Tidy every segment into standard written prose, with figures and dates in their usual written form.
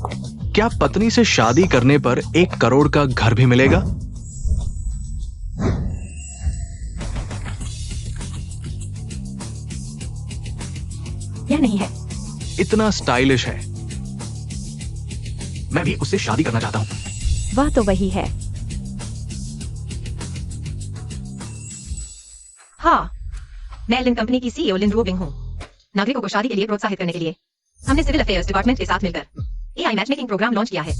क्या पत्नी से शादी करने पर 1 करोड़ का घर भी मिलेगा? यह नहीं है। इतना स्टाइलिश है। मैं भी उससे शादी करना चाहता हूँ। वह तो वही है। हाँ, मैं लिन कंपनी की सीईओ लिन रूबिंग हूँ। नागरिकों को शादी के लिए प्रोत्साहित करने के लिए हमने सिविल अफेयर्स डिपार्टमेंट के साथ मिलकर एआई मैचमेकिंग प्रोग्राम लॉन्च किया है।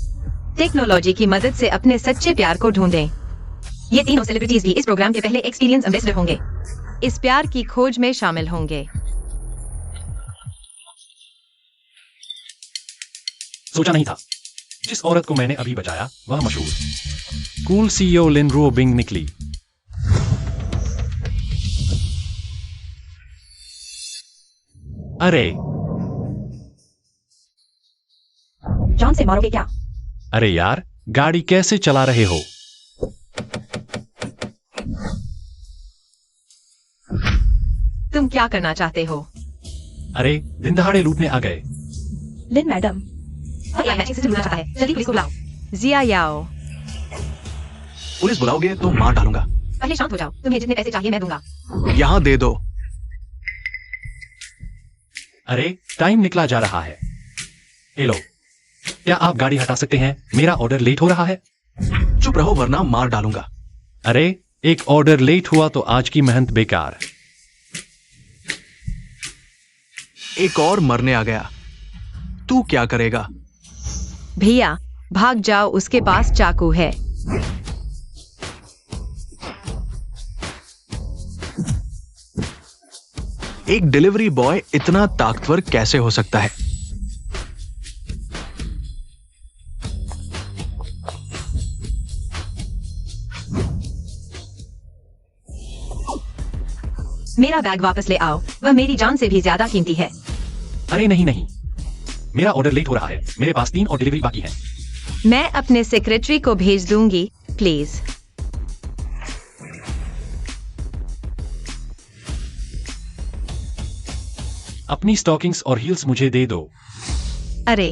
टेक्नोलॉजी की मदद से अपने सच्चे प्यार को ढूंढें। ये तीनों सेलिब्रिटीज भी इस प्रोग्राम के पहले एक्सपीरियंस एम्बेसडर होंगे। इस प्यार की खोज में शामिल होंगे। सोचा नहीं था जिस औरत को मैंने अभी बचाया वह मशहूर कूल सीईओ लिन रूबिंग निकली। अरे जान से मारोगे क्या? अरे यार, गाड़ी कैसे चला रहे हो? तुम क्या करना चाहते हो? अरे दिन दहाड़े लूटने आ गए। लिन मैडम, एआई मैचिंग सिस्टम ढूंढना चाहता है। जल्दी पुलिस को बुलाओ। जिया याओ, पुलिस बुलाओगे तो मार डालूंगा। पहले शांत हो जाओ। तुम्हें जितने पैसे चाहिए मैं दूंगा। यहाँ दे दो। अरे टाइम निकला जा रहा है। हेलो, क्या आप गाड़ी हटा सकते हैं? मेरा ऑर्डर लेट हो रहा है। चुप रहो वरना मार डालूंगा। अरे एक ऑर्डर लेट हुआ तो आज की मेहनत बेकार। एक और मरने आ गया। तू क्या करेगा? भैया भाग जाओ, उसके पास चाकू है। एक डिलीवरी बॉय इतना ताकतवर कैसे हो सकता है? मेरा बैग वापस ले आओ, वह मेरी जान से भी ज्यादा कीमती है। अरे नहीं नहीं, मेरा ऑर्डर लेट हो रहा है। मेरे पास 3 और डिलीवरी बाकी है। मैं अपने सेक्रेटरी को भेज दूंगी, प्लीज। अपनी स्टॉकिंग्स और हील्स मुझे दे दो। अरे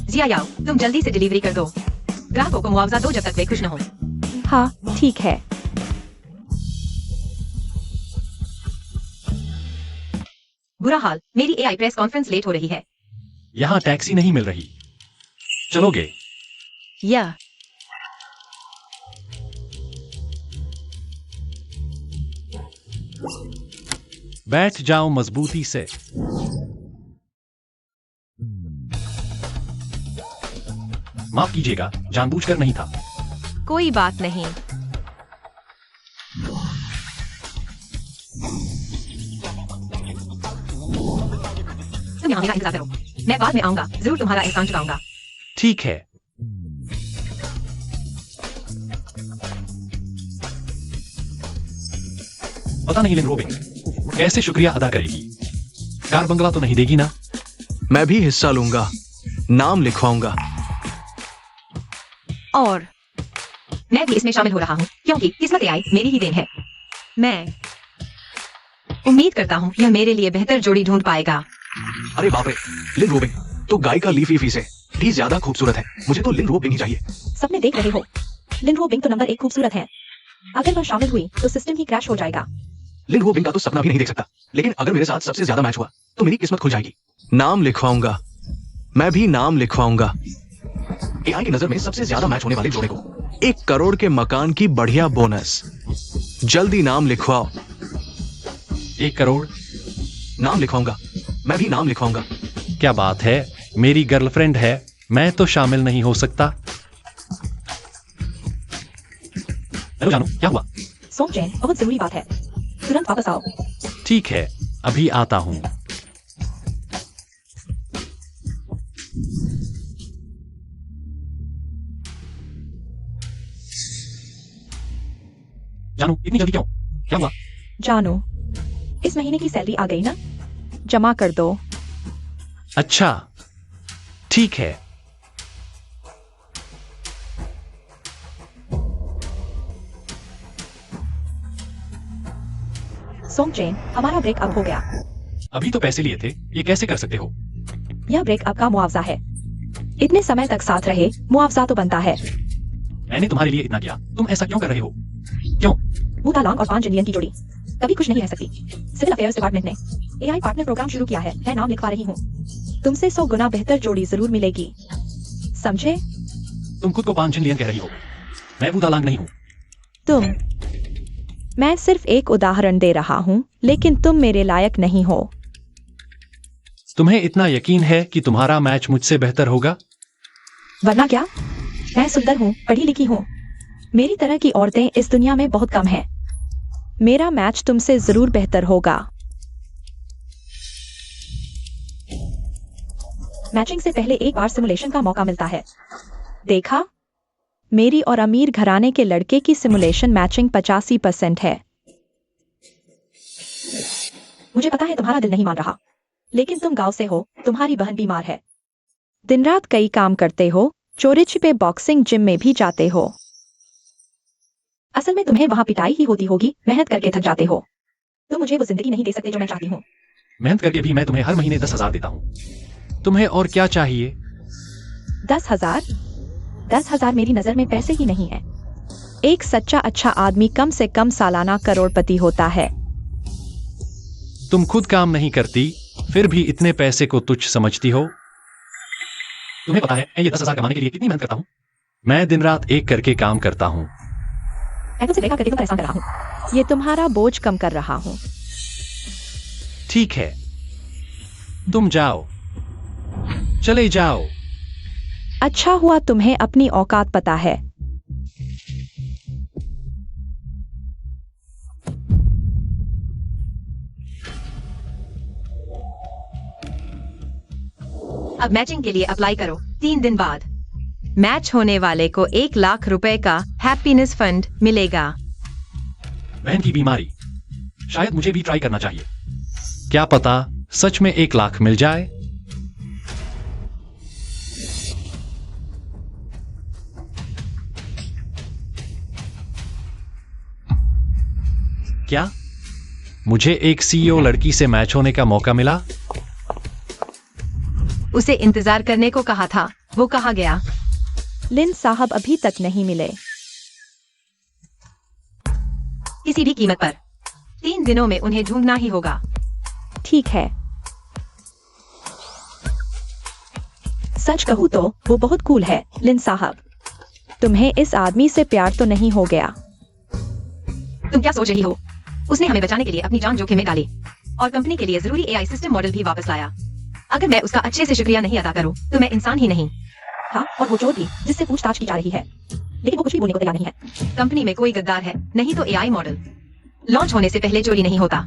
जिया याओ, तुम जल्दी से डिलीवरी कर दो। ग्राहकों को मुआवजा दो जब तक वे खुश न हो। हाँ ठीक है। बुरा हाल, मेरी एआई प्रेस कॉन्फ्रेंस लेट हो रही है। यहाँ टैक्सी नहीं मिल रही। चलोगे? या बैठ जाओ मजबूती से। माफ कीजिएगा, जानबूझकर नहीं था। कोई बात नहीं। तुम यहाँ मेरा इंतजार करो, मैं बाद में आऊंगा। जरूर तुम्हारा एहसान चुकाऊंगा। ठीक है। पता नहीं लिन रूबिंग कैसे शुक्रिया अदा करेगी। कार बंगला तो नहीं देगी ना? मैं भी हिस्सा लूंगा, नाम लिखवाऊंगा। और मैं भी इसमें शामिल हो रहा हूँ क्योंकि किस्मत एआई मेरी ही देन है। मैं उम्मीद करता हूँ यह मेरे लिए बेहतर जोड़ी ढूंढ पाएगा। अरे बाप रे, लिन रूबिंग तो गाय का लीफी फी से भी ज्यादा खूबसूरत है। मुझे तो लिन रूबिंग ही चाहिए। सपने देख रहे हो? लिन रूबिंग तो नंबर 1 खूबसूरत है। अगर वह शामिल हुई तो सिस्टम ही क्रैश हो जाएगा। लिन रूबिंग का तो सपना भी नहीं देख सकता, लेकिन अगर मेरे साथ सबसे ज्यादा मैच हुआ तो मेरी किस्मत खुल जाएगी। नाम लिखवाऊंगा। मैं भी नाम लिखवाऊंगा। एआई की नजर में सबसे ज्यादा मैच होने वाले जोड़े को 1 करोड़ के मकान की बढ़िया बोनस। जल्दी नाम लिखवाओ। 1 करोड़? नाम लिखवाऊंगा। मैं भी नाम लिखवाऊंगा। क्या बात है, मेरी गर्लफ्रेंड है, मैं तो शामिल नहीं हो सकता। हेलो जानू, क्या हुआ? सोम चैन, बहुत जरूरी बात है, तुरंत वापस आओ। ठीक है, अभी आता हूँ। जानू इतनी जल्दी क्यों? क्या हुआ? जानू, इस महीने की सैलरी आ गई ना, जमा कर दो। अच्छा, ठीक है। सोंगचेन, हमारा ब्रेकअप हो गया। अभी तो पैसे लिए थे, ये कैसे कर सकते हो? यह ब्रेकअप का मुआवजा है। इतने समय तक साथ रहे, मुआवजा तो बनता है। मैंने तुम्हारे लिए इतना किया, तुम ऐसा क्यों कर रहे हो? क्यों? बूटा लॉन्ग और 5 इंडियन की जोड़ी कभी खुश नहीं रह सकती। सिविल अफेयर्स डिपार्टमेंट ने एआई पार्टनर प्रोग्राम शुरू किया है। मैं नाम लिखवा रही हूँ। तुमसे 100 गुना बेहतर जोड़ी जरूर मिलेगी, समझे? तुम खुद को 5 इंडियन कह रही हो। मैं बूटा लांग नहीं हूँ। तुम, मैं सिर्फ एक उदाहरण दे रहा हूँ, लेकिन तुम मेरे लायक नहीं हो। तुम्हें इतना यकीन है कि तुम्हारा मैच मुझसे बेहतर होगा? वरना क्या? मैं सुंदर हूँ, पढ़ी लिखी हूँ। मेरी तरह की औरतें इस दुनिया में बहुत कम हैं। मेरा मैच तुमसे जरूर बेहतर होगा। मैचिंग से पहले एक बार सिमुलेशन का मौका मिलता है। देखा? मेरी और अमीर घराने के लड़के की सिमुलेशन मैचिंग 85% है। मुझे पता है तुम्हारा दिल नहीं मान रहा, लेकिन तुम गांव से हो, तुम्हारी बहन बीमार है। दिन रात कई काम करते हो, चोरी छिपे बॉक्सिंग जिम में भी जाते हो। असल में तुम्हें वहां पिटाई ही होती होगी, मेहनत करके थक जाते हो। तुम मुझे वो जिंदगी नहीं दे सकते जो मैं चाहती हूँ। मेहनत करके भी मैं तुम्हें हर महीने 10,000 देता हूँ। तुम्हें और क्या चाहिए? 10,000? 10,000 मेरी नजर में पैसे ही नहीं है। एक सच्चा अच्छा आदमी कम से कम सालाना करोड़पति होता है। तुम खुद काम नहीं करती, फिर भी इतने पैसे को तुच्छ समझती हो? तुम्हें पता है मैं ये 10,000 कमाने के लिए कितनी मेहनत करता हूँ? मैं दिन रात एक करके काम करता हूँ। मैं तुमसे देखा करके तुम परेशान कर रहा हूँ। ये तुम्हारा बोझ कम कर रहा हूँ। ठीक है, तुम जाओ, चले जाओ। अच्छा हुआ तुम्हें अपनी औकात पता है। अब मैचिंग के लिए अप्लाई करो। 3 दिन बाद मैच होने वाले को 1 लाख रुपए का हैप्पीनेस फंड मिलेगा। बहन की बीमारी, शायद मुझे भी ट्राई करना चाहिए। क्या पता सच में 1 लाख मिल जाए। क्या मुझे एक सीईओ लड़की से मैच होने का मौका मिला? उसे इंतजार करने को कहा था, वो कहाँ गया? लिन साहब अभी तक नहीं मिले। किसी भी कीमत पर 3 दिनों में उन्हें ढूंढना ही होगा। ठीक है। सच कहूँ तो वो बहुत कूल है, लिन साहब। तुम्हें इस आदमी से प्यार तो नहीं हो गया? तुम क्या सोच रही हो? उसने हमें बचाने के लिए अपनी जान जोखिम में डाली और कंपनी के लिए जरूरी एआई सिस्टम मॉडल भी वापस लाया। अगर मैं उसका अच्छे से शुक्रिया नहीं अदा करूं, तो मैं इंसान ही नहीं। हाँ, और वो चोर भी जिससे पूछताछ की जा रही है, लेकिन वो कुछ भी बोलने को तैयार नहीं है। कंपनी में कोई गद्दार है, नहीं तो एआई मॉडल लॉन्च होने से पहले चोरी नहीं होता।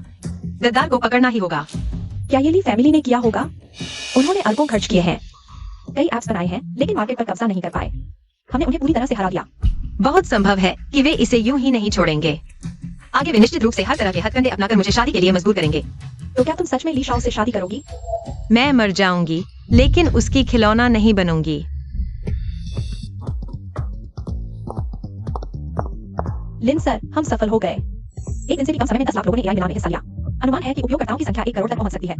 गद्दार को पकड़ना ही होगा। क्या ये ली फैमिली ने किया होगा? उन्होंने अरबों खर्च किए हैं, कई ऐप्स बनाए हैं, लेकिन मार्केट पर कब्जा नहीं कर पाए। हमने उन्हें पूरी तरह से हरा दिया। बहुत संभव है कि वे इसे यूं ही नहीं छोड़ेंगे। आगे वे निश्चित रूप से हर तरह के हथकंडे अपनाकर मुझे शादी के लिए मजबूर करेंगे। तो क्या तुम सच में ली शाओ से शादी करोगी? मैं मर जाऊंगी, लेकिन उसकी खिलौना नहीं बनूंगी। लिन सर, हम सफल हो गए। एक दिन से भी कम समय में 10 लाख लोगों ने एआई मिलान में हिस्सा लिया। अनुमान है कि उपयोगकर्ताओं की संख्या 1 करोड़ तक पहुंच सकती है।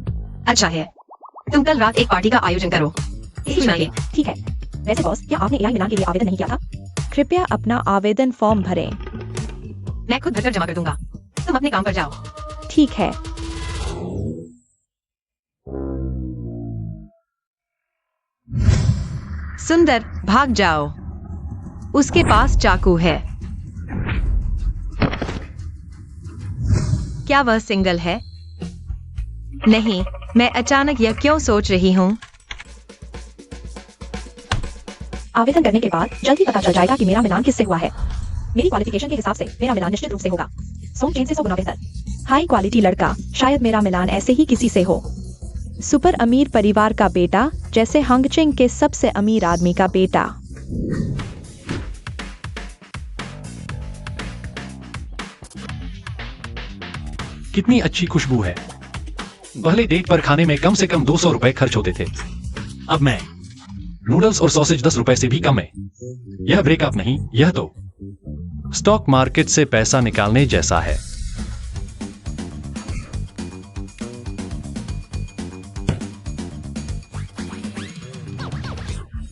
अच्छा है, तुम कल रात एक पार्टी का आयोजन करो। सुनाइए। ठीक है। वैसे बॉस, क्या आपने एआई मिलान के लिए आवेदन नहीं किया था? कृपया अपना आवेदन फॉर्म भरें। मैं खुद भरकर जमा कर दूंगा। तुम अपने काम पर जाओ। ठीक है। सुंदर, भाग जाओ। उसके पास चाकू है। क्या वह सिंगल है? नहीं, मैं अचानक यह क्यों सोच रही हूँ? आवेदन करने के बाद जल्द ही पता चल जाएगा कि मेरा मिलान किससे हुआ है। मेरी क्वालिफिकेशन के हिसाब से मेरा मिलान निश्चित रूप से होगा। सोंगचेन से 100 गुना बेहतर। हाई क्वालिटी लड़का, शायद मेरा मिलान ऐसे ही किसी से हो। सुपर अमीर परिवार का बेटा, जैसे हंगचेंग के सबसे अमीर आदमी का बेटा। कितनी अच्छी खुशबू है। पहले डेट पर खाने में कम से कम 200 रुपए खर्च होते थे, अब मैं नूडल्स और सॉसेज 10 रुपए से भी कम है। यह ब्रेकअप नहीं, यह तो स्टॉक मार्केट से पैसा निकालने जैसा है।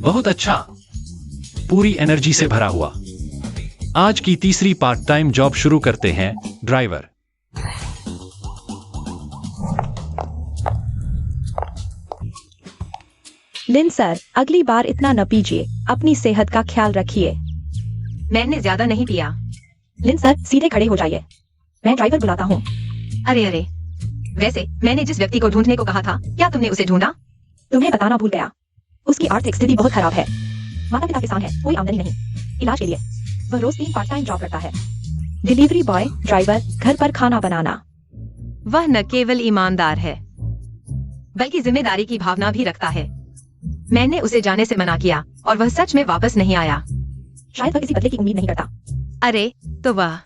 बहुत अच्छा, पूरी एनर्जी से भरा हुआ। आज की तीसरी पार्ट टाइम जॉब शुरू करते हैं, ड्राइवर। लिन सर, अगली बार इतना न पीजिए, अपनी सेहत का ख्याल रखिए। मैंने ज्यादा नहीं पिया। लिन सर, सीधे खड़े हो जाइए, मैं ड्राइवर बुलाता हूँ। अरे अरे, वैसे मैंने जिस व्यक्ति को ढूंढने को कहा था, क्या तुमने उसे ढूंढा? तुम्हें बताना भूल गया, उसकी आर्थिक स्थिति बहुत खराब है। माता पिता किसान है, कोई आमदनी नहीं। इलाज के लिए वह रोज 3 पार्ट टाइम जॉब करता है, डिलीवरी बॉय, ड्राइवर, घर पर खाना बनाना। वह न केवल ईमानदार है, बल्कि जिम्मेदारी की भावना भी रखता है। मैंने उसे जाने से मना किया और वह सच में वापस नहीं आया। शायद वह किसी बदले की उम्मीद नहीं करता। अरे तो वह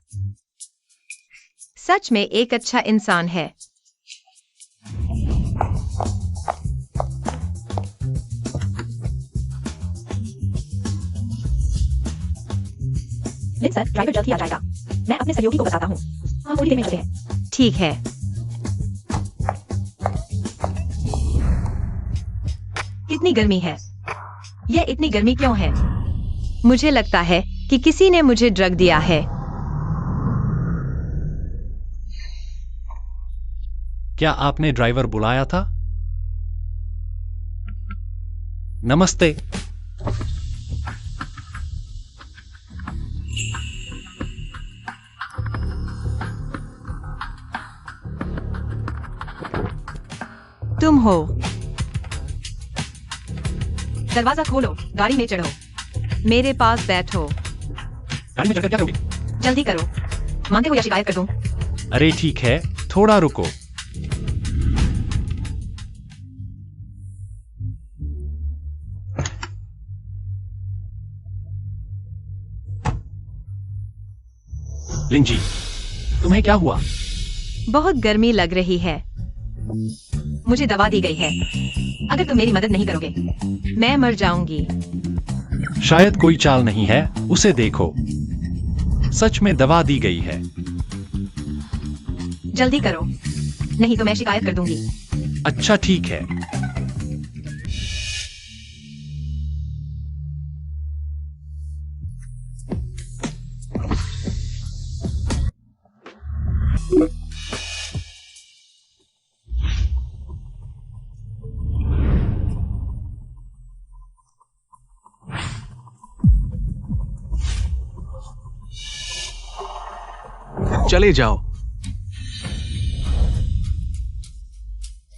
सच में एक अच्छा इंसान है। लिन सर, ड्राइवर जल्द ही आ जाएगा, मैं अपने सहयोगी को बताता हूँ। हाँ, थोड़ी देर में चलते हैं। ठीक है। कितनी गर्मी है, यह इतनी गर्मी क्यों है? मुझे लगता है कि किसी ने मुझे ड्रग दिया है। क्या आपने ड्राइवर बुलाया था? नमस्ते। तुम हो? दरवाजा खोलो, गाड़ी में चढ़ो, मेरे पास बैठो। गाड़ी में चढ़कर क्या करोगे? जल्दी करो, मानते हो या शिकायत कर दूं? अरे ठीक है, थोड़ा रुको। लिन जी, तुम्हें क्या हुआ? बहुत गर्मी लग रही है। मुझे दवा दी गई है, अगर तुम मेरी मदद नहीं करोगे मैं मर जाऊंगी। शायद कोई चाल नहीं है, उसे देखो, सच में दवा दी गई है। जल्दी करो, नहीं तो मैं शिकायत कर दूंगी। अच्छा ठीक है। चले जाओ।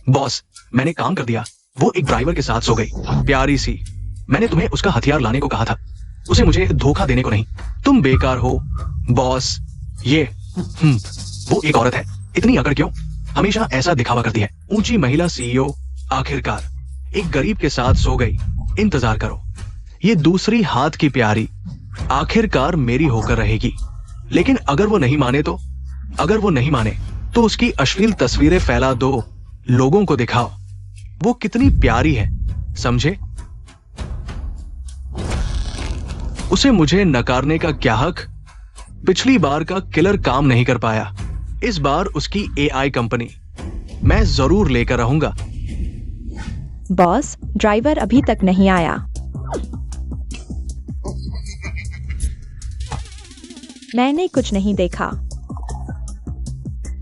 बॉस, मैंने काम कर दिया। वो एक ड्राइवर के साथ सो गई, प्यारी सी। मैंने तुम्हें उसका हथियार लाने को कहा था, उसे मुझे धोखा देने को नहीं। तुम बेकार हो बॉस। ये वो एक औरत है, इतनी अकड़ क्यों? हमेशा ऐसा दिखावा करती है। ऊंची महिला सीईओ आखिरकार एक गरीब के साथ सो गई। इंतजार करो, ये दूसरी हाथ की प्यारी आखिरकार मेरी होकर रहेगी। लेकिन अगर वो नहीं माने तो? अगर वो नहीं माने तो उसकी अश्लील तस्वीरें फैला दो, लोगों को दिखाओ वो कितनी प्यारी है, समझे? उसे मुझे नकारने का क्या हक? पिछली बार का किलर काम नहीं कर पाया, इस बार उसकी एआई कंपनी मैं जरूर लेकर रहूंगा। बॉस, ड्राइवर अभी तक नहीं आया। मैंने कुछ नहीं देखा।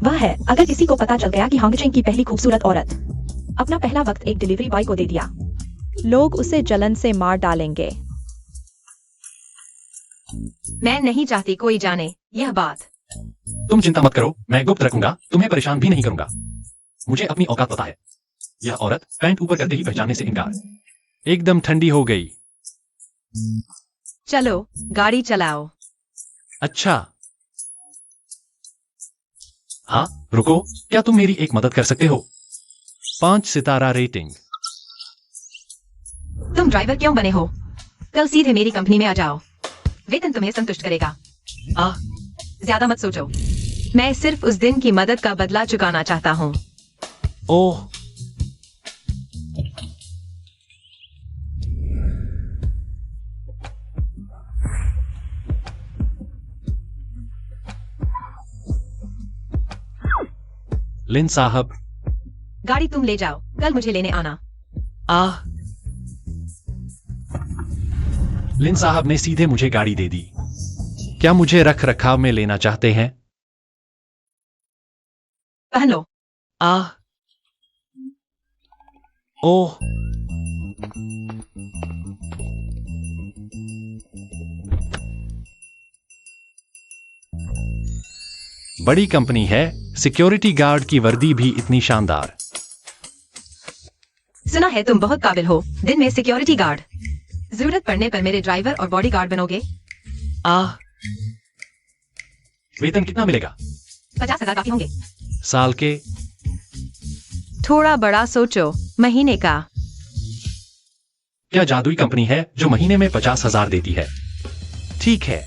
वह है, अगर किसी को पता चल गया कि हांगचेंग की पहली खूबसूरत औरत अपना पहला वक्त एक डिलीवरी बॉय को दे दिया, लोग उसे जलन से मार डालेंगे। मैं नहीं चाहती कोई जाने यह बात। तुम चिंता मत करो, मैं गुप्त रखूंगा, तुम्हें परेशान भी नहीं करूंगा। मुझे अपनी औकात पता है। यह औरत पैंट ऊपर करते ही पहचानने से इनकार। एकदम ठंडी हो गई। चलो गाड़ी चलाओ। अच्छा हाँ, रुको, क्या तुम मेरी एक मदद कर सकते हो? 5 सितारा रेटिंग। तुम ड्राइवर क्यों बने हो? कल सीधे मेरी कंपनी में आ जाओ, वेतन तुम्हें संतुष्ट करेगा। ज्यादा मत सोचो। मैं सिर्फ उस दिन की मदद का बदला चुकाना चाहता हूँ। ओह, लिन साहब। गाड़ी तुम ले जाओ, कल मुझे लेने आना। आह, लिन साहब ने सीधे मुझे गाड़ी दे दी। क्या मुझे रख रखाव में लेना चाहते हैं? पहन लो। आह, ओह, बड़ी कंपनी है, सिक्योरिटी गार्ड की वर्दी भी इतनी शानदार। सुना है तुम बहुत काबिल हो, दिन में सिक्योरिटी गार्ड। जरूरत पड़ने पर मेरे ड्राइवर और बॉडीगार्ड बनोगे। आह, वेतन कितना मिलेगा? 50,000 काफी होंगे। साल के? थोड़ा बड़ा सोचो, महीने का। क्या जादुई कंपनी है जो महीने में 50,000 देती है? ठीक है।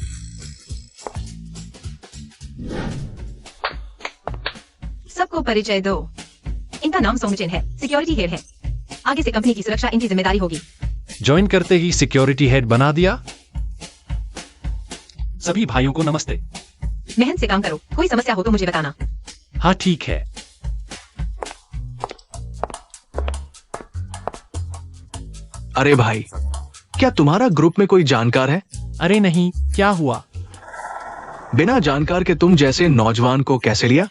सबको परिचय दो। इनका नाम सोंगजिन है, सिक्योरिटी हेड है। आगे से कंपनी की सुरक्षा इनकी जिम्मेदारी होगी। ज्वाइन करते ही सिक्योरिटी हेड बना दिया। सभी भाइयों को नमस्ते। मेहनत से काम करो, कोई समस्या हो तो मुझे बताना। हाँ ठीक है। अरे भाई, क्या तुम्हारा ग्रुप में कोई जानकार है? अरे नहीं, क्या हुआ? बिना जानकार के तुम जैसे नौजवान को कैसे लिया?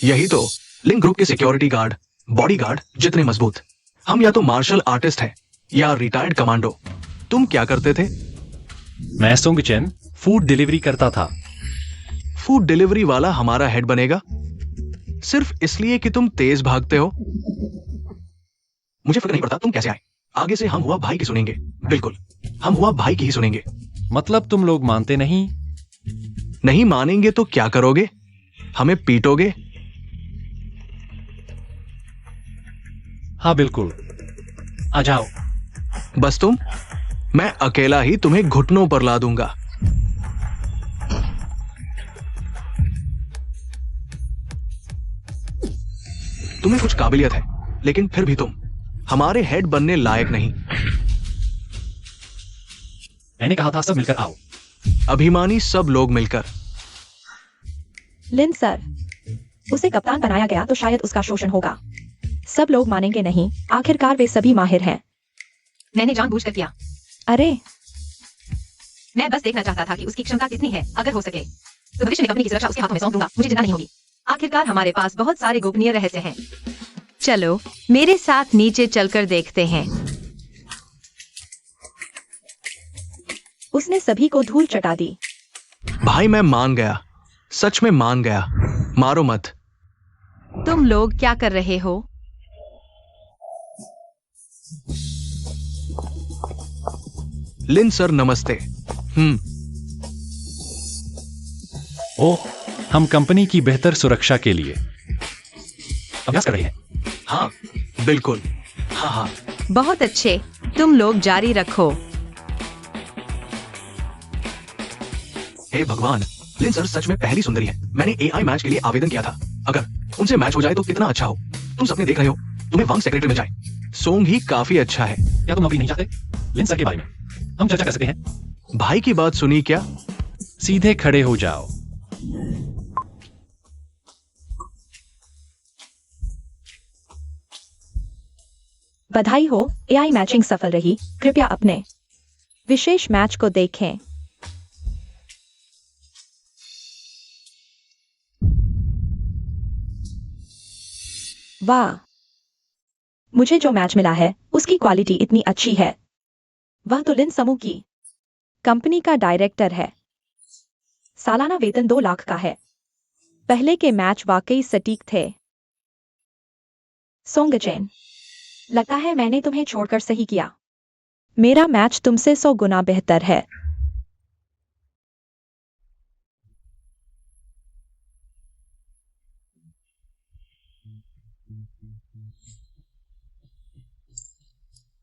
यही तो लिंक ग्रुप के सिक्योरिटी गार्ड, बॉडीगार्ड जितने मजबूत। हम या तो मार्शल आर्टिस्ट हैं या रिटायर्ड कमांडो। तुम क्या करते थे? मैं सोंगचेन फूड डिलीवरी करता था। फूड डिलीवरी वाला हमारा हेड बनेगा सिर्फ इसलिए कि तुम तेज भागते हो? मुझे फर्क नहीं पड़ता तुम कैसे आए। आगे से हम हुआ भाई की सुनेंगे। बिल्कुल, हम हुआ भाई की ही सुनेंगे। मतलब तुम लोग मानते नहीं? नहीं मानेंगे तो क्या करोगे? हमें पीटोगे? हाँ बिल्कुल, आ जाओ। बस तुम? मैं अकेला ही तुम्हें घुटनों पर ला दूंगा। तुम्हें कुछ काबिलियत है, लेकिन फिर भी तुम हमारे हेड बनने लायक नहीं। मैंने कहा था सब मिलकर आओ। अभिमानी सब लोग मिलकर। लिन सर, उसे कप्तान बनाया गया तो शायद उसका शोषण होगा। सब लोग मानेंगे नहीं, आखिरकार वे सभी माहिर हैं। मैंने जानबूझकर किया। अरे मैं बस देखना चाहता था कि उसकी क्षमता कितनी है। अगर हो सके तो भविष्य में कंपनी की सुरक्षा उसके हाथों में सौंप दूंगा। मुझे चिंता नहीं होगी। आखिरकार हमारे पास बहुत सारे गोपनीय रहस्य हैं। चलो मेरे साथ नीचे चलकर देखते हैं। उसने सभी को धूल चटा दी। भाई मैं मान गया, सच में मान गया। मारो मत। तुम लोग क्या कर रहे हो? लिन सर नमस्ते। ओह, हम कंपनी की बेहतर सुरक्षा के लिए अभ्यास कर रहे हैं। हाँ बिल्कुल, हाँ हाँ। बहुत अच्छे, तुम लोग जारी रखो। हे भगवान, लिन सर सच में पहली सुंदरी है। मैंने एआई मैच के लिए आवेदन किया था। अगर उनसे मैच हो जाए तो कितना अच्छा हो। तुम सपने देख रहे हो तुम्हें वांग सेक्रेटरी मिल जाए। सोंग ही काफी अच्छा है। क्या तुम नौकरी नहीं चाहते? लिन सर के बारे में हम चर्चा कर सकते हैं। भाई की बात सुनी क्या? सीधे खड़े हो जाओ। बधाई हो, एआई मैचिंग सफल रही। कृपया अपने विशेष मैच को देखें। वाह, मुझे जो मैच मिला है उसकी क्वालिटी इतनी अच्छी है। वह तो लिन समूह की कंपनी का डायरेक्टर है। सालाना वेतन 2 लाख का है। पहले के मैच वाकई सटीक थे। सोंगचेन, लगता है मैंने तुम्हें छोड़कर सही किया। मेरा मैच तुमसे 100 गुना बेहतर है।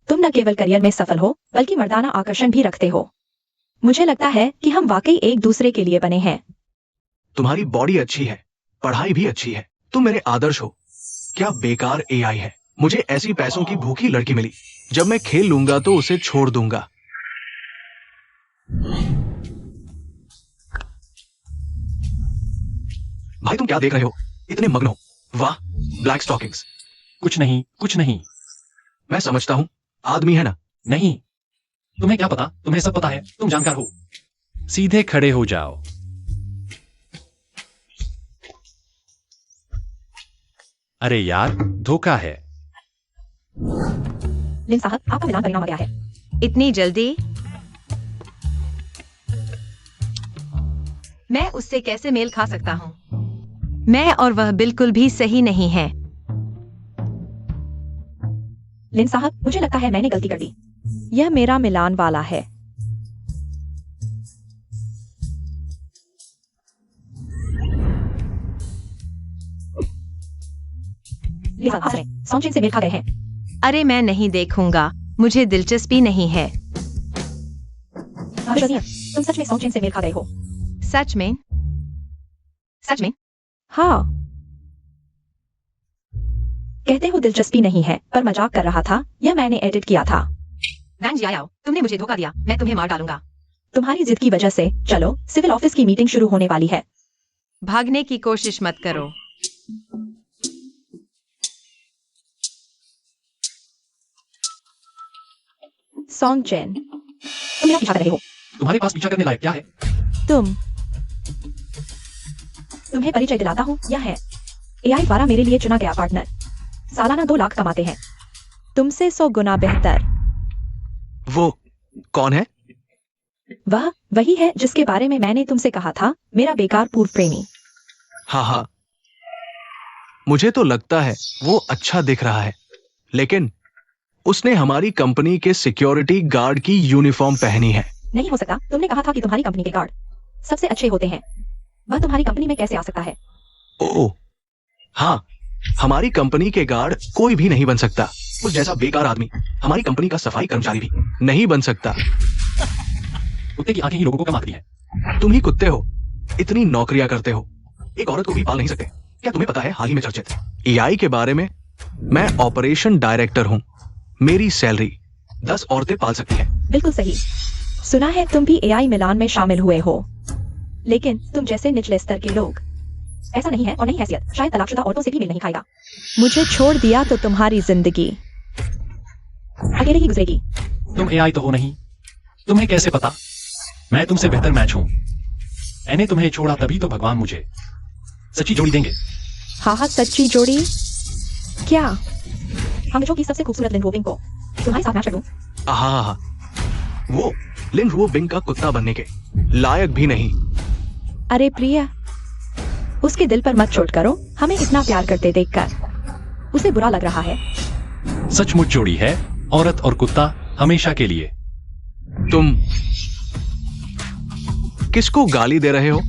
तुम न केवल करियर में सफल हो बल्कि मर्दाना आकर्षण भी रखते हो। मुझे लगता है कि हम वाकई एक दूसरे के लिए बने हैं। तुम्हारी बॉडी अच्छी है, पढ़ाई भी अच्छी है, तुम मेरे आदर्श हो। क्या बेकार एआई है। मुझे ऐसी पैसों की भूखी लड़की मिली, जब मैं खेल लूंगा तो उसे छोड़ दूंगा। भाई तुम क्या देख रहे हो, इतने मग्न हो। वाह, ब्लैक स्टॉकिंग्स। कुछ नहीं, कुछ नहीं। मैं समझता हूं, आदमी है ना। नहीं, तुम्हें क्या पता, तुम्हें सब पता है, तुम जानकार हो। सीधे खड़े हो जाओ। अरे यार, धोखा है। लिन साहब, आपका मिलान परिणाम आ गया है। इतनी जल्दी? मैं उससे कैसे मेल खा सकता हूँ? मैं और वह बिल्कुल भी सही नहीं है। लिन साहब, मुझे लगता है मैंने गलती कर दी। यह मेरा मिलान वाला है। लिन साहब, सॉन्गजिन से मेल खा गए हैं। अरे मैं नहीं देखूंगा, मुझे दिलचस्पी नहीं है। तुम सच में सॉन्गजिन से मेल खा गए हो? सच में? सच में? हाँ। कहते हो दिलचस्पी नहीं है, पर मजाक कर रहा था। यह मैंने एडिट किया था। वैन जियाओ, तुमने मुझे धोखा दिया, मैं तुम्हें मार डालूंगा। तुम्हारी जिद की वजह से। चलो, सिविल ऑफिस की मीटिंग शुरू होने वाली है। भागने की कोशिश मत करो। सॉन्गजिन, तुम मेरा पीछा कर रहे हो। तुम्हारे पास पीछा करने लायक क्या है? तुम्हें परिचय दिलाता हूँ, यह है एआई द्वारा मेरे लिए चुना गया पार्टनर। सालाना 2 लाख कमाते हैं। तुमसे 100 गुना बेहतर। वो कौन है? वह वही है जिसके बारे में मैंने तुमसे कहा था, मेरा बेकार पूर्व प्रेमी। हाँ हाँ, मुझे तो लगता है वो अच्छा दिख रहा है, लेकिन उसने हमारी कंपनी के सिक्योरिटी गार्ड की यूनिफॉर्म पहनी है। नहीं हो सकता, तुमने कहा था कि तुम्हारी कंपनी के गार्ड सबसे अच्छे होते हैं। वह तुम्हारी कंपनी में कैसे आ सकता है? ओह हाँ, हमारी कंपनी के गार्ड कोई भी नहीं बन सकता। उस जैसा बेकार आदमी हमारी कंपनी का सफाई कर्मचारी भी नहीं बन सकता। कुत्ते की आंखें ही लोगों को कम आती है। तुम ही कुत्ते हो, इतनी नौकरियां करते हो, एक औरत को भी पाल नहीं सकते। क्या तुम्हें पता है हाल ही में चर्चित एआई के बारे में? मैं ऑपरेशन डायरेक्टर हूं, मेरी सैलरी 10 औरतें पाल सकती है। बिल्कुल सही। सुना है तुम भी एआई मिलान में शामिल हुए हो, लेकिन तुम जैसे निचले स्तर के लोग। ऐसा नहीं है और नहीं हैसियत, शायद तलाकशुदा औरतों से भी मिल नहीं खाएगा। मुझे छोड़ दिया तो तुम्हारी जिंदगी अकेले ही गुजरेगी। तुम एआई तो हो नहीं, तुम्हें कैसे पता? मैं तुमसे बेहतर मैच हूं। मैंने तुम्हें छोड़ा तभी तो भगवान मुझे सच्ची जोड़ी देंगे। हाँ हाँ, सच्ची जोड़ी क्या? हम की सबसे खूबसूरत लिन रोबिंग को तुम्हारे साथ मैच कर दूं? आहा, वो लिन रुओ बिंग का कुत्ता बनने के लायक भी नहीं। अरे प्रिया, उसके दिल पर मत चोट करो। हमें इतना प्यार करते देखकर उसे बुरा लग रहा है। सचमुच जोड़ी है, औरत और कुत्ता हमेशा के लिए। तुम किसको गाली दे रहे हो?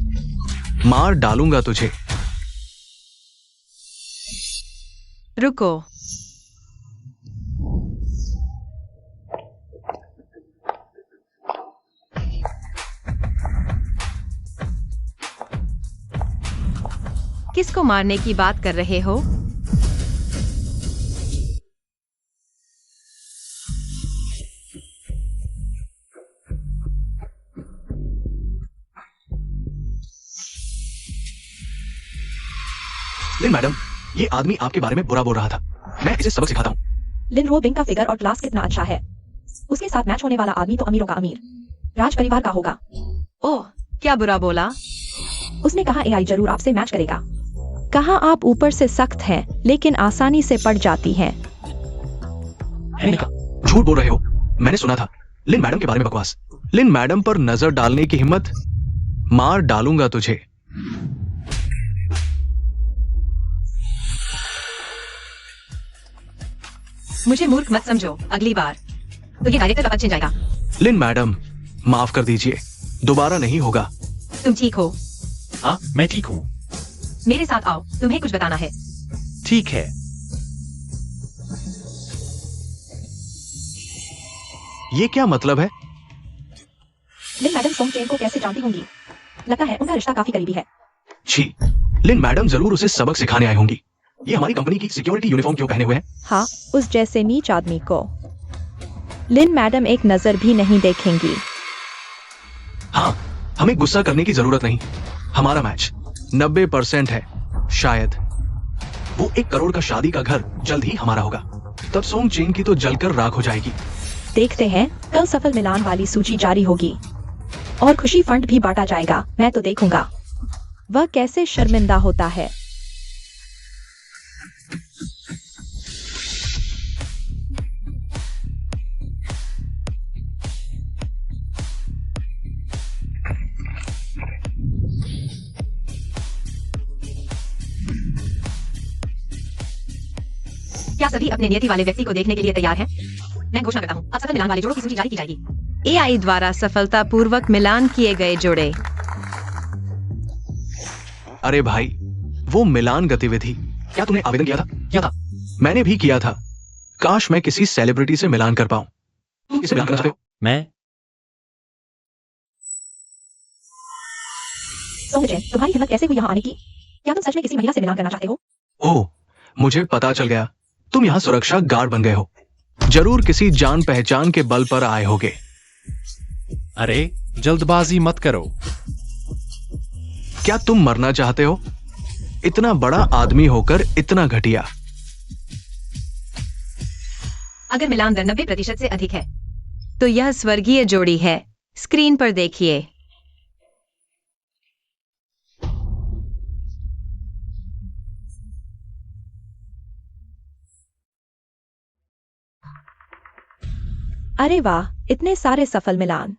मार डालूंगा तुझे। रुको, किसको मारने की बात कर रहे हो? लिन मैडम, ये आदमी आपके बारे में बुरा बोल रहा था। मैं इसे सबक सिखाता हूँ। लिन रो बिंग का फिगर और क्लास कितना अच्छा है। उसके साथ मैच होने वाला आदमी तो अमीरों का अमीर, राज परिवार का होगा। ओह, क्या बुरा बोला? उसने कहा एआई जरूर आपसे मैच करेगा। कहा आप ऊपर से सख्त हैं, लेकिन आसानी से पड़ जाती हैं। झूठ बोल रहे हो, मैंने सुना था लिन मैडम के बारे में बकवास। लिन मैडम पर नजर डालने की हिम्मत, मार डालूंगा तुझे। मुझे मूर्ख मत समझो, अगली बार तो ये डायरेक्टर का पद छिन जाएगा। लिन मैडम, माफ कर दीजिए, दोबारा नहीं होगा। तुम ठीक हो? हाँ, मैं ठीक हूँ। मेरे साथ आओ, तुम्हें कुछ बताना है। ठीक है। ये क्या मतलब है? लिन मैडम सोंग चेन को कैसे जानती होंगी? लगता है उनका रिश्ता काफी करीबी है। छी, लिन मैडम जरूर उसे सबक सिखाने आई होंगी। ये हमारी कंपनी की सिक्योरिटी यूनिफॉर्म क्यों पहने हुए हैं? हाँ, उस जैसे नीच आदमी को लिन मैडम एक नजर भी नहीं देखेंगी। हाँ, हमें गुस्सा करने की जरूरत नहीं। हमारा मैच 90% है। शायद वो 1 करोड़ का शादी का घर जल्द ही हमारा होगा। तब सोंग चेन की तो जलकर राख हो जाएगी। देखते हैं, कल सफल मिलान वाली सूची जारी होगी और खुशी फंड भी बांटा जाएगा। मैं तो देखूंगा वह कैसे शर्मिंदा होता है। क्या सभी अपने नियति वाले व्यक्ति को देखने के लिए तैयार हैं? मैं घोषणा करता हूँ, अब सफल मिलान वाले जोड़ों की सूची जारी की जाएगी। एआई द्वारा सफलतापूर्वक मिलान किए गए जोड़े। अरे भाई, वो मिलान गतिविधि, क्या तुमने आवेदन किया था? किया था। मैंने भी किया था। काश मैं किसी सेलिब्रिटी से मिलान कर पाऊं। तुम किसे मिलान करना चाहते हो? मैं सोंग चेन, तुम्हारी हिम्मत कैसे हुई यहाँ आने की? क्या तुम सच में किसी महिला से मिलान करना चाहते हो? ओह, मुझे पता चल गया। तुम यहाँ सुरक्षा गार्ड बन गए हो। जरूर किसी जान पहचान के बल पर आए होगे। अरे जल्दबाजी मत करो। क्या तुम मरना चाहते हो? इतना बड़ा आदमी होकर इतना घटिया। अगर मिलान दर 90% से अधिक है तो यह स्वर्गीय जोड़ी है। स्क्रीन पर देखिए। अरे वाह, इतने सारे सफल मिलान।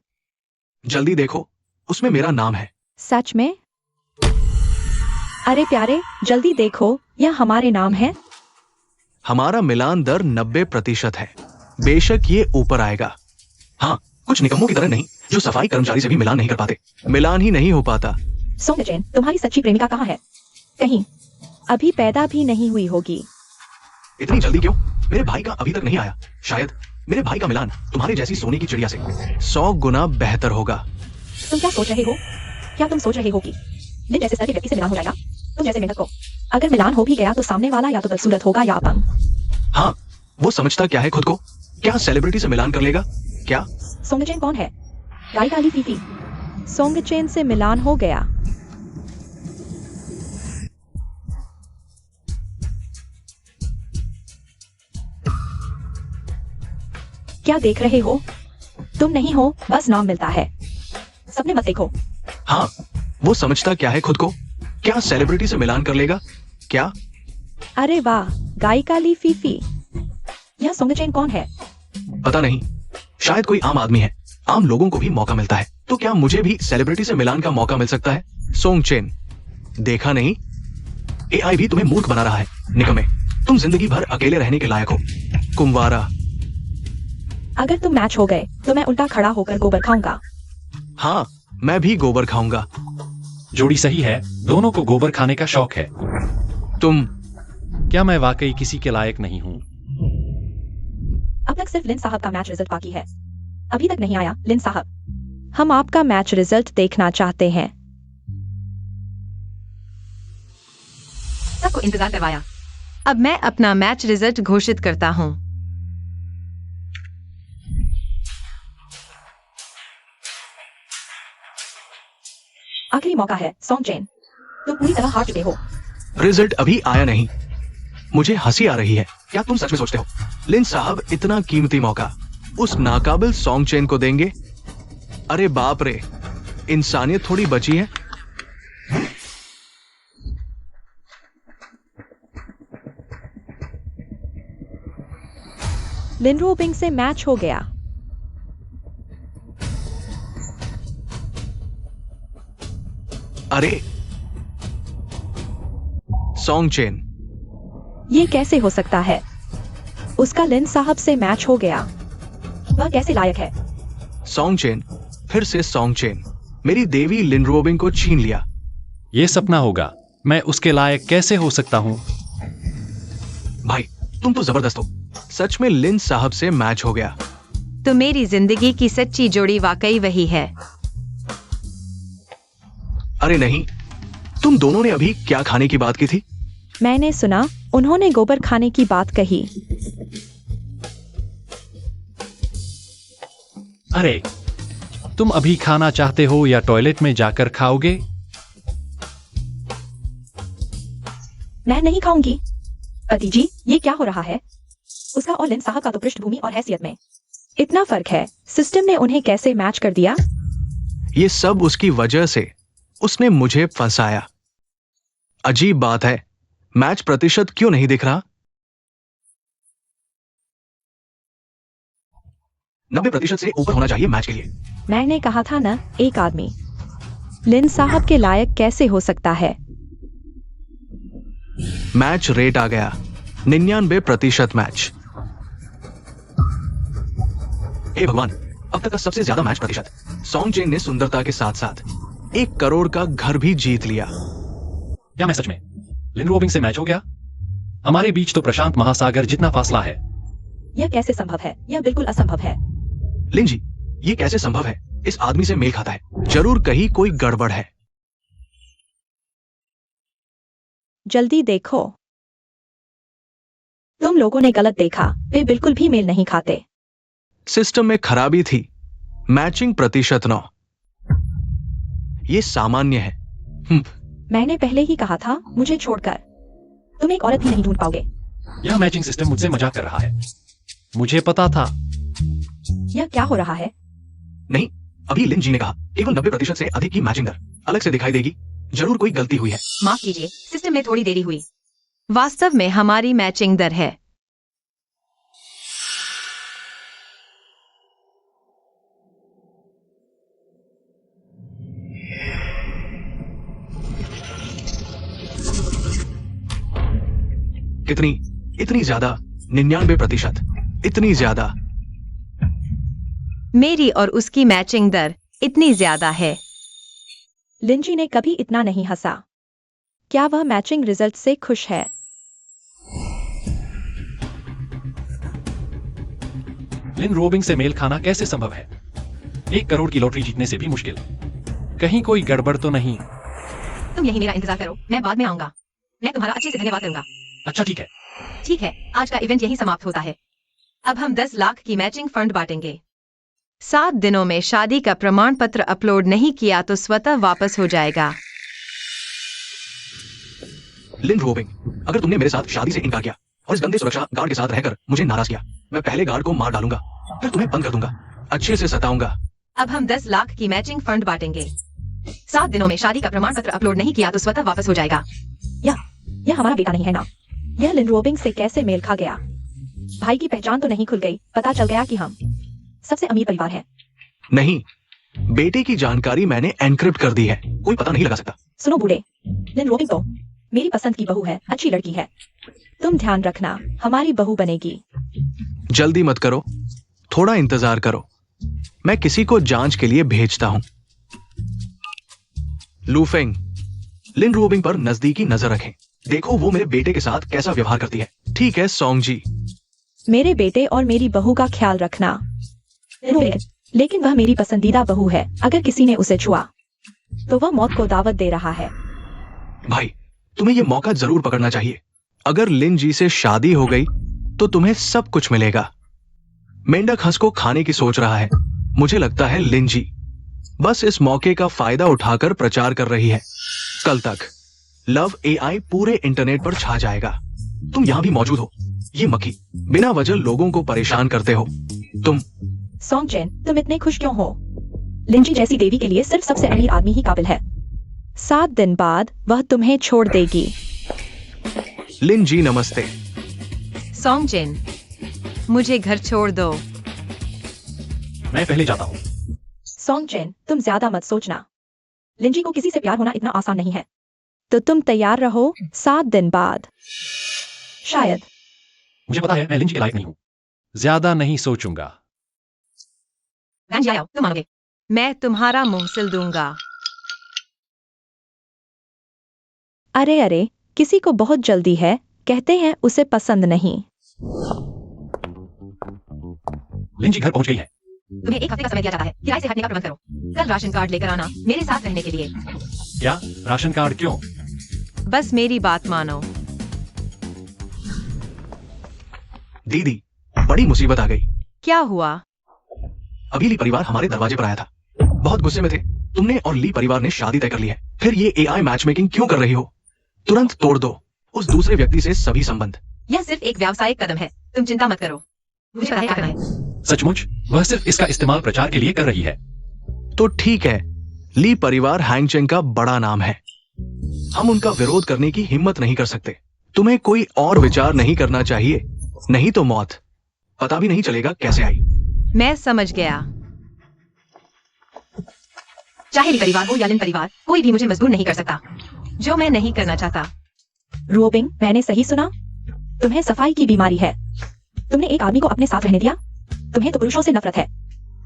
जल्दी देखो, उसमें मेरा नाम है। सच में? अरे प्यारे, जल्दी देखो, यह हमारे नाम है। हमारा मिलान दर 90% है। बेशक ये ऊपर आएगा। हाँ, कुछ निकम्मों की तरह नहीं जो सफाई कर्मचारी से भी मिलान नहीं कर पाते। मिलान ही नहीं हो पाता। सोंग चेन, तुम्हारी सच्ची प्रेमिका कहाँ है? कहीं अभी पैदा भी नहीं हुई होगी। इतनी जल्दी क्यों? मेरे भाई का अभी तक नहीं आया। शायद मेरे भाई का मिलान तुम्हारी जैसी सोने की चिड़िया से 100 गुना बेहतर होगा। तुम क्या सोच रहे हो? क्या तुम सोच रहे हो कि लिन जैसे सर के व्यक्ति से मिलान हो जाएगा? तुम जैसे मेंढक को अगर मिलान हो भी गया तो सामने वाला या तो बदसूरत होगा या अपंग। हाँ, वो समझता क्या है खुद को? क्या सेलिब्रिटी से मिलान कर लेगा? क्या? सोंग चेन कौन है? गायिका ली फीफी। सोंग चेन से मिलान हो गया। क्या देख रहे हो? तुम नहीं हो, बस नाम मिलता है। सपने मत देखो। हाँ, वो समझता क्या है खुद को? क्या सेलिब्रिटी से मिलान कर लेगा? क्या? अरे वाह, गायिका ली फीफी। यह सोंग चेन कौन है? पता नहीं, शायद कोई आम आदमी है। आम लोगों को भी मौका मिलता है, तो क्या मुझे भी सेलिब्रिटी से मिलान का मौका मिल सकता है? सोंग चेन, देखा नहीं? एआई भी तुम्हें मूर्ख बना रहा है। निकम्मे, तुम जिंदगी भर अकेले रहने के लायक हो। कुंवारा। अगर तुम मैच हो गए तो मैं उल्टा खड़ा होकर गोबर खाऊंगा। हाँ, मैं भी गोबर खाऊंगा। जोड़ी सही है, दोनों को गोबर खाने का शौक है। तुम क्या मैं वाकई किसी के लायक नहीं हूँ? अब तक सिर्फ लिन साहब का मैच रिजल्ट बाकी है। अभी तक नहीं आया। लिन साहब, हम आपका मैच रिजल्ट देखना चाहते हैं। सबको इंतजार करवाया। अब मैं अपना मैच रिजल्ट घोषित करता हूँ। आखिरी मौका है। सोंग चेन, तुम पूरी तरह हार चुके हो। रिजल्ट अभी आया नहीं। मुझे हंसी आ रही है। क्या तुम सच में सोचते हो लिन साहब इतना कीमती मौका उस नाकाबिल सोंग चेन को देंगे? अरे बाप रे, इंसानियत थोड़ी बची है। लिन रोबिंग से मैच हो गया। अरे सोंग चेन, ये कैसे हो सकता है? उसका लिन साहब से मैच हो गया। वह कैसे लायक है? सोंग चेन, फिर से सोंग चेन, मेरी देवी लिन रोबिंग को छीन लिया। ये सपना होगा। मैं उसके लायक कैसे हो सकता हूँ? भाई, तुम तो जबरदस्त हो। सच में लिन साहब से मैच हो गया। तो मेरी जिंदगी की सच्ची जोड़ी वाकई वही है। अरे नहीं, तुम दोनों ने अभी क्या खाने की बात की थी? मैंने सुना उन्होंने गोबर खाने की बात कही। अरे, तुम अभी खाना चाहते हो या टॉयलेट में जाकर खाओगे? मैं नहीं खाऊंगी। पति जी, ये क्या हो रहा है? उसका और लिन साहब का तो पृष्ठभूमि और हैसियत में इतना फर्क है। सिस्टम ने उन्हें कैसे मैच कर दिया? ये सब उसकी वजह से। उसने मुझे फंसाया। अजीब बात है, मैच प्रतिशत क्यों नहीं दिख रहा? 90% से ऊपर होना चाहिए मैच के लिए। मैंने कहा था ना, एक आदमी लिन साहब के लायक कैसे हो सकता है? मैच रेट आ गया 99% मैच। हे भगवान, अब तक का सबसे ज्यादा मैच प्रतिशत। सॉन्ग चेन ने सुंदरता के साथ साथ 1 करोड़ का घर भी जीत लिया। क्या मैं सच में लिन रोबिंग से मैच हो गया? हमारे बीच तो प्रशांत महासागर जितना फासला है। यह कैसे संभव है? यह बिल्कुल असंभव है। लिन जी, ये कैसे संभव है? इस आदमी से मेल खाता है। जरूर कहीं कोई गड़बड़ है। जल्दी देखो। तुम लोगों ने गलत देखा। वे बिल्कुल भी मेल नहीं खाते। सिस्टम में खराबी थी। मैचिंग प्रतिशत 9। ये सामान्य है। मैंने पहले ही कहा था, मुझे छोड़कर तुम एक औरत भी नहीं ढूंढ पाओगे। यह मैचिंग सिस्टम मुझसे मजाक कर रहा है। मुझे पता था। यह क्या हो रहा है? नहीं, अभी लिन जी ने कहा केवल 90% से अधिक की मैचिंग दर अलग से दिखाई देगी। जरूर कोई गलती हुई है। माफ कीजिए, सिस्टम में थोड़ी देरी हुई। वास्तव में हमारी मैचिंग दर है। कितनी? इतनी ज्यादा? 99%। इतनी ज्यादा? मेरी और उसकी मैचिंग दर इतनी ज्यादा है। लिंजी ने कभी इतना नहीं हंसा। क्या वह मैचिंग रिजल्ट से खुश है? लिन रोबिंग से मेल खाना कैसे संभव है? 1 करोड़ की लॉटरी जीतने से भी मुश्किल। कहीं कोई गड़बड़ तो नहीं? तुम यही मेरा इंतजार करो, मैं बाद में आऊंगा। मैं तुम्हारा अच्छे से धन्यवाद करूंगा। अच्छा, ठीक है। ठीक है, आज का इवेंट यही समाप्त होता है। अब हम 10 लाख की मैचिंग फंड बांटेंगे। 7 दिनों में शादी का प्रमाण पत्र अपलोड नहीं किया तो स्वतः वापस हो जाएगा। लिन रोबिंग, अगर तुमने मेरे साथ शादी से इनकार किया और इस गंदे सुरक्षा गार्ड के साथ रहकर मुझे नाराज किया, मैं पहले गार्ड को मार डालूंगा, फिर तुम्हें बंद कर दूंगा, अच्छे से सताऊंगा। अब हम 10 लाख की मैचिंग फंड बांटेंगे। 7 दिनों में शादी का प्रमाण पत्र अपलोड नहीं किया तो स्वतः वापस हो जाएगा। यह हमारा बेटा नहीं है ना? यह लिन रोबिंग से कैसे मेल खा गया? भाई की पहचान तो नहीं खुल गई? पता चल गया कि हम सबसे अमीर परिवार है। नहीं, बेटे की जानकारी मैंने एनक्रिप्ट कर दी है, कोई पता नहीं लगा सकता। सुनो बूढ़े, लिन रोबिंग तो मेरी पसंद की बहू है, अच्छी लड़की है। तुम ध्यान रखना, हमारी बहू बनेगी। जल्दी मत करो, थोड़ा इंतजार करो। मैं किसी को जांच के लिए भेजता हूं। लूफेंग, लिन रोबिंग पर नजदीकी नजर रखें। देखो वो मेरे बेटे के साथ कैसा व्यवहार करती है। ठीक है सॉन्ग जी। मेरे बेटे और मेरी बहू का ख्याल रखना। लेकिन वह मेरी पसंदीदा बहू है। अगर किसी ने उसे छुआ तो वह मौत को दावत दे रहा है। भाई, तुम्हें यह मौका जरूर पकड़ना चाहिए। अगर लिन जी से शादी हो गई तो तुम्हें सब कुछ मिलेगा। मेंढक हंस को खाने की सोच रहा है। मुझे लगता है लिन जी बस इस मौके का फायदा उठाकर प्रचार कर रही है। कल तक लव एआई पूरे इंटरनेट पर छा जाएगा। तुम यहां भी मौजूद हो। ये मक्खी बिना वजह लोगों को परेशान करते हो। तुम सॉन्ग चेन, तुम इतने खुश क्यों हो? लिंजी जैसी देवी के लिए सिर्फ सबसे अमीर आदमी ही काबिल है। 7 दिन बाद वह तुम्हें छोड़ देगी। लिन जी नमस्ते। सॉन्ग जिन, मुझे घर छोड़ दो। मैं पहले जाता हूँ। सॉन्ग चेन, तुम ज्यादा मत सोचना। लिंजी को किसी से प्यार होना इतना आसान नहीं है। तो तुम तैयार रहो, 7 दिन बाद शायद। मुझे पता है मैं लिंच के लायक नहीं हूँ। ज्यादा नहीं सोचूंगा। वैन जी आया, तुम मानोगे? मैं तुम्हारा मुंह सिल दूंगा। अरे अरे, किसी को बहुत जल्दी है, कहते हैं उसे पसंद नहीं। लिंची घर पहुंच गई है। तुम्हें 1 हफ्ते का समय दिया जाता है किराए से हटने का प्रबंध करो। कल राशन कार्ड लेकर आना मेरे साथ रहने के लिए। क्या? राशन कार्ड क्यों? बस मेरी बात मानो। दीदी, बड़ी मुसीबत आ गई। क्या हुआ? अभी ली परिवार हमारे दरवाजे पर आया था। बहुत गुस्से में थे। तुमने और ली परिवार ने शादी तय कर ली है। फिर ये एआई मैचमेकिंग क्यों कर रही हो? तुरंत तोड़ दो उस दूसरे व्यक्ति से सभी संबंध। यह सिर्फ एक व्यावसायिक कदम है, तुम चिंता मत करो। मुझे पता है क्या करना है। सचमुच वह सिर्फ इसका इस्तेमाल प्रचार के लिए कर रही है। तो ठीक है, ली परिवार हैंगचेंग का बड़ा नाम है। हम उनका विरोध करने की हिम्मत नहीं कर सकते। तुम्हें कोई और विचार नहीं करना चाहिए, नहीं तो मौत। पता भी नहीं चलेगा कैसे आई। मैं समझ गया। चाहे ली परिवार हो या लिन परिवार, कोई भी मुझे मजबूर नहीं कर सकता जो मैं नहीं करना चाहता। रोबिंग, मैंने सही सुना? तुम्हें सफाई की बीमारी है। तुमने एक आदमी को अपने साथ रहने दिया। तुम्हें तो पुरुषों से नफरत है।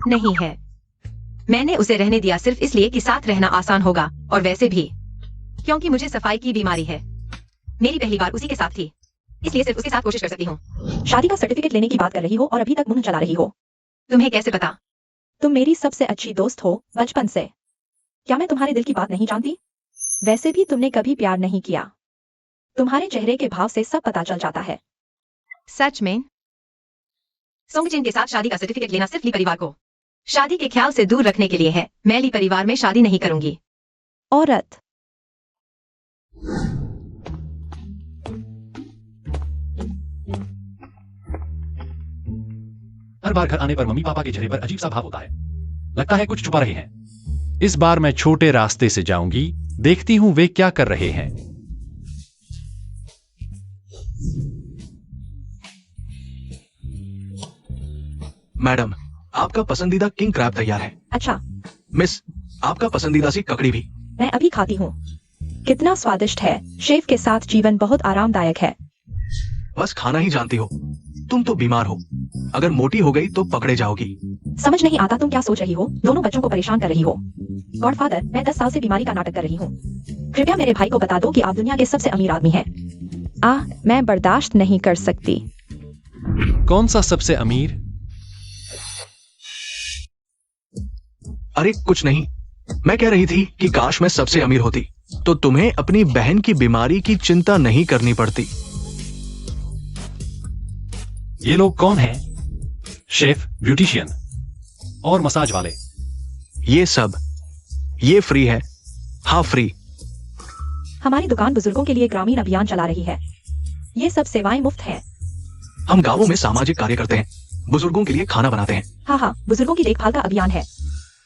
नहीं है, मैंने उसे रहने दिया सिर्फ इसलिए कि साथ रहना आसान होगा, और वैसे भी क्योंकि मुझे सफाई की बीमारी है। मेरी पहली बार उसी के साथ थी, इसलिए सिर्फ उसके साथ कोशिश कर सकती हूँ। शादी का सर्टिफिकेट लेने की बात कर रही हो और अभी तक मुंह चला रही हो। तुम्हें कैसे पता? तुम मेरी सबसे अच्छी दोस्त हो बचपन से। क्या मैं तुम्हारे दिल की बात नहीं जानती? वैसे भी तुमने कभी प्यार नहीं किया। तुम्हारे चेहरे के भाव से सब पता चल जाता है। सच में? सोंगजिन के साथ शादी का सर्टिफिकेट लेना सिर्फ ली परिवार को शादी के ख्याल से दूर रखने के लिए है। मैं ली परिवार में शादी नहीं करूंगी। औरत। हर बार घर आने पर मम्मी पापा के चेहरे पर अजीब सा भाव होता है। लगता है कुछ छुपा रहे हैं। इस बार मैं छोटे रास्ते से जाऊंगी, देखती हूं वे क्या कर रहे हैं। मैडम, आपका पसंदीदा किंग क्रैब तैयार है। अच्छा, मिस, आपका पसंदीदा सी ककड़ी भी। मैं अभी खाती हूँ। कितना स्वादिष्ट है। शेफ के साथ जीवन बहुत आरामदायक है। बस खाना ही जानती हो। तुम तो बीमार हो। अगर मोटी हो गई तो पकड़े जाओगी। समझ नहीं आता तुम क्या सोच रही हो। दोनों बच्चों को परेशान कर रही हो। गॉडफादर, मैं 10 साल से बीमारी का नाटक कर रही हूँ। कृपया मेरे भाई को बता दो कि आप दुनिया के सबसे अमीर आदमी हैं। मैं बर्दाश्त नहीं कर सकती। कौन सा सबसे अमीर? अरे कुछ नहीं, मैं कह रही थी कि काश मैं सबसे अमीर होती तो तुम्हें अपनी बहन की बीमारी की चिंता नहीं करनी पड़ती। ये लोग कौन हैं? शेफ, ब्यूटिशियन और मसाज वाले। ये फ्री है। हाँ, फ्री। हमारी दुकान बुजुर्गों के लिए ग्रामीण अभियान चला रही है। ये सब सेवाएं मुफ्त हैं। हम गांवों में सामाजिक कार्य करते हैं, बुजुर्गों के लिए खाना बनाते हैं। हाँ, बुजुर्गों की देखभाल का अभियान है।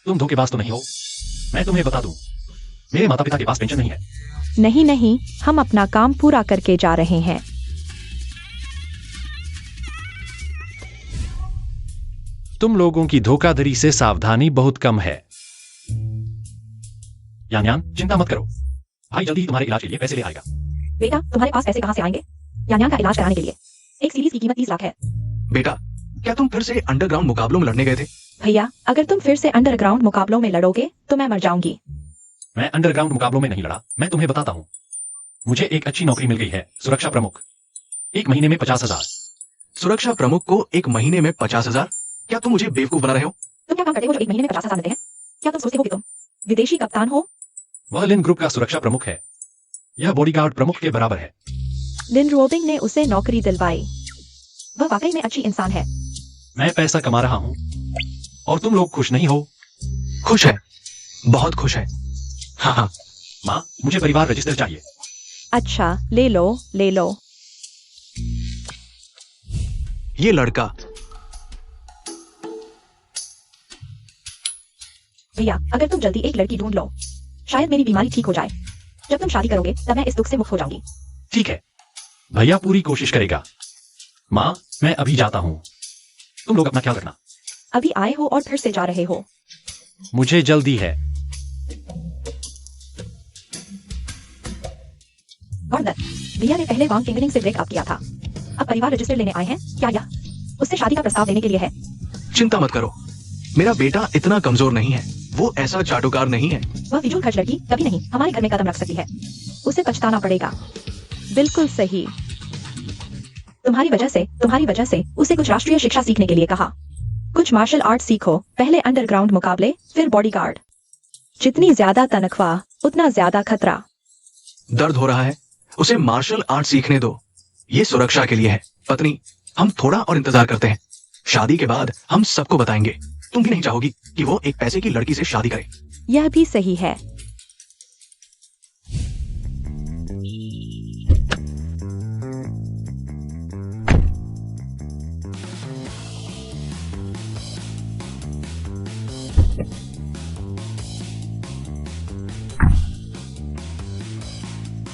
तुम धोखेबाज तो नहीं हो? मैं तुम्हें बता दूं, मेरे माता पिता के पास पेंशन नहीं है। नहीं, हम अपना काम पूरा करके जा रहे हैं। तुम लोगों की धोखाधड़ी से सावधानी बहुत कम है। यान, चिंता मत करो, भाई जल्दी ही तुम्हारे इलाज के लिए पैसे ले आएगा। बेटा, तुम्हारे पास पैसे कहाँ से आएंगे यान का इलाज कराने के लिए? एक सीरीज की कीमत 30 लाख है। बेटा, क्या तुम फिर से अंडरग्राउंड मुकाबलों में लड़ने गए थे? भैया, अगर तुम फिर से अंडरग्राउंड मुकाबलों में लड़ोगे तो मैं मर जाऊंगी। मैं अंडरग्राउंड मुकाबलों में नहीं लड़ा। मैं तुम्हें बताता हूँ, मुझे एक अच्छी नौकरी मिल गई है, सुरक्षा प्रमुख। 1 महीने में 50,000। सुरक्षा प्रमुख को 1 महीने में 50,000? क्या तुम मुझे बेवकूफ बना रहे हो? तुम क्या काम करते हो जो 1 महीने में 50,000 मिलते हैं? क्या तुम सोचते हो कि तुम विदेशी कप्तान हो? वह लिन ग्रुप का सुरक्षा प्रमुख है। यह बॉडीगार्ड प्रमुख के बराबर है। लिन रोबिंग ने उसे नौकरी दिलवाई। वह वाकई में अच्छी इंसान है। मैं पैसा कमा रहा हूँ और तुम लोग खुश नहीं हो। खुश है, बहुत खुश है। हाँ। माँ, मुझे परिवार रजिस्टर चाहिए। अच्छा, ले लो। ये लड़का। भैया, अगर तुम जल्दी एक लड़की ढूंढ लो, शायद मेरी बीमारी ठीक हो जाए। जब तुम शादी करोगे तब मैं इस दुख से मुक्त हो जाऊंगी। ठीक है, भैया पूरी कोशिश करेगा। माँ, मैं अभी जाता हूँ। तुम लोग अपना ख्याल रखना। अभी आए हो और फिर से जा रहे हो। मुझे जल्दी है। गॉर्डन, भैया ने पहले वांग किंगलिंग से ब्रेकअप किया था। अब परिवार रजिस्टर लेने आए हैं। क्या यह उससे शादी का प्रस्ताव देने के लिए है? चिंता मत करो, मेरा बेटा इतना कमजोर नहीं है। वो ऐसा चाटुकार नहीं है। वह फिजूल खर्च लड़की कभी नहीं हमारे घर में कदम रख सकती है। उसे पछताना पड़ेगा। बिल्कुल सही। तुम्हारी वजह से उसे कुछ राष्ट्रीय शिक्षा सीखने के लिए कहा। कुछ मार्शल आर्ट सीखो, पहले अंडरग्राउंड मुकाबले, फिर बॉडीगार्ड। जितनी ज्यादा तनख्वाह उतना ज्यादा खतरा। दर्द हो रहा है, उसे मार्शल आर्ट सीखने दो। ये सुरक्षा के लिए है। पत्नी, हम थोड़ा और इंतजार करते हैं। शादी के बाद हम सबको बताएंगे। तुम भी नहीं चाहोगी कि वो एक पैसे की लड़की से शादी करे। यह भी सही है।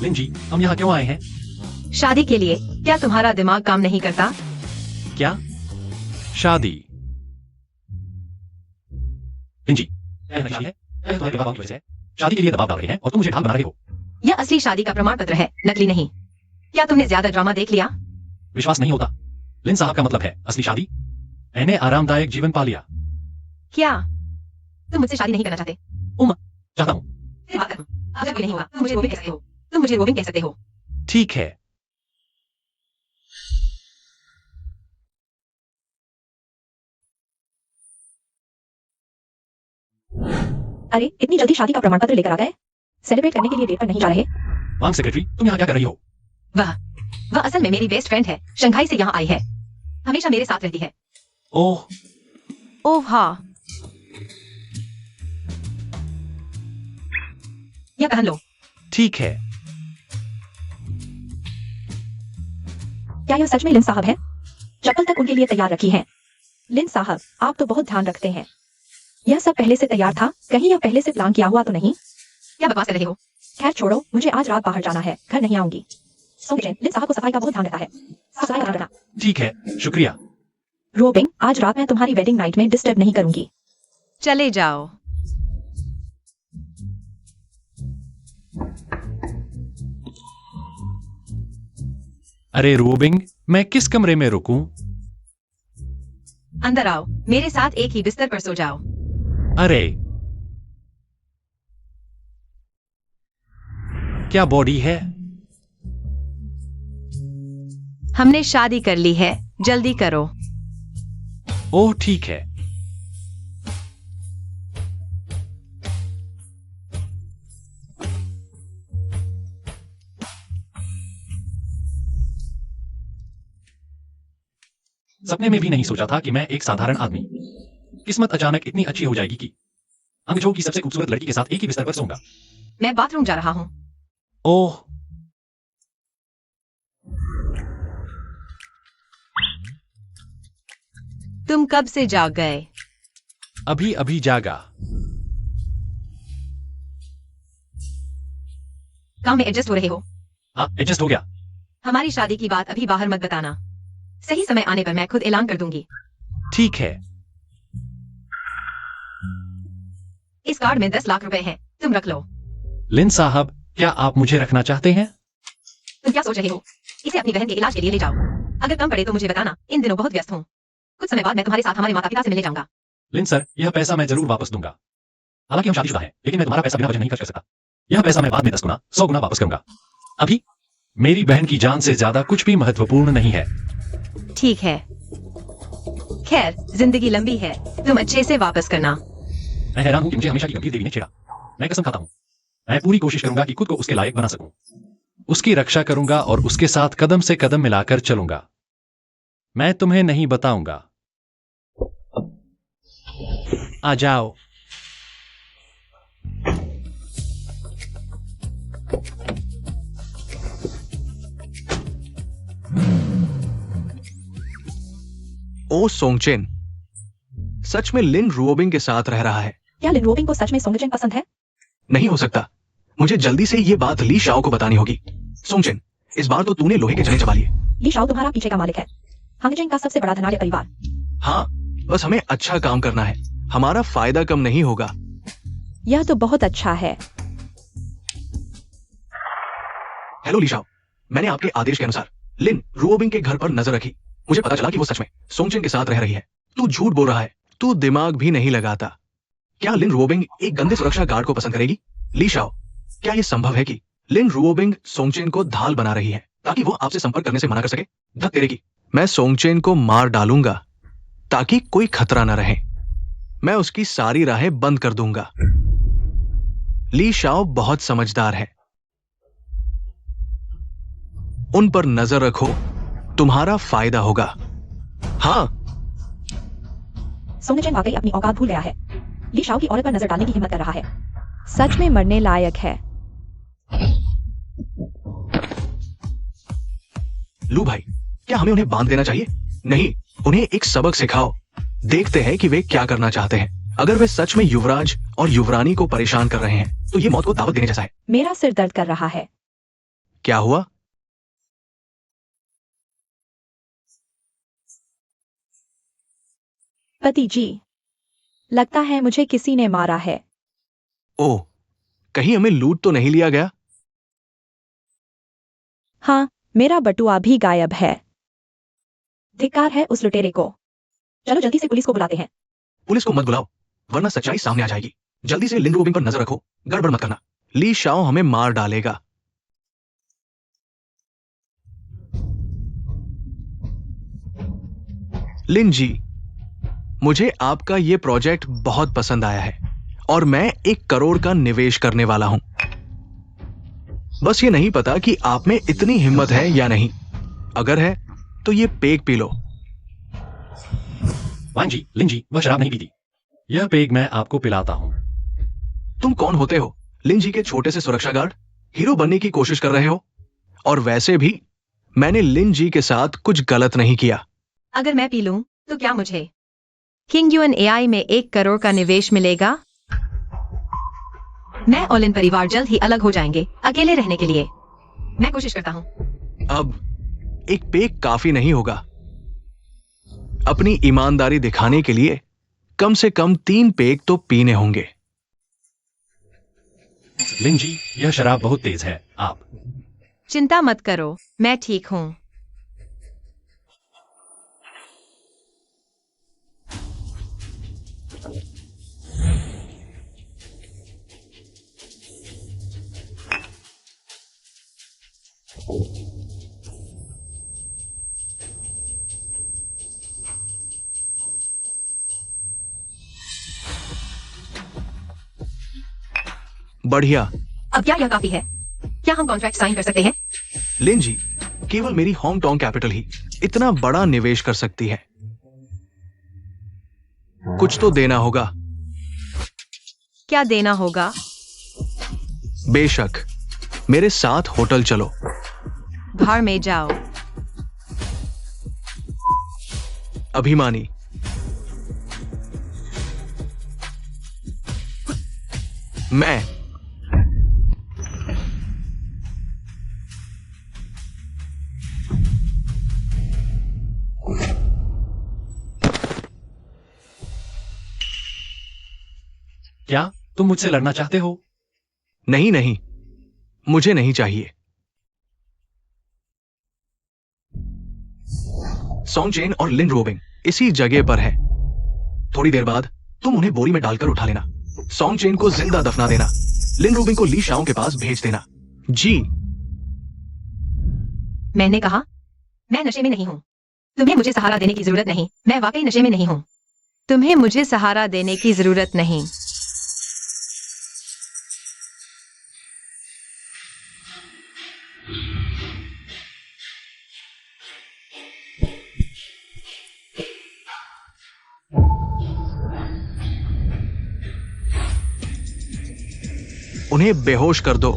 लिन जी, हम यहाँ क्यों आए हैं? शादी के लिए। क्या तुम्हारा दिमाग काम नहीं करता? क्या? शादी? लिन जी, यह नकली है। यह तुम्हारे विवाह की वजह से है। शादी के लिए दबाव डाल रहे हैं और तुम मुझे ढाल बना रहे हो। यह असली शादी का प्रमाण पत्र है, नकली नहीं। क्या तुमने ज्यादा ड्रामा देख लिया? विश्वास नहीं होता। लिन साहब का मतलब है असली शादी। मैंने आरामदायक जीवन पा लिया। क्या तुम मुझसे शादी नहीं करना चाहते? चाहता हूँ। फिर बात करो। अगर कोई नहीं हुआ तुम मुझे रोबिन कह सकते हो। तुम मुझे रोबिन कह सकते हो। ठीक है। अरे इतनी जल्दी शादी का प्रमाण पत्र लेकर आ गए? सेलिब्रेट करने के लिए डेट पर नहीं जा रहे? वांग सेक्रेटरी, तुम यहाँ क्या कर रही हो? वह असल में मेरी बेस्ट फ्रेंड है। शंघाई से यहाँ आई है। हमेशा मेरे साथ रहती है। ओह, ओह हाँ, यह पहन लो। ठीक है। क्या यह सच में लिन साहब है? चप्पल तक उनके लिए तैयार रखी है। लिन साहब, आप तो बहुत ध्यान रखते हैं। यह सब पहले से तैयार था? कहीं यह पहले से प्लान किया हुआ तो नहीं? क्या बकवास कर रहे हो? खैर छोड़ो, मुझे आज रात बाहर जाना है, घर नहीं आऊंगी। सोचें, लिन साहब को सफाई का बहुत ध्यान रहता है। साफ सफाई का ध्यान रखना। ठीक है, शुक्रिया। रोबिंग, आज रात मैं तुम्हारी वेडिंग नाइट में डिस्टर्ब नहीं करूंगी। चले जाओ। अरे रोबिंग, मैं किस कमरे में रुकूं? अंदर आओ, मेरे साथ एक ही बिस्तर पर सो जाओ। अरे, क्या बॉडी है? हमने शादी कर ली है, जल्दी करो। ओह ठीक है। सपने में भी नहीं सोचा था कि मैं एक साधारण आदमी, किस्मत अचानक इतनी अच्छी हो जाएगी कि अंगझो की सबसे खूबसूरत लड़की के साथ एक ही बिस्तर पर सोऊंगा। मैं बाथरूम जा रहा हूँ। ओह, तुम कब से जाग गए? अभी अभी जागा। काम में एडजस्ट हो रहे हो? हाँ, एडजस्ट हो गया। हमारी शादी की बात अभी बाहर मत बताना। सही समय आने पर मैं खुद ऐलान कर दूंगी। ठीक है। इस कार्ड में 10 लाख रुपए हैं, तुम रख लो। लिन साहब, क्या आप मुझे रखना चाहते हैं? तुम क्या सोच रहे हो? इसे अपनी बहन के इलाज के लिए ले जाओ। अगर कम पड़े तो मुझे बताना, इन दिनों बहुत व्यस्त हूँ। कुछ समय बाद मैं तुम्हारे साथ हमारे माता पिता से मिलने जाऊंगा। लिन सर, यह पैसा मैं जरूर वापस दूंगा। हालांकि हम शादीशुदा हैं, लेकिन मैं तुम्हारा पैसा बिना वजह नहीं खर्च कर सकता। यह पैसा मैं बाद में 10 गुना 100 गुना वापस करूंगा। अभी मेरी बहन की जान से ज्यादा कुछ भी महत्वपूर्ण नहीं है। ठीक है। खैर, जिंदगी लंबी है, तुम अच्छे से वापस करना। मैं हैरान हूं कि मुझे हमेशा की गंभीर देवी ने छेड़ा। मैं कसम खाता हूं, मैं पूरी कोशिश करूंगा कि खुद को उसके लायक बना सकूं। उसकी रक्षा करूंगा और उसके साथ कदम से कदम मिलाकर चलूंगा। मैं तुम्हें नहीं बताऊंगा। आ जाओ। ओ सोंगचेन, सच में लिन रुओबिंग के साथ रह रहा है? क्या लिन रोबिंग को सच में सोंगचेन पसंद है? नहीं हो सकता। मुझे जल्दी से ये बात ली शाओ को बतानी होगी। सोंगचेन, इस बार तो तूने लोहे के चने चबा लिए। ली शाओ तुम्हारा पीछे का मालिक है, हांगचेन का सबसे बड़ा धनाढ्य परिवार। हाँ, बस हमें अच्छा काम करना है, हमारा फायदा कम नहीं होगा। यह तो बहुत अच्छा है। हेलो ली शाओ, मैंने आपके आदेश के अनुसार लिन रुओबिंग के घर पर नजर रखी। मुझे पता चला कि वो सच में सोंगचेन के साथ रह रही है। तू झूठ बोल रहा है, तू दिमाग भी नहीं लगाता। क्या लिन रुओबिंग एक गंदे सुरक्षा गार्ड को पसंद करेगी? ली शाओ, क्या यह संभव है कि लिन रुओबिंग सोंगचेन को ढाल बना रही है ताकि वो आपसे संपर्क करने से मना कर सके? धत तेरे की, मैं सोंगचेन को मार डालूंगा ताकि कोई खतरा न रहे। मैं उसकी सारी राहें बंद कर दूंगा। ली शाओ बहुत समझदार है। उन पर नजर रखो, तुम्हारा फायदा होगा। हाँ, सोंगचेन वाकई अपनी औकात भूल गया है। ली शाओ की औरत पर नजर डालने की हिम्मत कर रहा है। सच में मरने लायक है। लू भाई, क्या हमें उन्हें बांध देना चाहिए? नहीं, उन्हें एक सबक सिखाओ। देखते हैं कि वे क्या करना चाहते हैं। अगर वे सच में युवराज और युवरानी को परेशान कर रहे हैं तो ये मौत को दावत देने जैसा है। मेरा सिर दर्द कर रहा है। क्या हुआ? पति जी, लगता है मुझे किसी ने मारा है। ओह, कहीं हमें लूट तो नहीं लिया गया? हाँ, मेरा बटुआ भी गायब है। धिक्कार है उस लुटेरे को। चलो जल्दी से पुलिस को बुलाते हैं। पुलिस को मत बुलाओ, वरना सच्चाई सामने आ जाएगी। जल्दी से लिन रूबिंग पर नजर रखो, गड़बड़ मत करना। ली शाओ हमें मार डालेगा। लिन जी, मुझे आपका ये प्रोजेक्ट बहुत पसंद आया है और मैं 1 करोड़ का निवेश करने वाला हूं। बस ये नहीं पता कि आप में इतनी हिम्मत है या नहीं। अगर है तो ये पेग पी लो। वांग जी, लिन जी, वह शराब नहीं पीती। यह पेग मैं आपको पिलाता हूं। तुम कौन होते हो? लिन जी के छोटे से सुरक्षा गार्ड? हीरो बनने की कोशिश कर रहे हो? और वैसे भी मैंने लिन जी के साथ कुछ गलत नहीं किया। अगर मैं पी लूं तो क्या मुझे किंग यूएन एआई में 1 करोड़ का निवेश मिलेगा? मैं और लिन परिवार जल्द ही अलग हो जाएंगे, अकेले रहने के लिए। मैं कोशिश करता हूं। अब एक पेग काफी नहीं होगा। अपनी ईमानदारी दिखाने के लिए कम से कम 3 पेग तो पीने होंगे। लिन जी, यह शराब बहुत तेज है। आप चिंता मत करो, मैं ठीक हूं। बढ़िया। अब क्या यह काफी है? क्या हम कॉन्ट्रैक्ट साइन कर सकते हैं? लिन जी, केवल मेरी हांगकांग कैपिटल ही इतना बड़ा निवेश कर सकती है। कुछ तो देना होगा। क्या देना होगा? बेशक, मेरे साथ होटल चलो। बाहर में जाओ। अभिमानी। मैं क्या तुम मुझसे लड़ना चाहते हो? नहीं, नहीं, मुझे नहीं चाहिए। सोंगचेन और लिन रोबिंग इसी जगह पर है। थोड़ी देर बाद तुम उन्हें बोरी में डालकर उठा लेना। सोंगचेन को जिंदा दफना देना। लिन रोबिंग को ली शाओ के पास भेज देना। जी। मैंने कहा, मैं नशे में नहीं हूं। तुम्हें मुझे सहारा देने की जरूरत नहीं। मैं वाकई नशे में नहीं हूं। तुम्हें मुझे सहारा देने की जरूरत नहीं। उन्हें बेहोश कर दो।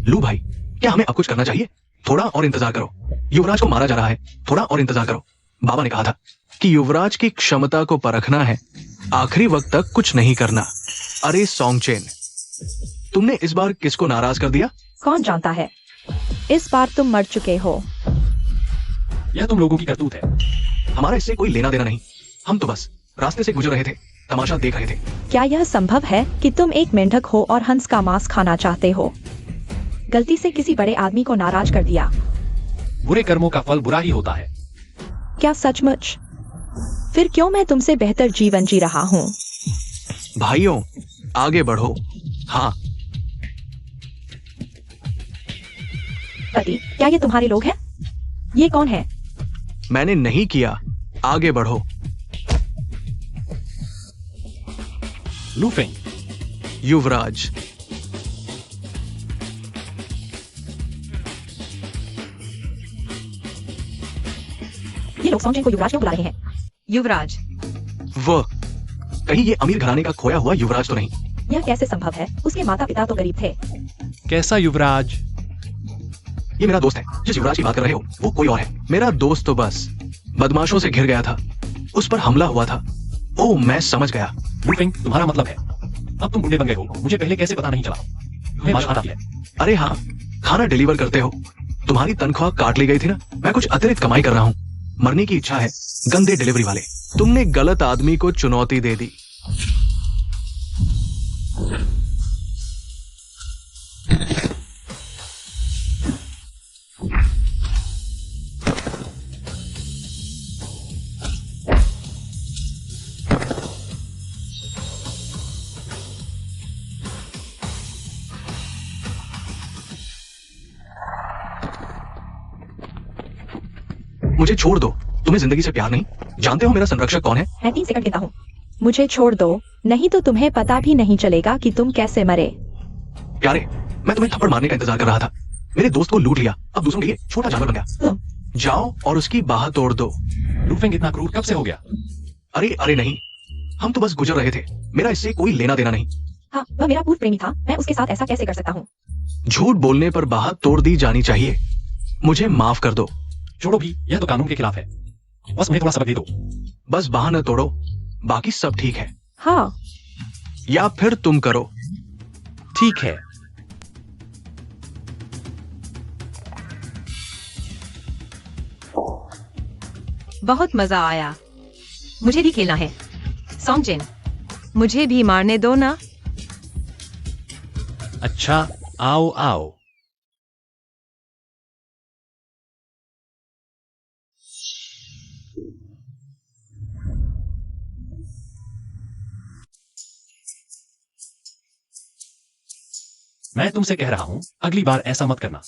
लू भाई, क्या हमें अब कुछ करना चाहिए? थोड़ा और इंतजार करो। युवराज को मारा जा रहा है। थोड़ा और इंतजार करो। बाबा ने कहा था कि युवराज की क्षमता को परखना है, आखिरी वक्त तक कुछ नहीं करना। अरे सोंगचेन, तुमने इस बार किसको नाराज कर दिया? कौन जानता है? इस बार तुम मर चुके हो। यह तुम लोगों की करतूत है। हमारा इससे कोई लेना देना नहीं। हम तो बस रास्ते से गुजर रहे थे, तमाशा देख रहे थे। क्या यह संभव है कि तुम एक मेंढक हो और हंस का मांस खाना चाहते हो? गलती से किसी बड़े आदमी को नाराज कर दिया। बुरे कर्मों का फल बुरा ही होता है। क्या सचमुच? फिर क्यों मैं तुमसे बेहतर जीवन जी रहा हूँ? भाइयों, आगे बढ़ो। हाँ, पति, क्या ये तुम्हारे लोग हैं? ये कौन है? मैंने नहीं किया। आगे बढ़ो। लूफेंग, युवराज, ये लोग सॉन्गजेन को युवराज क्यों बुला रहे हैं? युवराज, वह कहीं ये अमीर घराने का खोया हुआ युवराज तो नहीं? यह कैसे संभव है? उसके माता पिता तो गरीब थे। कैसा युवराज? ये मेरा दोस्त है। जिस युवराज की बात कर रहे हो वो कोई और है। मेरा दोस्त तो बस बदमाशों से घिर गया था, उस पर हमला हुआ था। ओह, मैं समझ गया। लूफेंग, तुम्हारा मतलब है अब तुम गुंडे बन गए हो। मुझे पहले कैसे पता नहीं चला? तुम्हें मालूम आता है? अरे हाँ, खाना डिलीवर करते हो। तुम्हारी तनख्वाह काट ली गई थी ना। मैं कुछ अतिरिक्त कमाई कर रहा हूँ। मरने की इच्छा है, गंदे डिलीवरी वाले। तुमने गलत आदमी को चुनौती दे दी। मुझे छोड़ दो। तुम्हें जिंदगी से प्यार नहीं? जानते हो मेरा संरक्षक कौन है? मैं 3 सेकंड देता हूँ। मुझे छोड़ दो, नहीं तो तुम्हें पता भी नहीं चलेगा कि तुम कैसे मरे। प्यारे, मैं तुम्हें थप्पड़ मारने का इंतजार कर रहा था। मेरे दोस्त को लूट लिया, अब दूसरों के लिए छोटा जानवर बन गया। जाओ और उसकी बाह तोड़ दो। लूफेंग इतना क्रूर कब से हो गया? अरे अरे नहीं, हम तो बस गुजर रहे थे। मेरा इससे कोई लेना देना नहीं। हाँ, वह मेरा पूर्व प्रेमी था। मैं उसके साथ ऐसा कैसे कर सकता हूँ? झूठ बोलने पर बाह तोड़ दी जानी चाहिए। मुझे माफ कर दो। छोड़ो भी, यह तो कानून के खिलाफ है। बस मुझे थोड़ा सबक दे दो। बस बाह न तोड़ो, बाकी सब ठीक है। हाँ, या फिर तुम करो। ठीक है। बहुत मजा आया। मुझे भी खेलना है। सॉन्गजेन, मुझे भी मारने दो ना। अच्छा, आओ आओ। मैं तुमसे कह रहा हूं, अगली बार ऐसा मत करना।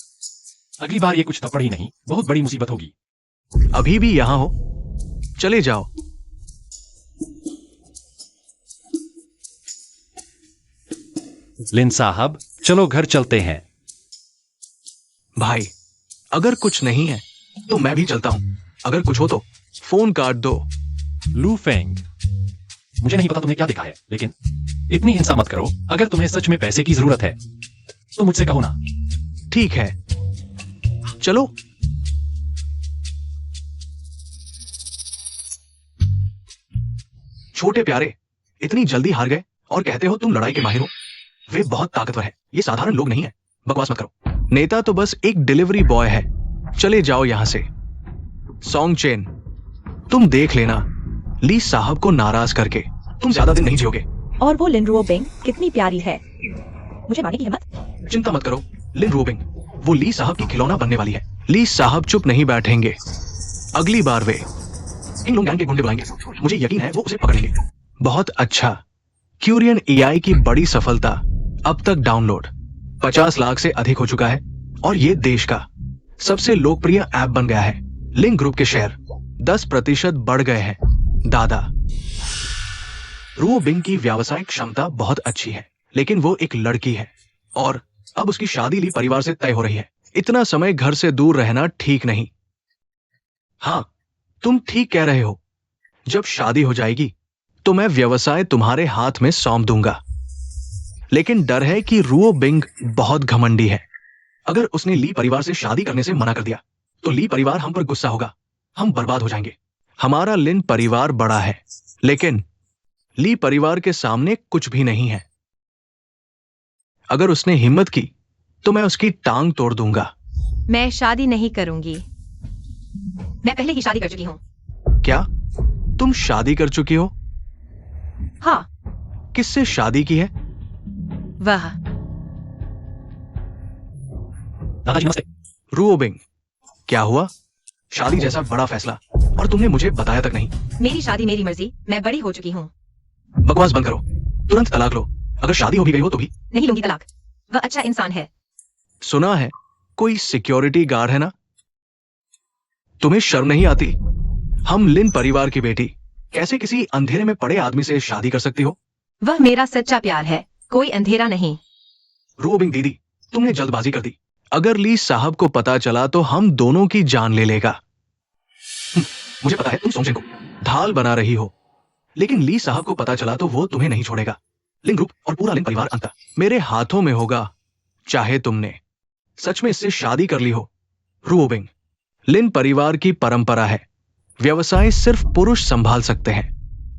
अगली बार ये कुछ थप्पड़ ही नहीं, बहुत बड़ी मुसीबत होगी। अभी भी यहां हो? चले जाओ। लिन साहब, चलो घर चलते हैं। भाई, अगर कुछ नहीं है तो मैं भी चलता हूं। अगर कुछ हो तो फोन काट दो। लूफेंग, मुझे नहीं पता तुमने क्या देखा है, लेकिन इतनी हिंसा मत करो। अगर तुम्हें सच में पैसे की जरूरत है तो मुझसे कहो ना। ठीक है, चलो। छोटे प्यारे, इतनी जल्दी हार गए और कहते हो तुम लड़ाई के माहिर हो। वे बहुत ताकतवर है, ये साधारण लोग नहीं है। बकवास मत करो। नेता तो बस एक डिलीवरी बॉय है। चले जाओ यहां से। सॉन्गचेन, तुम देख लेना ली साहब को नाराज करके तुम ज्यादा दिन नहीं जियोगे। और वो लिन रुओबिंग कितनी प्यारी है। मुझे मारने की हिम्मत? चिंता मत करो लिन रूबिंग, वो ली साहब की खिलौना बनने वाली है। ली साहब चुप नहीं बैठेंगे। अगली बार वे इन लोग गैंग के गुंडे बुलाएंगे। मुझे यकीन है वो उसे पकड़ेंगे। बहुत अच्छा। क्यूरियन एआई की बड़ी सफलता। अब तक डाउनलोड 50 लाख से अधिक हो चुका है और ये देश का सबसे लोकप्रिय ऐप बन गया है। लिंक ग्रुप के शेयर 10% बढ़ गए हैं। दादा, रू बिंग की व्यावसायिक क्षमता बहुत अच्छी है, लेकिन वो एक लड़की है और अब उसकी शादी ली परिवार से तय हो रही है। इतना समय घर से दूर रहना ठीक नहीं। हाँ, तुम ठीक कह रहे हो। जब शादी हो जाएगी तो मैं व्यवसाय तुम्हारे हाथ में सौंप दूंगा। लेकिन डर है कि रुओ बिंग बहुत घमंडी है। अगर उसने ली परिवार से शादी करने से मना कर दिया तो ली परिवार हम पर गुस्सा होगा। हम बर्बाद हो जाएंगे। हमारा लिन परिवार बड़ा है, लेकिन ली परिवार के सामने कुछ भी नहीं है। अगर उसने हिम्मत की तो मैं उसकी टांग तोड़ दूंगा। मैं शादी नहीं करूंगी। मैं पहले ही शादी कर चुकी हूँ। क्या? तुम शादी कर चुकी हो? हाँ, किससे शादी की है? वह दादाजी नमस्ते। रुओबिंग, क्या हुआ? शादी जैसा बड़ा फैसला और तुमने मुझे बताया तक नहीं। मेरी शादी मेरी मर्जी, मैं बड़ी हो चुकी हूँ। बकवास बंद करो, तुरंत तलाक लो। अगर शादी हो भी गई हो तो भी। नहीं लूंगी तलाक। वह अच्छा इंसान है। सुना है कोई सिक्योरिटी गार्ड है ना? तुम्हें शर्म नहीं आती? हम लिन परिवार की बेटी कैसे किसी अंधेरे में पड़े आदमी से शादी कर सकती हो? वह मेरा सच्चा प्यार है, कोई अंधेरा नहीं। रोबिंग दीदी, तुमने जल्दबाजी कर दी। अगर ली साहब को पता चला तो हम दोनों की जान ले लेगा। मुझे पता है तुम सोमसेन को ढाल बना रही हो, लेकिन ली साहब को पता चला तो वो तुम्हें नहीं छोड़ेगा। लिन ग्रुप और पूरा लिन परिवार अंत मेरे हाथों में होगा, चाहे तुमने सच में इससे शादी कर ली हो। रोबिंग, लिन परिवार की परंपरा है, व्यवसाय सिर्फ पुरुष संभाल सकते हैं।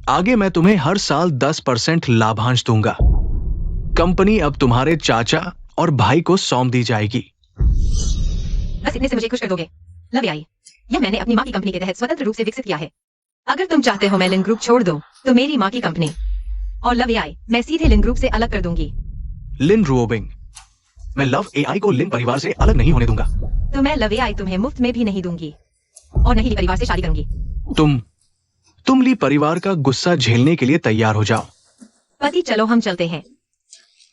आगे मैं तुम्हें हर साल 10% लाभांश दूंगा। कंपनी अब तुम्हारे चाचा और भाई को सौंप दी जाएगी। बस इतने से मुझे खुश कर दोगे? लव आई, यह मैंने अपनी माँ की कंपनी के तहत स्वतंत्र रूप से विकसित किया है। अगर तुम चाहते हो मैं लिन ग्रुप छोड़ दूं, तो मेरी माँ की कंपनी और लव आई मैं सीधे लिन ग्रुप से अलग कर दूंगी। लिन रुओबिंग, मैं लव एआई को लिन परिवार से अलग नहीं होने दूंगा। तो मैं लव आई तुम्हें मुफ्त में भी नहीं दूंगी और नहीं ली परिवार से शादी करूंगी। तुम ली परिवार का गुस्सा झेलने के लिए तैयार हो जाओ। पति चलो हम चलते हैं।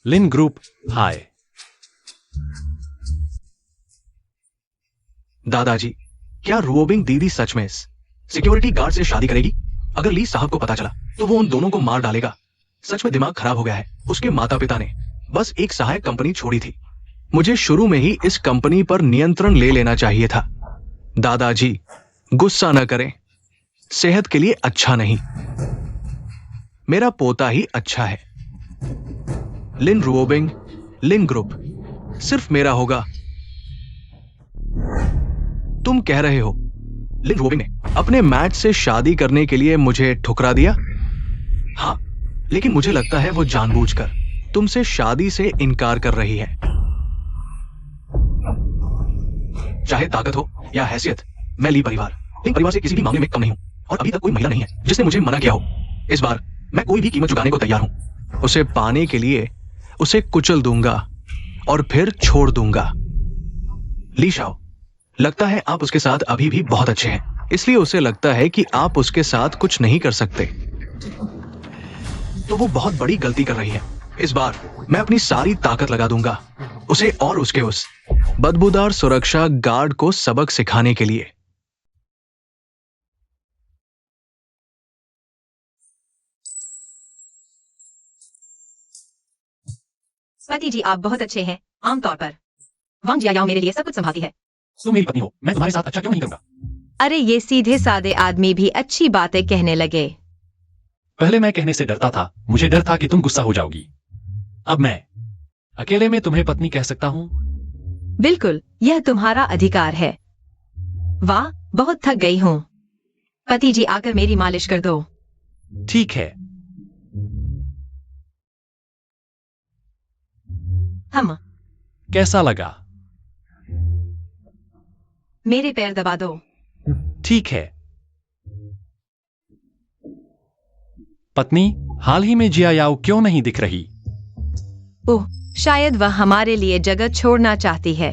लिन ग्रुप हाय। दादाजी, क्या रुओबिंग दीदी सच में इस सिक्योरिटी गार्ड से शादी करेगी? अगर ली साहब को पता चला तो वो उन दोनों को मार डालेगा। सच में दिमाग खराब हो गया है। उसके माता पिता ने बस एक सहायक कंपनी छोड़ी थी। मुझे शुरू में ही इस कंपनी पर नियंत्रण ले लेना चाहिए था। दादाजी, गुस्सा न करें, सेहत के लिए अच्छा नहीं। मेरा पोता ही अच्छा है। लिन रुओबिंग, लिन ग्रुप सिर्फ मेरा होगा। तुम कह रहे हो लिन रुओबिंग ने अपने मैच से शादी करने के लिए मुझे ठुकरा दिया? हाँ, लेकिन मुझे लगता है वो जानबूझकर तुमसे शादी से इनकार कर रही है। चाहे ताकत हो या हैसियत, मैं ली परिवार, लिन परिवार से किसी भी मामले में कम नहीं हूं और अभी तक कोई महिला नहीं है जिसने मुझे मना किया हो। इस बार मैं कोई भी कीमत चुकाने को तैयार हूं। उसे पाने के लिए उसे कुचल दूंगा और फिर छोड़ दूंगा। ली शाओ, लगता है आप उसके साथ अभी भी बहुत अच्छे हैं, इसलिए उसे लगता है कि आप उसके साथ कुछ नहीं कर सकते। तो वो बहुत बड़ी गलती कर रही है। इस बार मैं अपनी सारी ताकत लगा दूंगा उसे और उसके उस बदबूदार सुरक्षा गार्ड को सबक सिखाने के लिए। पति जी आप बहुत अच्छे हैं। आमतौर पर वांग जियाओ मेरे लिए सब कुछ संभालती है। तुम मेरी पत्नी हो, मैं तुम्हारे साथ अच्छा क्यों नहीं करूंगा? अरे ये सीधे सादे आदमी भी अच्छी बातें कहने लगे। पहले मैं कहने से डरता था, मुझे डर था कि तुम गुस्सा हो जाओगी। अब मैं अकेले में तुम्हें पत्नी कह सकता हूं। बिल्कुल, यह तुम्हारा अधिकार है। वाह, बहुत थक गई हूँ। पति जी आकर मेरी मालिश कर दो। ठीक है। हम कैसा लगा? मेरे पैर दबा दो। ठीक है। पत्नी, हाल ही में जिया याओ क्यों नहीं दिख रही? ओह, शायद वह हमारे लिए जगह छोड़ना चाहती है।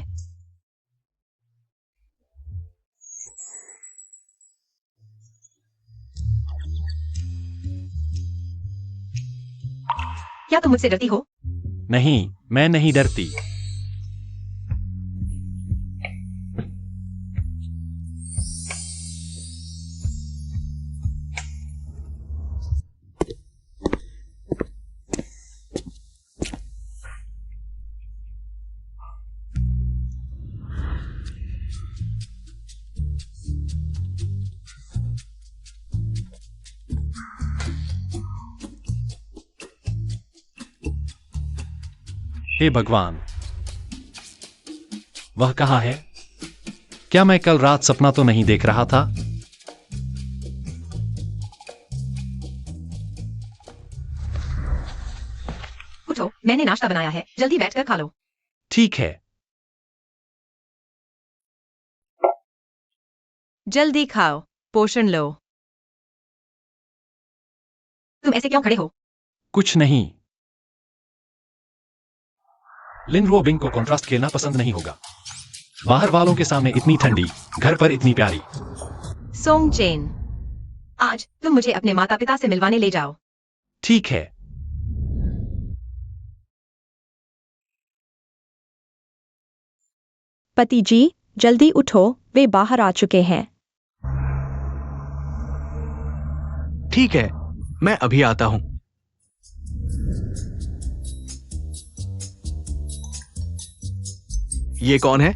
क्या तुम मुझसे डरती हो? नहीं, मैं नहीं डरती। हे भगवान, वह कहाँ है? क्या मैं कल रात सपना तो नहीं देख रहा था? उठो, मैंने नाश्ता बनाया है, जल्दी बैठकर खा लो। ठीक है। जल्दी खाओ, पोषण लो। तुम ऐसे क्यों खड़े हो? कुछ नहीं। लिन रोबिंग को कॉन्ट्रास्ट खेलना पसंद नहीं होगा। बाहर वालों के सामने इतनी ठंडी, घर पर इतनी प्यारी। सोंग चेन, आज तुम मुझे अपने माता पिता से मिलवाने ले जाओ। ठीक है। पति जी, जल्दी उठो, वे बाहर आ चुके हैं। ठीक है, मैं अभी आता हूं। ये कौन है?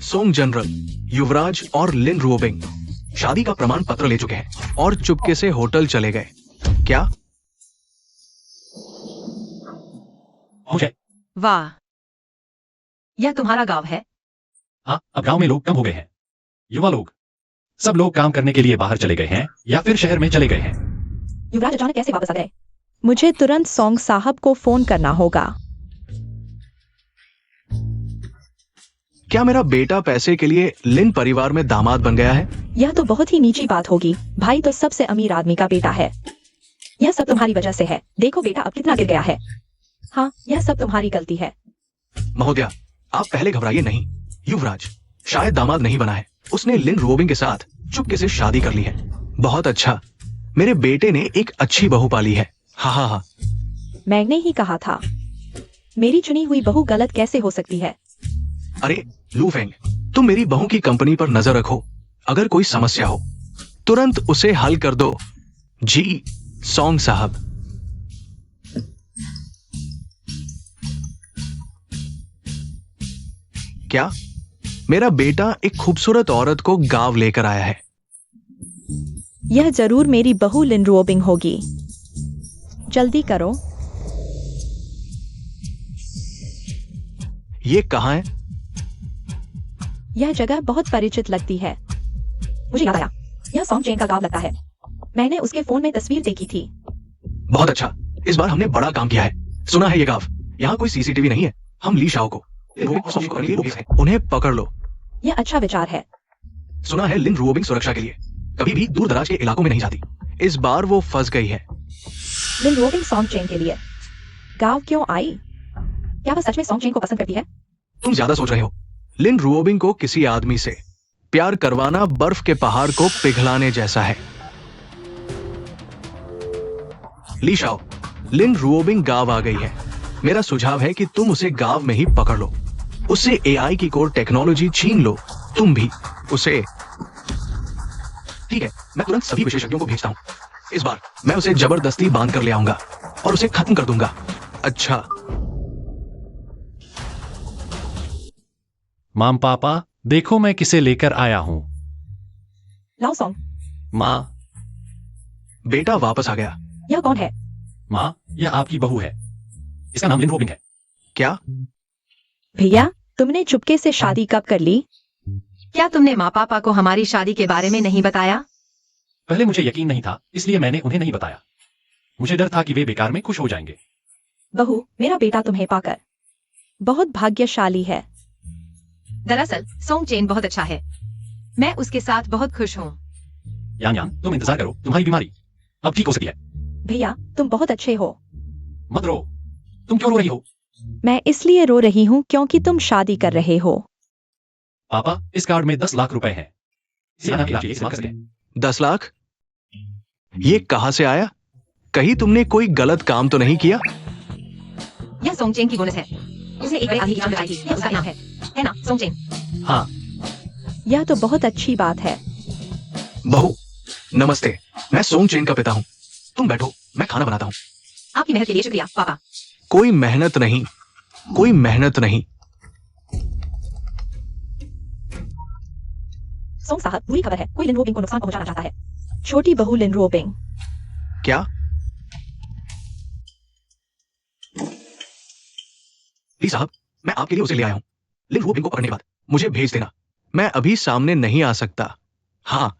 सोंग जनरल, युवराज और लिन रुओबिंग शादी का प्रमाण पत्र ले चुके हैं और चुपके से होटल चले गए। क्या? मुझे। वाह, यह तुम्हारा गांव है? हाँ, अब गांव में लोग कम हो गए हैं। युवा लोग, सब लोग काम करने के लिए बाहर चले गए हैं या फिर शहर में चले गए हैं। युवराज अचानक कैसे वापस आ गए? मुझे तुरंत सोंग साहब को फोन करना होगा। क्या मेरा बेटा पैसे के लिए लिन परिवार में दामाद बन गया है? यह तो बहुत ही नीची बात होगी। भाई तो सबसे अमीर आदमी का बेटा है। यह सब तुम्हारी वजह से है। देखो बेटा अब कितना गिर गया है। हाँ, यह सब तुम्हारी गलती है। महोदया, आप पहले घबराइए नहीं। युवराज शायद दामाद नहीं बना है। उसने लिन रुओबिंग के साथ चुपके से शादी कर ली है। बहुत अच्छा, मेरे बेटे ने एक अच्छी बहू पाली है। हाँ हाँ हाँ। मैंने ही कहा था। मेरी चुनी हुई बहू गलत कैसे हो सकती है? अरे लू फेंग, तुम मेरी बहू की कंपनी पर नजर रखो। अगर कोई समस्या हो तुरंत उसे हल कर दो। जी सोंग साहब। क्या? मेरा बेटा एक खूबसूरत औरत को गांव लेकर आया है। यह जरूर मेरी बहू लिन रुओबिंग होगी। जल्दी करो। ये कहाँ है? यह जगह बहुत परिचित लगती है। मुझे याद आया, यह सोंग चेन का गांव लगता है। मैंने उसके फोन में तस्वीर देखी थी। बहुत अच्छा, इस बार हमने बड़ा काम किया है। सुना है ये गांव, यहाँ कोई सीसीटीवी नहीं है। हम ली शाओ को उन्हें पकड़ लो। यह अच्छा विचार है। सुना है लिन रुओबिंग सुरक्षा के लिए कभी भी दूर दराज के इलाकों में नहीं जाती। इस बार वो फंस गई है। लिन रुओबिंग सोंग चेन के लिए गांव क्यों आई? क्या वह सच में सोंग चेन को पसंद करती है? तुम ज्यादा सोच रहे हो। लिन रुओबिंग को किसी आदमी से प्यार करवाना बर्फ के पहाड़ को पिघलाने जैसा है। ली शाओ, लिन रुओबिंग गांव आ गई है। मेरा सुझाव है कि तुम उसे गांव में ही पकड़ लो। उससे एआई की कोर टेक्नोलॉजी छीन लो। तुम भी उसे। ठीक है, मैं तुरंत सभी विशेषज्ञों को भेजता हूं। इस बार मैं उसे जबरदस्ती बांध कर ले आऊंगा और उसे खत्म कर दूंगा। अच्छा। माम पापा, देखो मैं किसे लेकर आया हूं। लाओ सोंग। माँ। बेटा वापस आ गया। यह कौन है? माँ, यह आपकी बहू है। इसका नाम लिन रोबिंग है। क्या? भैया, तुमने चुपके से शादी कब कर ली? क्या तुमने माँ पापा को हमारी शादी के बारे में नहीं बताया? पहले मुझे यकीन नहीं था, इसलिए मैंने उन्हें नहीं बताया। मुझे डर था कि वे बेकार में खुश हो जाएंगे। बहू, मेरा बेटा तुम्हें पाकर बहुत भाग्यशाली है। दरअसल सोंग चेन बहुत अच्छा है। मैं उसके साथ बहुत खुश हूँ। यान यान, तुम इंतजार करो, तुम्हारी बीमारी अब ठीक हो सकती है। भैया, तुम बहुत अच्छे हो। मत रो। तुम क्यों रो रही हो? मैं इसलिए रो रही हूँ क्योंकि तुम शादी कर रहे हो। पापा, इस कार्ड में 10 लाख रुपए हैं। इसे आना के इलाज के लिए इस्तेमाल कर सकते हैं। 10 लाख? ये कहां से आया? कहीं तुमने कोई गलत काम तो नहीं किया? यह सोंग चेन की बोनस है। उसे एक बड़े आदमी की जान बचाई थी। यह उसका इनाम है ना सोंग चेन? हाँ। यह तो बहुत अच्छी बात है। बहू नमस्ते, मैं सोंग चेन का पिता हूं। तुम बैठो, मैं खाना बनाता हूं। आपकी मेहनत के लिए शुक्रिया पापा। कोई मेहनत नहीं, कोई मेहनत नहीं। सोंग साहब, बुरी खबर है। कोई लिन रुओबिंग को नुकसान पहुंचाना चाहता है। छोटी बहू लिन रुओबिंग। क्या? ली साहब, मैं आपके लिए उसे ले आया हूं। लिन रुओबिंग को पकड़ने के बाद मुझे भेज देना। मैं अभी सामने नहीं आ सकता। हाँ।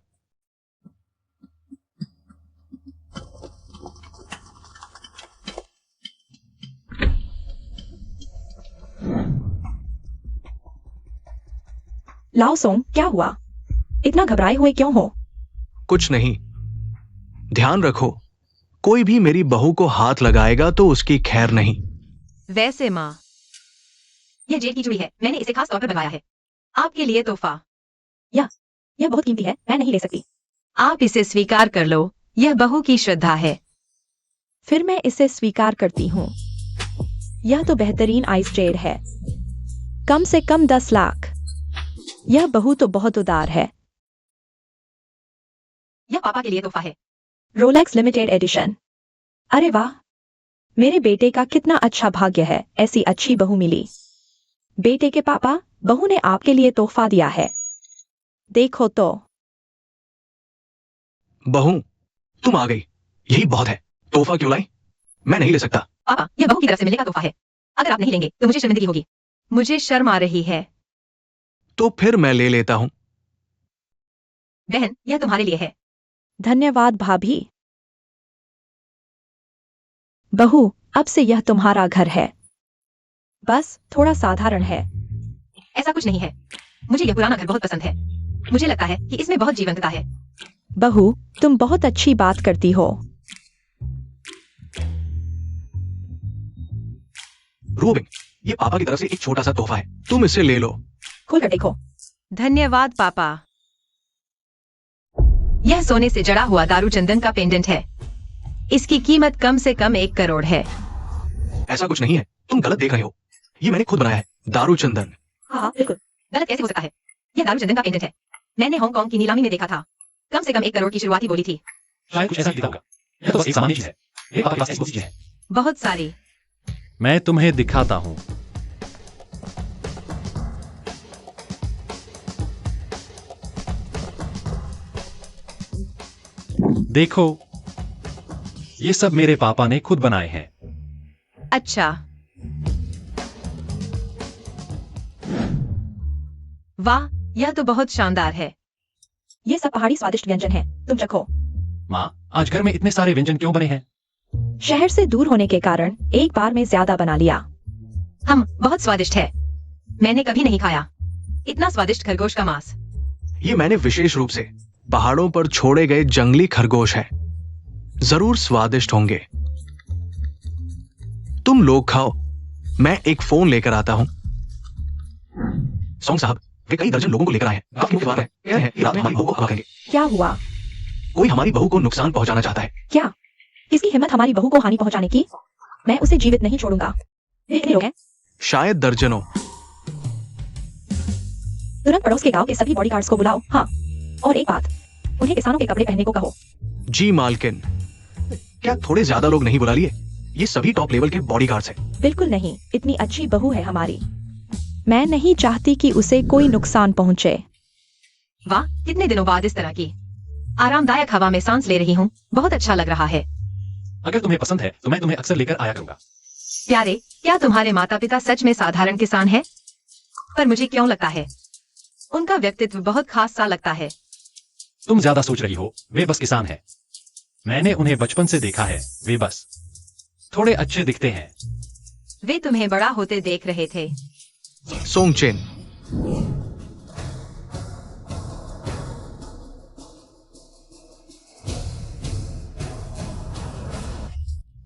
लाओ सोंग, क्या हुआ? इतना घबराए हुए क्यों हो? कुछ नहीं। ध्यान रखो, कोई भी मेरी बहू को हाथ लगाएगा तो उसकी खैर नहीं। वैसे माँ, यह जेड की चूड़ी है, मैंने इसे खास तौर पर बनवाया है आपके लिए तोहफा। यह बहुत कीमती है, मैं नहीं ले सकती। आप इसे स्वीकार कर लो, यह बहू की श्रद्धा है। फिर मैं इसे स्वीकार करती हूँ। यह तो बेहतरीन आइस जेड है, कम से कम 10 लाख। यह बहू तो बहुत उदार है। यह पापा के लिए तोहफा है। Rolex limited edition. अरे वाह, मेरे बेटे का कितना अच्छा भाग्य है, ऐसी अच्छी बहू मिली। बेटे के पापा, बहू ने आपके लिए तोहफा दिया है, देखो तो। बहू, तुम आ गई, यही बहुत है। तोहफा क्यों लाई? मैं नहीं ले सकता। पापा, यह बहू की तरफ से मिलने का तोहफा है। अगर आप नहीं लेंगे तो मुझे शर्मिंदगी होगी। मुझे शर्म आ रही है। तो फिर मैं ले लेता हूं। बहन, यह तुम्हारे लिए है। धन्यवाद भाभी। बहू, अब से यह तुम्हारा घर है, बस थोड़ा साधारण है। ऐसा कुछ नहीं है, मुझे यह पुराना घर बहुत पसंद है। मुझे लगता है कि इसमें बहुत जीवंतता है। बहू, तुम बहुत अच्छी बात करती हो। रूबिन, ये पापा की तरफ से एक छोटा सा तोहफा है, तुम इसे ले लो। खोल कर देखो। धन्यवाद पापा। यह सोने से जड़ा हुआ दारू चंदन का पेंडेंट है। इसकी कीमत कम से कम 1 करोड़ है। ऐसा कुछ नहीं है, तुम गलत देख रहे हो। ये मैंने खुद बनाया है, दारू चंदन। हाँ बिल्कुल। गलत कैसे हो सकता है? यह दारू चंदन का पेंडेंट है। मैंने हांगकांग की नीलामी में देखा था। कम से कम 1 करोड़ की शुरुआती बोली थी। शायद कुछ ऐसा ही दिखा होगा। यह तो बस एक सामान्य चीज है। मेरे पापा के पास ऐसी बहुत चीजें हैं। बहुत सारी। मैं तुम्हें दिखाता हूं। देखो, ये सब मेरे पापा ने खुद बनाए हैं। अच्छा, वाह, यह तो बहुत शानदार है। ये सब पहाड़ी स्वादिष्ट व्यंजन हैं, तुम चखो। माँ, आज घर में इतने सारे व्यंजन क्यों बने हैं? शहर से दूर होने के कारण एक बार में ज्यादा बना लिया। बहुत स्वादिष्ट है। मैंने कभी नहीं खाया इतना स्वादिष्ट खरगोश का मांस। ये मैंने विशेष रूप से पहाड़ों पर छोड़े गए जंगली खरगोश है, जरूर स्वादिष्ट होंगे। तुम लोग खाओ, मैं एक फोन लेकर आता हूं। सोंग साहब, वे कई दर्जन लोगों को लेकर आए हैं। काफी मुख्य बात है, कह रहे हैं कि रात में हमारी बहू को हवा करेंगे। क्या हुआ? कोई हमारी बहू को नुकसान पहुंचाना चाहता है। क्या? किसकी हिम्मत हमारी बहू को हानि पहुंचाने की? मैं उसे जीवित नहीं छोड़ूंगा। वे कितने लोग हैं? शायद दर्जनों। तुरंत पड़ोस के गांव के सभी बॉडीगार्ड्स को बुलाओ। हाँ, और एक बात, उन्हें किसानों के कपड़े पहनने को कहो। जी मालकिन, क्या थोड़े ज्यादा लोग नहीं बुला लिए? ये सभी टॉप लेवल के बॉडीगार्ड्स हैं। बिल्कुल नहीं, इतनी अच्छी बहू है हमारी। मैं नहीं चाहती कि उसे कोई नुकसान पहुंचे। वाह, कितने दिनों बाद इस तरह की आरामदायक हवा में सांस ले रही हूँ। बहुत अच्छा लग रहा है। अगर तुम्हें पसंद है तो मैं तुम्हें अक्सर लेकर आया करूंगा। प्यारे, क्या तुम्हारे माता पिता सच में साधारण किसान हैं? पर मुझे क्यों लगता है उनका व्यक्तित्व बहुत खास सा लगता है। तुम ज्यादा सोच रही हो, वे बस किसान हैं। मैंने उन्हें बचपन से देखा है, वे बस थोड़े अच्छे दिखते हैं। वे तुम्हें बड़ा होते देख रहे थे। सोंगचेन,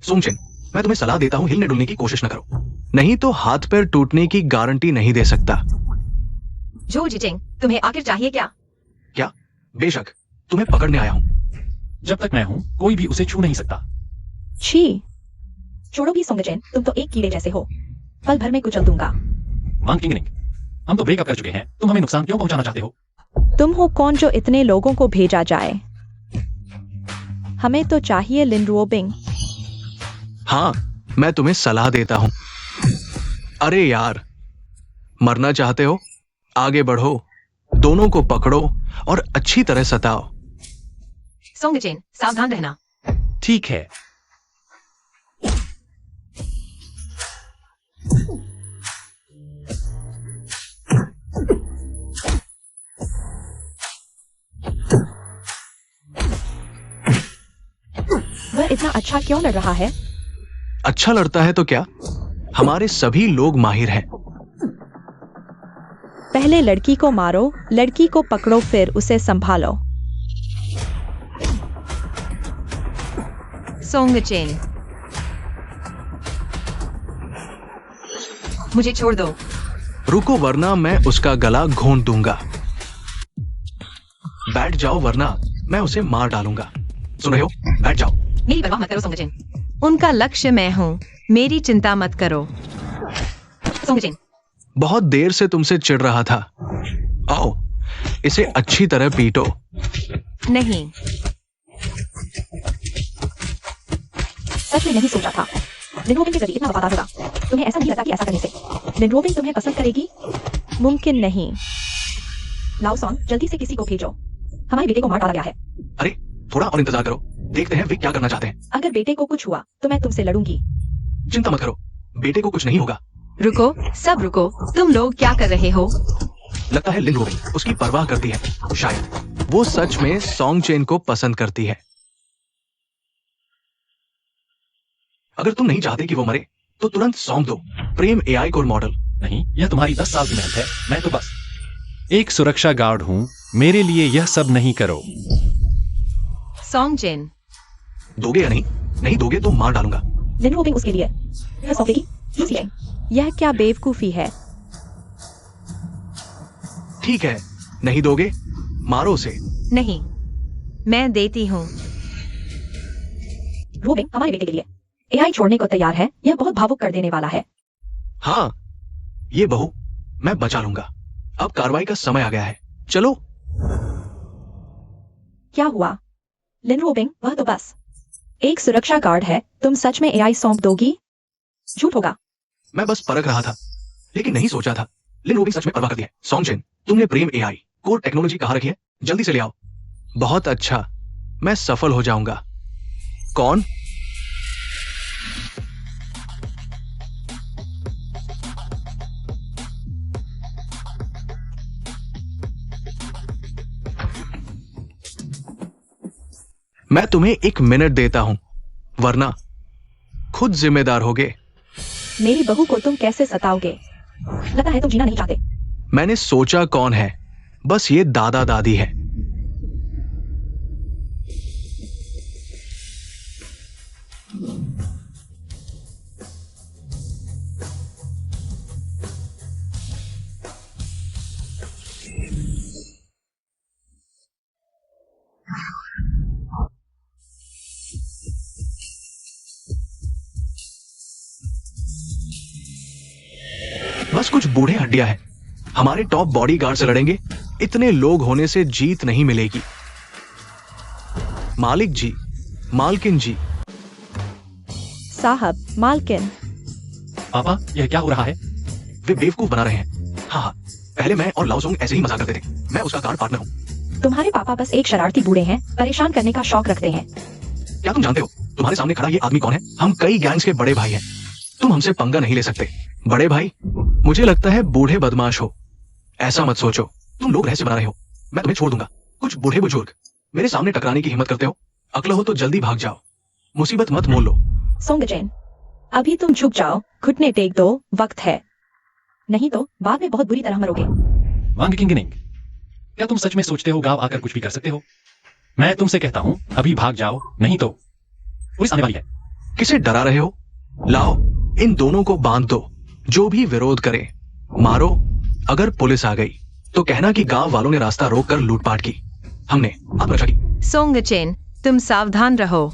सोंगचेन, मैं तुम्हें सलाह देता हूं, हिलने डुलने की कोशिश न करो, नहीं तो हाथ पैर टूटने की गारंटी नहीं दे सकता। जो जिचिंग, तुम्हें आखिर चाहिए क्या? क्या? बेशक, तुम्हें पकड़ने आया हूं। जब तक मैं हूं, कोई भी उसे छू नहीं सकता। छी, छोड़ो भी सोंगचेन, तुम तो एक कीड़े जैसे हो। पल भर में कुचल दूंगा। वांग किंगनिंग, हम तो ब्रेकअप कर चुके हैं, तुम हमें नुकसान क्यों पहुंचाना चाहते हो? तुम हो कौन जो इतने लोगों को भेजा जाए? हमें तो चाहिए लिन रुओबिंग। हाँ, मैं तुम्हें सलाह देता हूं। अरे यार, मरना चाहते हो? आगे बढ़ो, दोनों को पकड़ो और अच्छी तरह सताओ। सोंगचेन, सावधान रहना। ठीक है। वह इतना अच्छा क्यों लड़ रहा है? अच्छा लड़ता है तो क्या, हमारे सभी लोग माहिर हैं। पहले लड़की को मारो, लड़की को पकड़ो, फिर उसे संभालो। सोंग चेन, मुझे छोड़ दो। रुको वरना मैं उसका गला घोंट दूंगा। बैठ जाओ वरना मैं उसे मार डालूंगा। सुन रहे हो? बैठ जाओ। मेरी परवाह मत करो सोंग चेन, उनका लक्ष्य मैं हूँ, मेरी चिंता मत करो। सोंग चेन, बहुत देर से तुमसे चिढ़ रहा था। आओ इसे अच्छी तरह पीटो। नहीं, सच में नहीं सोचा था लिनरोबिंग के प्रति इतना वफादार होगा। तुम्हें ऐसा नहीं लगता कि ऐसा करने से लिनरोबिंग तुम्हें पसंद करेगी? मुमकिन नहीं। लाओ सॉन्ग, जल्दी से किसी को भेजो, हमारे बेटे को मार डाला गया है। अरे थोड़ा और इंतजार करो, देखते हैं वे क्या करना चाहते हैं। अगर बेटे को कुछ हुआ तो मैं तुमसे लड़ूंगी। चिंता मत करो, बेटे को कुछ नहीं होगा। रुको, सब रुको, तुम लोग क्या कर रहे हो? लगता है लिनरोबिंग उसकी परवाह करती है। शायद वो सच में सॉन्ग चेन को पसंद करती है। अगर तुम नहीं चाहते कि वो मरे तो तुरंत सौंप दो। प्रेम एआई कोर मॉडल। नहीं, यह तुम्हारी 10 साल की मेहनत है। मैं तो बस एक सुरक्षा गार्ड हूं, मेरे लिए यह सब नहीं करो। सोंग चेन, दोगे या नहीं? नहीं दोगे तो मार डालूंगा। लिनरोबिंग उसके लिए यह सौंपेगी? इसी है। यह क्या बेवकूफी है? ठीक है, नहीं दोगे? मारो उसे। नहीं, मैं देती हूँ। रोबिंग हमारे बेटे के लिए एआई छोड़ने को तैयार है। यह बहुत भावुक कर देने वाला है। हाँ, ये बहू मैं बचा लूंगा। अब कार्रवाई का समय आ गया है। चलो। क्या हुआ लिनरोबिंग? वह तो बस एक सुरक्षा गार्ड है। तुम सच में एआई सौंप दोगी? झूठ होगा। मैं बस परख रहा था, लेकिन नहीं सोचा था लिनरोबिंग सच में परवाह करती है। सॉन्ग चेन, तुमने प्रेम एआई कोर टेक्नोलॉजी कहाँ रखी है? जल्दी से ले आओ। बहुत अच्छा, मैं सफल हो जाऊंगा। कौन? मैं तुम्हें 1 मिनट देता हूं, वरना खुद जिम्मेदार होगे। मेरी बहू को तुम कैसे सताओगे? लगता है तुम जीना नहीं चाहते। मैंने सोचा कौन है, बस ये दादा दादी है। बस कुछ बूढ़े हड्डियां हैं। हमारे टॉप बॉडीगार्ड से लड़ेंगे। इतने लोग होने से जीत नहीं मिलेगी। मालिक जी, मालकिन जी। साहब, मालकिन। पापा, यह क्या हो रहा है? वे बेवकूफ बना रहे हैं। हाँ, पहले मैं और लाओसोंग ऐसे ही मजाक करते थे। मैं उसका कार्ड पार्टनर हूँ। तुम्हारे पापा बस एक शरारती बूढ़े हैं, परेशान करने का शौक रखते हैं। क्या तुम जानते हो तुम्हारे सामने खड़ा ये आदमी कौन है? हम कई गैंग्स के बड़े भाई हैं। तुम हमसे पंगा नहीं ले सकते। बड़े भाई, मुझे लगता है बूढ़े बदमाश हो। ऐसा मत सोचो, तुम लोग रहस्य बना रहे हो। मैं तुम्हें छोड़ दूंगा। कुछ बूढ़े बुजुर्ग मेरे सामने टकराने की हिम्मत करते हो? अक्ल हो तो जल्दी भाग जाओ, मुसीबत मत मोल लो। सोंग चेन, अभी तुम झुक जाओ, घुटने टेक दो, वक्त है। नहीं तो बाद में बहुत बुरी तरह मरोगे। वांग किंगनिंग, क्या तुम सच में सोचते हो गांव आकर कुछ भी कर सकते हो? मैं तुमसे कहता हूं, अभी भाग जाओ, नहीं तो पुलिस आने वाली है। किसे डरा रहे हो? लाओ, इन दोनों को बांध दो। जो भी विरोध करे मारो। अगर पुलिस आ गई तो कहना कि गांव वालों ने रास्ता रोककर लूटपाट की। हमने आत्मरक्षा की। सोंग चेन, तुम सावधान रहो।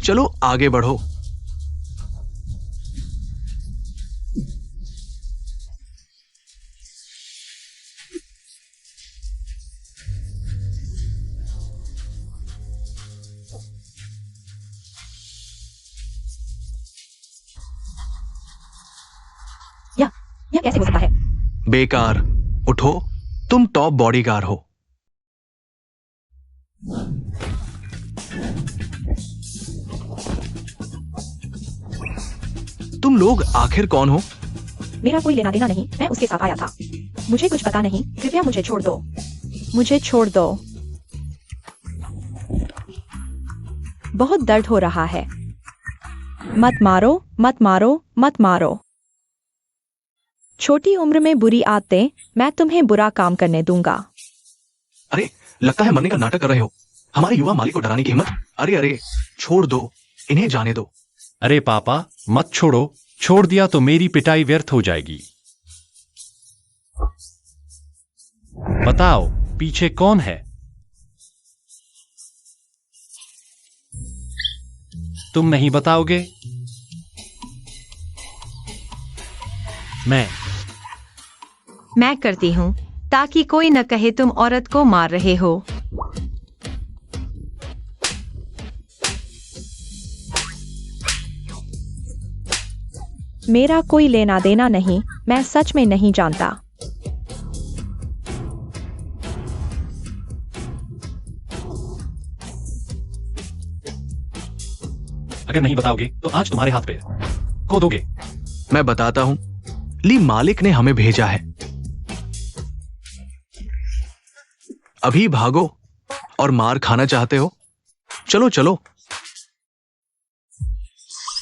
चलो आगे बढ़ो। यह कैसे हो सकता है? बेकार, उठो। तुम टॉप बॉडीगार्ड हो। तुम लोग आखिर कौन हो? मेरा कोई लेना देना नहीं, मैं उसके साथ आया था। मुझे कुछ पता नहीं, कृपया मुझे छोड़ दो। मुझे छोड़ दो। बहुत दर्द हो रहा है। मत मारो, मत मारो, मत मारो। छोटी उम्र में बुरी आदतें, मैं तुम्हें बुरा काम करने दूंगा। अरे लगता है मरने का नाटक कर रहे हो। हमारे युवा मालिक को डराने की हिम्मत। अरे अरे, छोड़ दो, इन्हें जाने दो। अरे पापा, मत छोड़ो। छोड़ दिया तो मेरी पिटाई व्यर्थ हो जाएगी। बताओ, पीछे कौन है? तुम नहीं बताओगे? मैं करती हूँ ताकि कोई न कहे तुम औरत को मार रहे हो। मेरा कोई लेना देना नहीं, मैं सच में नहीं जानता। अगर नहीं बताओगे तो आज तुम्हारे हाथ पे खो दोगे। मैं बताता हूं, ली मालिक ने हमें भेजा है। अभी भागो और मार खाना चाहते हो? चलो चलो।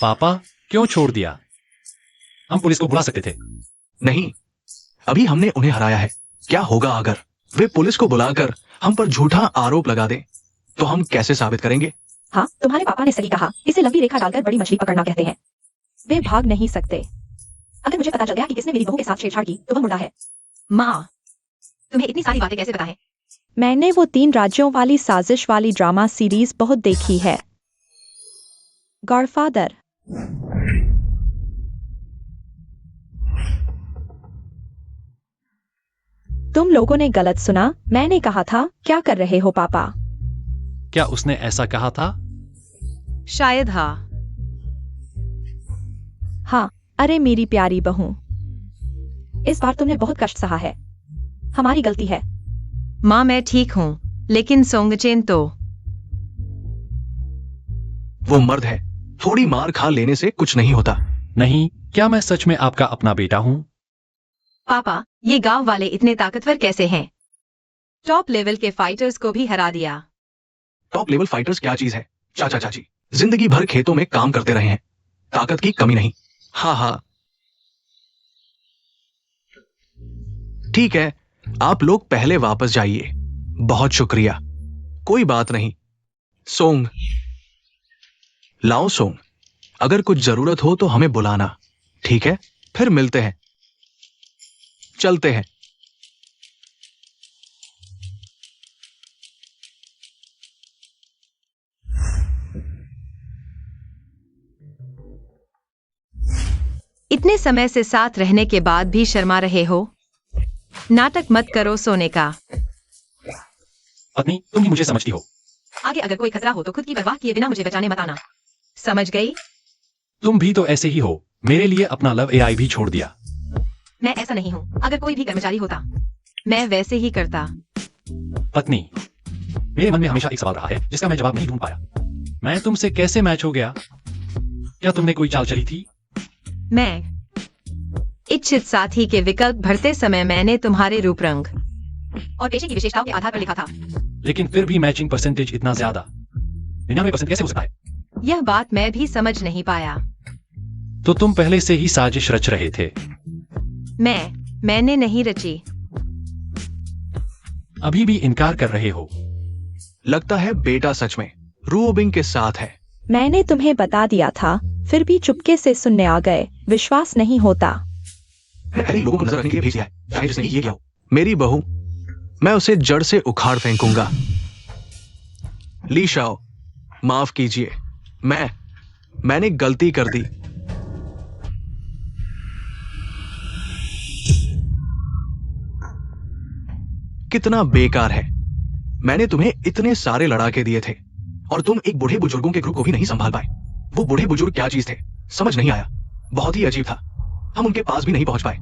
पापा, क्यों छोड़ दिया? हम पुलिस को बुला सकते थे। नहीं, अभी हमने उन्हें हराया है। क्या होगा अगर वे पुलिस को बुलाकर हम पर झूठा आरोप लगा दें? तो हम कैसे साबित करेंगे? हाँ, तुम्हारे पापा ने सही कहा। इसे लंबी रेखा डालकर बड़ी मछली पकड़ना कहते हैं। वे भाग नहीं सकते। अगर मुझे पता चल गया कि किसने मेरी बहू के साथ छेड़छाड़ की तो वह मुर्दा है। माँ, तुम्हें इतनी सारी बातें कैसे पता है? मैंने वो 3 राज्यों वाली साजिश वाली ड्रामा सीरीज बहुत देखी है। गॉडफादर। तुम लोगों ने गलत सुना। मैंने कहा था, क्या कर रहे हो पापा? क्या उसने ऐसा कहा था? शायद हाँ। हाँ, अरे मेरी प्यारी बहू, इस बार तुमने बहुत कष्ट सहा है। हमारी गलती है। माँ, मैं ठीक हूँ, लेकिन सोंगचेन तो। वो मर्द है, थोड़ी मार खा लेने से कुछ नहीं होता। नहीं, क्या मैं सच में आपका अपना बेटा हूं? पापा, ये गांव वाले इतने ताकतवर कैसे हैं? टॉप लेवल के फाइटर्स को भी हरा दिया। टॉप लेवल फाइटर्स क्या चीज है? चाचा चाची जिंदगी भर खेतों में काम करते रहे हैं, ताकत की कमी नहीं। हाँ हाँ, ठीक है, आप लोग पहले वापस जाइए। बहुत शुक्रिया। कोई बात नहीं। सोंग, लाओ सोंग, अगर कुछ जरूरत हो तो हमें बुलाना, ठीक है? फिर मिलते हैं। चलते हैं। इतने समय से साथ रहने के बाद भी शर्मा रहे हो? नाटक मत करो सोने का। पत्नी, तुम ही मुझे समझती हो। आगे अगर कोई खतरा हो तो खुद की परवाह किए बिना मुझे बचाने मत आना। समझ गई? तुम भी तो ऐसे ही हो। मेरे लिए अपना लव एआई भी छोड़ दिया। मैं ऐसा नहीं हूँ। अगर कोई भी कर्मचारी होता, मैं वैसे ही करता। पत्नी, मेरे मन में हमेशा एक सवाल रहा है जिसका मैं जवाब नहीं ढूंढ पाया। मैं तुमसे कैसे मैच हो गया? क्या तुमने कोई चाल चली थी? मैं इच्छित साथी के विकल्प भरते समय मैंने तुम्हारे रूप रंग और पेशे की विशेषताओं के आधार पर लिखा था। लेकिन फिर भी मैचिंग परसेंटेज इतना ज्यादा 99% कैसे हो सकता है? यह बात मैं भी समझ नहीं पाया। तो तुम पहले से ही साजिश रच रहे थे। मैंने नहीं रची। अभी भी इनकार कर रहे हो? लगता है बेटा सच में रूओबिंग के साथ है। मैंने तुम्हें बता दिया था, फिर भी चुपके से सुनने आ गए। विश्वास नहीं होता। पहले लोगों को नजर रखने के लिए भेज दिया है, चाहे जिसने ये किया हो। मेरी बहू, मैं उसे जड़ से उखाड़ फेंकूंगा। ली शाओ, माफ कीजिए, मैंने गलती कर दी। कितना बेकार है। मैंने तुम्हें इतने सारे लड़ाके दिए थे और तुम एक बूढ़े बुजुर्गों के ग्रुप को भी नहीं संभाल पाए। वो बूढ़े बुजुर्ग क्या चीज थे, समझ नहीं आया। बहुत ही अजीब था। हम उनके पास भी नहीं पहुंच पाए।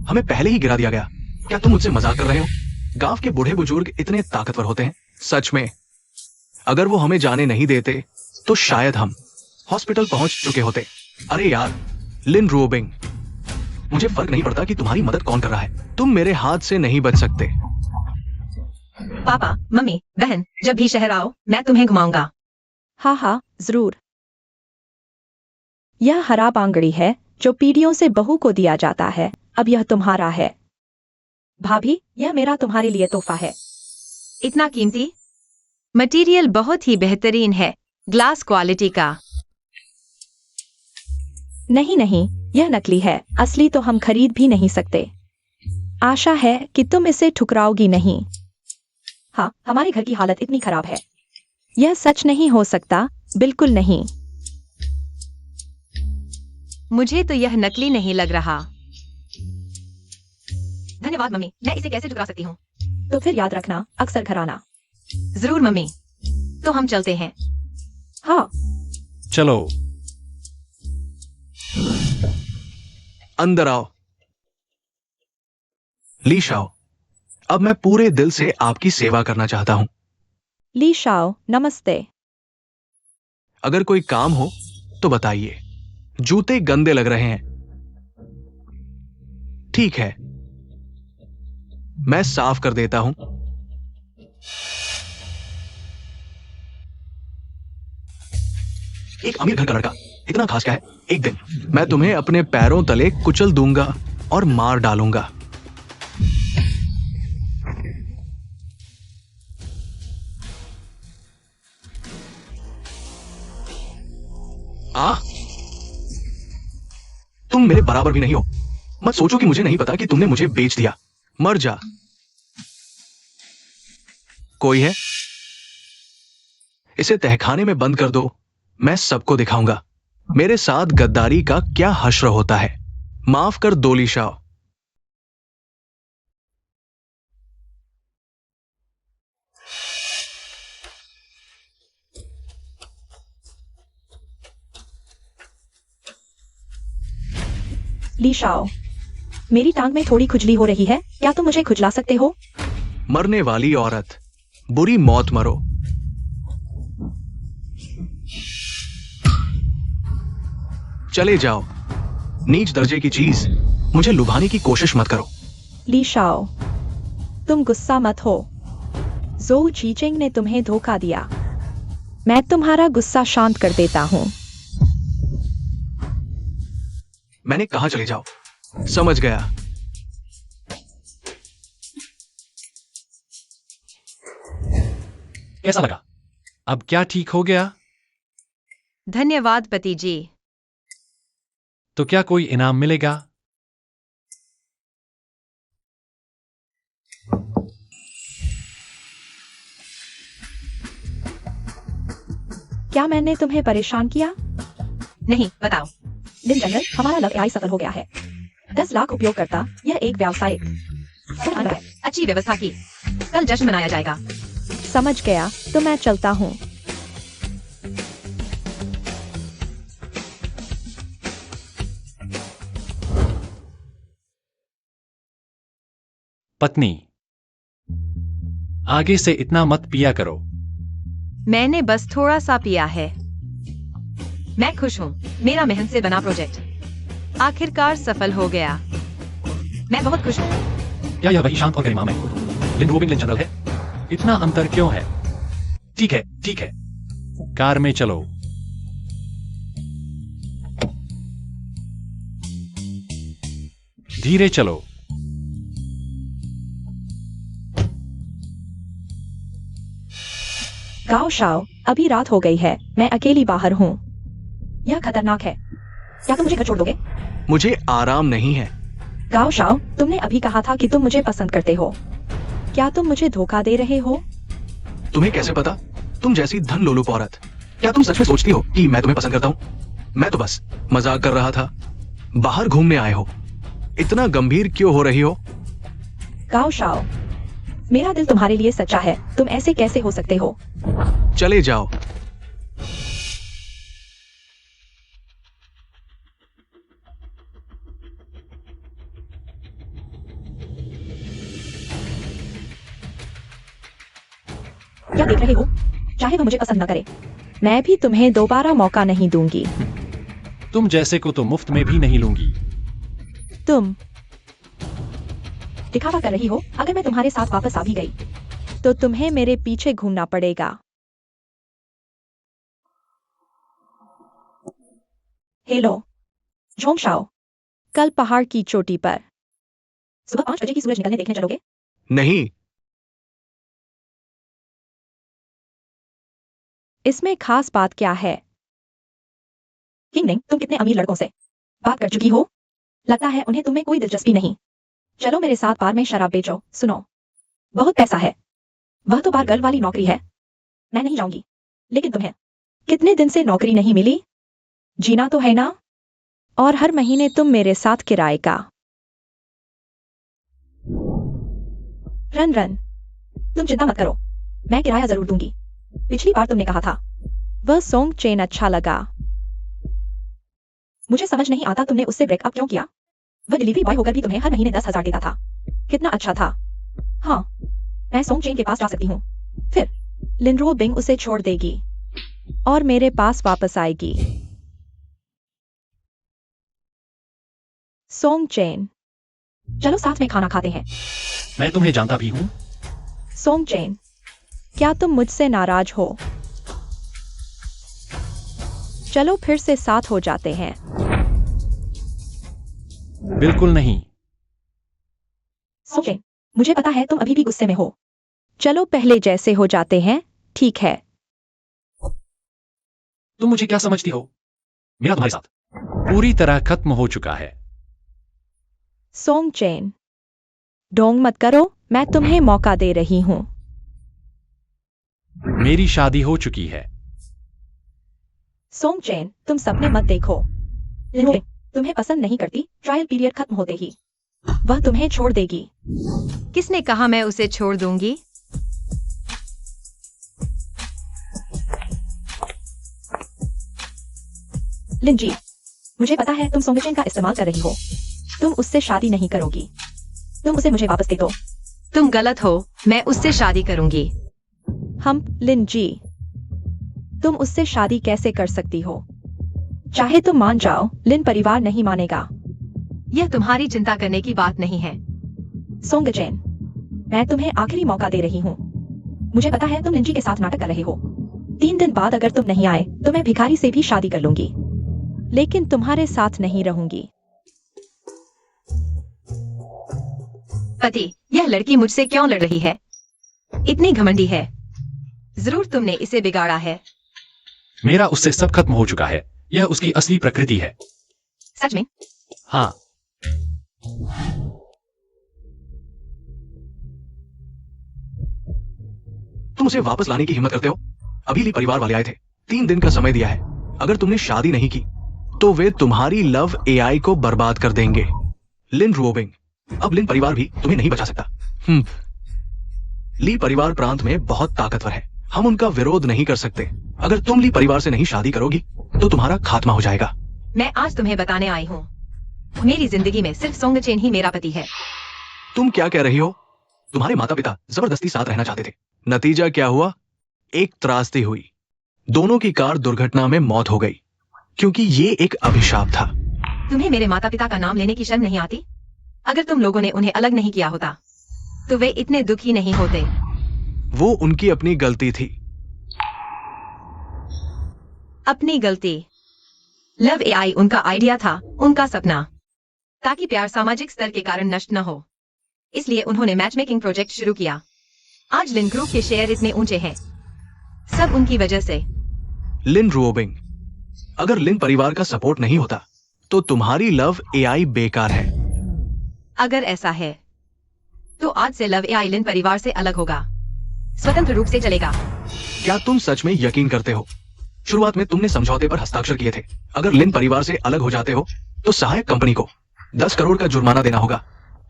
हमें पहले ही गिरा दिया गया। क्या तुम मुझसे मजाक कर रहे हो? गांव के बूढ़े बुजुर्ग इतने ताकतवर होते हैं? सच में, अगर वो हमें जाने नहीं देते तो शायद हम हॉस्पिटल पहुंच चुके होते। अरे यार, लिन रूओबिंग, मुझे फर्क नहीं पड़ता कि तुम्हारी मदद कौन कर रहा है। तुम मेरे हाथ से नहीं बच सकते। पापा, मम्मी, बहन, जब भी शहर आओ मैं तुम्हें घुमाऊंगा। हाँ हाँ, जरूर। यह हरा बांगड़ी है जो पीढ़ियों से बहू को दिया जाता है। अब यह तुम्हारा है। भाभी, यह मेरा तुम्हारे लिए तोहफा है। इतना कीमती? मटेरियल बहुत ही बेहतरीन है, ग्लास क्वालिटी का। नहीं नहीं, यह नकली है, असली तो हम खरीद भी नहीं सकते। आशा है कि तुम इसे ठुकराओगी नहीं। हाँ, हमारे घर की हालत इतनी खराब है। यह सच नहीं हो सकता, बिल्कुल नहीं। मुझे तो यह नकली नहीं लग रहा। धन्यवाद मम्मी, मैं इसे कैसे ठुकरा सकती हूँ? तो फिर याद रखना, अक्सर घर आना। जरूर मम्मी। तो हम चलते हैं। हाँ। चलो। अंदर आओ। ली शाओ, अब मैं पूरे दिल से आपकी सेवा करना चाहता हूं। ली शाओ, नमस्ते। अगर कोई काम हो तो बताइए। जूते गंदे लग रहे हैं। ठीक है, मैं साफ कर देता हूं। एक अमीर घर का लड़का इतना खास क्या है? एक दिन मैं तुम्हें अपने पैरों तले कुचल दूंगा और मार डालूंगा। तुम मेरे बराबर भी नहीं हो। मत सोचो कि मुझे नहीं पता कि तुमने मुझे बेच दिया। मर जा। कोई है? इसे तहखाने में बंद कर दो। मैं सबको दिखाऊंगा मेरे साथ गद्दारी का क्या हश्र होता है। माफ कर दो ली शाओ। ली शाओ, मेरी टांग में थोड़ी खुजली हो रही है, क्या तुम मुझे खुजला सकते हो? मरने वाली औरत, बुरी मौत मरो। चले जाओ। नीच दर्जे की चीज मुझे लुभाने की कोशिश मत करो। ली शाओ, तुम गुस्सा मत हो। जोउ चीचिंग ने तुम्हें धोखा दिया। मैं तुम्हारा गुस्सा शांत कर देता हूँ। मैंने कहा चले जाओ। समझ गया। कैसा लगा? अब क्या ठीक हो गया? धन्यवाद पति जी। तो क्या कोई इनाम मिलेगा? क्या मैंने तुम्हें परेशान किया? नहीं, बताओ। दिन जनरल, हमारा लव एआई सफल हो गया है। 10 लाख उपयोगकर्ता, यह एक व्यावसायिक है। अच्छी व्यवस्था की। कल जश्न मनाया जाएगा। समझ गया, तो मैं चलता हूँ। पत्नी, आगे से इतना मत पिया करो। मैंने बस थोड़ा सा पिया है। मैं खुश हूँ। मेरा मेहनत से बना प्रोजेक्ट आखिरकार सफल हो गया। मैं बहुत खुश हूँ। क्या यह वही शांत और गरिमामय लिन रोबिंग लिन जनरल है? इतना अंतर क्यों है? ठीक है, ठीक है। कार में चलो। धीरे चलो। गाओ शाओ, अभी रात हो गई है, मैं अकेली बाहर हूँ। यह खतरनाक है। क्या तुम मुझे घर छोड़ दोगे? मुझे आराम नहीं है। गाओ शाओ, तुमने अभी कहा था कि तुम मुझे पसंद करते हो। क्या तुम मुझे धोखा दे रहे हो? तुम्हें कैसे पता? तुम जैसी धन लोलुप औरत, क्या तुम सच में सोचती हो कि मैं तुम्हें पसंद करता हूँ? मैं तो बस मजाक कर रहा था। बाहर घूमने आए हो, इतना गंभीर क्यों हो रही हो? गाओ शाओ, मेरा दिल तुम्हारे लिए सच्चा है, तुम ऐसे कैसे हो सकते हो? चले जाओ। क्या देख रहे हो? चाहे वह मुझे पसंद न करे, मैं भी तुम्हें दोबारा मौका नहीं दूंगी। तुम जैसे को तो मुफ्त में भी नहीं लूंगी। तुम दिखावा कर रही हो। अगर मैं तुम्हारे साथ वापस आ भी गई, तो तुम्हें मेरे पीछे घूमना पड़ेगा। हेलो झोंगशाओ, कल पहाड़ की चोटी पर सुबह 5 बजे की सूरज निकलने देखने चलोगे? नहीं। इसमें खास बात क्या है? किंगलिंग, तुम कितने अमीर लड़कों से बात कर चुकी हो? लगता है उन्हें तुम्हें कोई दिलचस्पी नहीं। चलो मेरे साथ बार में शराब बेचो। सुनो, बहुत पैसा है। वह तो बार गर्ल वाली नौकरी है। मैं नहीं जाऊंगी। लेकिन तुम्हें कितने दिन से नौकरी नहीं मिली? जीना तो है ना? और हर महीने तुम मेरे साथ किराए का। रन रन, तुम चिंता मत करो, मैं किराया जरूर दूंगी। पिछली बार तुमने कहा था। वह सोंग चेन अच्छा लगा। मुझे समझ नहीं आता तुमने उससे ब्रेकअप क्यों किया। वह डिलीवरी बॉय होकर भी तुम्हें हर महीने 10,000 देता था। कितना अच्छा था। हाँ, मैं सोंग चेन के पास जा सकती हूँ। फिर लिनरो बिंग उसे छोड़ देगी और मेरे पास वापस आएगी। सोंग चेन, चलो साथ में खाना खाते हैं। मैं तुम्हें जानता भी हूं। सोंग चेन, क्या तुम मुझसे नाराज हो? चलो फिर से साथ हो जाते हैं। बिल्कुल नहीं। सोंग चेन, मुझे पता है तुम अभी भी गुस्से में हो। चलो पहले जैसे हो जाते हैं, ठीक है? तुम मुझे क्या समझती हो? मेरा तुम्हारे साथ पूरी तरह खत्म हो चुका है। सोंग चेन, ढोंग मत करो, मैं तुम्हें मौका दे रही हूं। मेरी शादी हो चुकी है। सोंग चेन, तुम सपने मत देखो। लिनरो बिंग तुम्हें पसंद नहीं करती। ट्रायल पीरियड खत्म होते ही वह तुम्हें छोड़ देगी। किसने कहा मैं उसे छोड़ दूंगी? लिंजी, मुझे पता है तुम सोंग चेन का इस्तेमाल कर रही हो। तुम उससे शादी नहीं करोगी। तुम उसे मुझे वापस दे दो। तुम गलत हो, मैं उससे शादी करूंगी। लिंजी, तुम उससे शादी कैसे कर सकती हो? चाहे तुम मान जाओ, लिन परिवार नहीं मानेगा। यह तुम्हारी चिंता करने की बात नहीं है। सोंग चेन, मैं तुम्हें आखिरी मौका दे रही हूँ। मुझे पता है तुम लिंजी के साथ नाटक कर रहे हो। 3 दिन बाद अगर तुम नहीं आए तो मैं भिखारी से भी शादी कर लूंगी, लेकिन तुम्हारे साथ नहीं रहूंगी। पति, यह लड़की मुझसे क्यों लड़ रही है? इतनी घमंडी है। जरूर तुमने इसे बिगाड़ा है। मेरा उससे सब खत्म हो चुका है। यह उसकी असली प्रकृति है। सच में? हाँ। तुम उसे वापस लाने की हिम्मत करते हो? अभी ली परिवार वाले आए थे। 3 दिन का समय दिया है। अगर तुमने शादी नहीं की तो वे तुम्हारी लव एआई को बर्बाद कर देंगे। लिन रुओबिंग, अब लिन परिवार भी तुम्हें नहीं बचा सकता। ली परिवार प्रांत में बहुत ताकतवर है। हम उनका विरोध नहीं कर सकते। अगर तुम ली परिवार से नहीं शादी करोगी तो तुम्हारा खात्मा हो जाएगा। मैं आज तुम्हें बताने आई हूँ, मेरी जिंदगी में सिर्फ सोंग चेन ही मेरा पति है। तुम क्या कह रही हो? तुम्हारे माता पिता जबरदस्ती साथ रहना चाहते थे। नतीजा क्या हुआ? एक त्रासदी हुई। दोनों की कार दुर्घटना में मौत हो गई, क्योंकि ये एक अभिशाप था। तुम्हें मेरे माता पिता का नाम लेने की शर्म नहीं आती? अगर तुम लोगों ने उन्हें अलग नहीं किया होता तो वे इतने दुखी नहीं होते। वो उनकी अपनी गलती थी। अपनी गलती? लव एआई उनका आइडिया था, उनका सपना, ताकि प्यार सामाजिक स्तर के कारण नष्ट न हो। इसलिए उन्होंने मैच मेकिंग प्रोजेक्ट शुरू किया। आज लिन ग्रुप के शेयर इतने ऊंचे हैं, सब उनकी वजह से। लिन रुओबिंग, अगर लिन परिवार का सपोर्ट नहीं होता तो तुम्हारी लव एआई बेकार है। अगर ऐसा है तो आज से लव एआई लिन परिवार से अलग होगा, स्वतंत्र रूप से चलेगा। क्या तुम सच में यकीन करते हो? शुरुआत में तुमने समझौते पर हस्ताक्षर किए थे। अगर लिन परिवार से अलग हो जाते हो तो सहायक कंपनी को 10 करोड़ का जुर्माना देना होगा,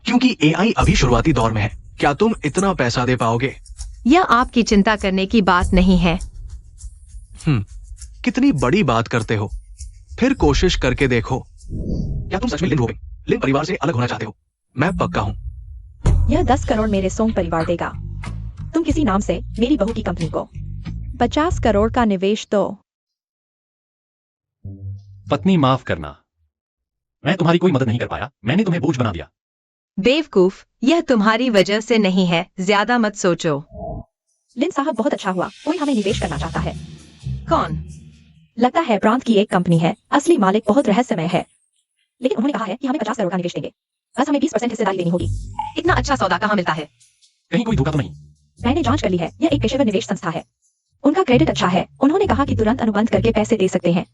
क्योंकि एआई अभी शुरुआती दौर में है। क्या तुम इतना पैसा दे पाओगे? यह आपकी चिंता करने की बात नहीं है। कितनी बड़ी बात करते हो। फिर कोशिश करके देखो। क्या तुम सच में लिन रुओबिंग, लिन परिवार से अलग होना चाहते हो? मैं पक्का हूं। यह 10 करोड़ मेरे सोंग परिवार देगा। तुम किसी नाम से मेरी बहू की कंपनी को 50 करोड़ का निवेश दो। पत्नी, माफ करना, मैं तुम्हारी कोई मदद नहीं कर पाया। मैंने तुम्हें बोझ बना दिया। बेवकूफ, यह तुम्हारी वजह से नहीं है, ज्यादा मत सोचो। लिन साहब, बहुत अच्छा हुआ कोई हमें निवेश करना चाहता है। कौन? लगता है प्रांत की एक कंपनी है। असली मालिक बहुत रहस्यमय है, लेकिन उन्होंने कहा है कि हमें 50 करोड़ का निवेश देंगे। बस हमें 20% हिस्सेदारी देनी होगी। इतना अच्छा सौदा कहाँ मिलता है? कहीं कोई धोखा तो नहीं? मैंने जांच कर ली है, यह एक पेशेवर निवेश संस्था है। उनका क्रेडिट अच्छा है, उन्होंने कहा कि तुरंत अनुबंध करके पैसे दे सकते हैं।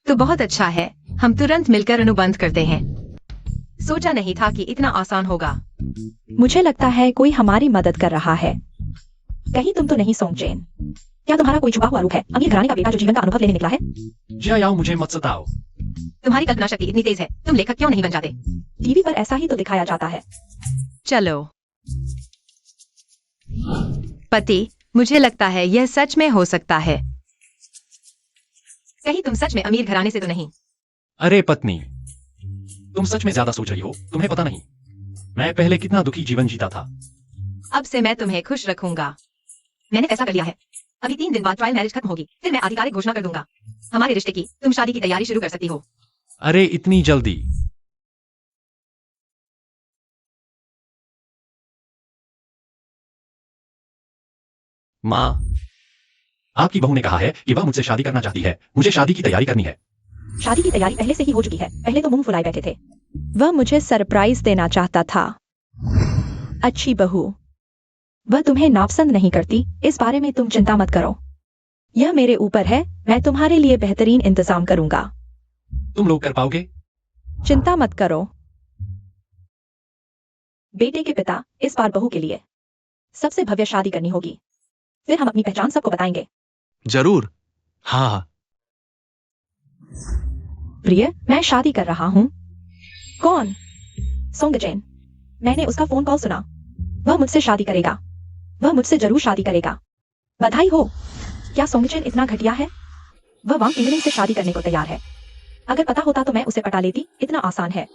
तो बहुत अच्छा है, हम तुरंत मिलकर अनुबंध करते हैं। सोचा नहीं था कि इतना आसान होगा। मुझे लगता है कोई हमारी मदद कर रहा है। कहीं तुम तो नहीं सोंगचेन? क्या तुम्हारा कोई छुपा हुआ रूप है, अमीर घराने का बेटा जो जीवन का अनुभव लेने निकला है? जाओ, मुझे मत सताओ। तुम्हारी कल्पना शक्ति इतनी तेज है, तुम लेखक क्यों नहीं बन जाते? टीवी पर ऐसा ही तो दिखाया जाता है। चलो पति, मुझे लगता है यह सच में हो सकता है। कहीं तुम सच में अमीर घराने से तो नहीं? अरे पत्नी, तुम सच में ज्यादा सोच रही हो, तुम्हें पता नहीं मैं पहले कितना दुखी जीवन जीता था। अब से मैं तुम्हें खुश रखूंगा। मैंने फैसला कर लिया है, अभी 3 दिन बाद ट्रायल मैरिज खत्म होगी, फिर मैं आधिकारिक घोषणा कर दूंगा हमारे रिश्ते की। तुम शादी की तैयारी शुरू कर सकती हो। अरे इतनी जल्दी? माँ, आपकी बहू ने कहा है कि वह मुझसे शादी करना चाहती है। मुझे शादी की तैयारी करनी है। शादी की तैयारी पहले से ही हो चुकी है, पहले तो मुंह फुलाए बैठे थे। वह मुझे सरप्राइज देना चाहता था। अच्छी बहू, वह तुम्हें नापसंद नहीं करती, इस बारे में तुम चिंता मत करो। यह मेरे ऊपर है, मैं तुम्हारे लिए बेहतरीन इंतजाम करूंगा। तुम लोग कर पाओगे? चिंता मत करो। बेटे के पिता, इस बार बहू के लिए सबसे भव्य शादी करनी होगी, फिर हम अपनी पहचान सबको बताएंगे। जरूर, हाँ हाँ। प्रिय, मैं शादी कर रहा हूँ। कौन? सोंगचेन। मैंने उसका फोन कॉल सुना। वह मुझसे शादी करेगा, वह मुझसे जरूर शादी करेगा। बधाई हो। क्या सोंगचेन इतना घटिया है? वह वांग इंगलिंग से शादी करने को तैयार है। अगर पता होता तो मैं उसे पटा लेती, इतना आसान है।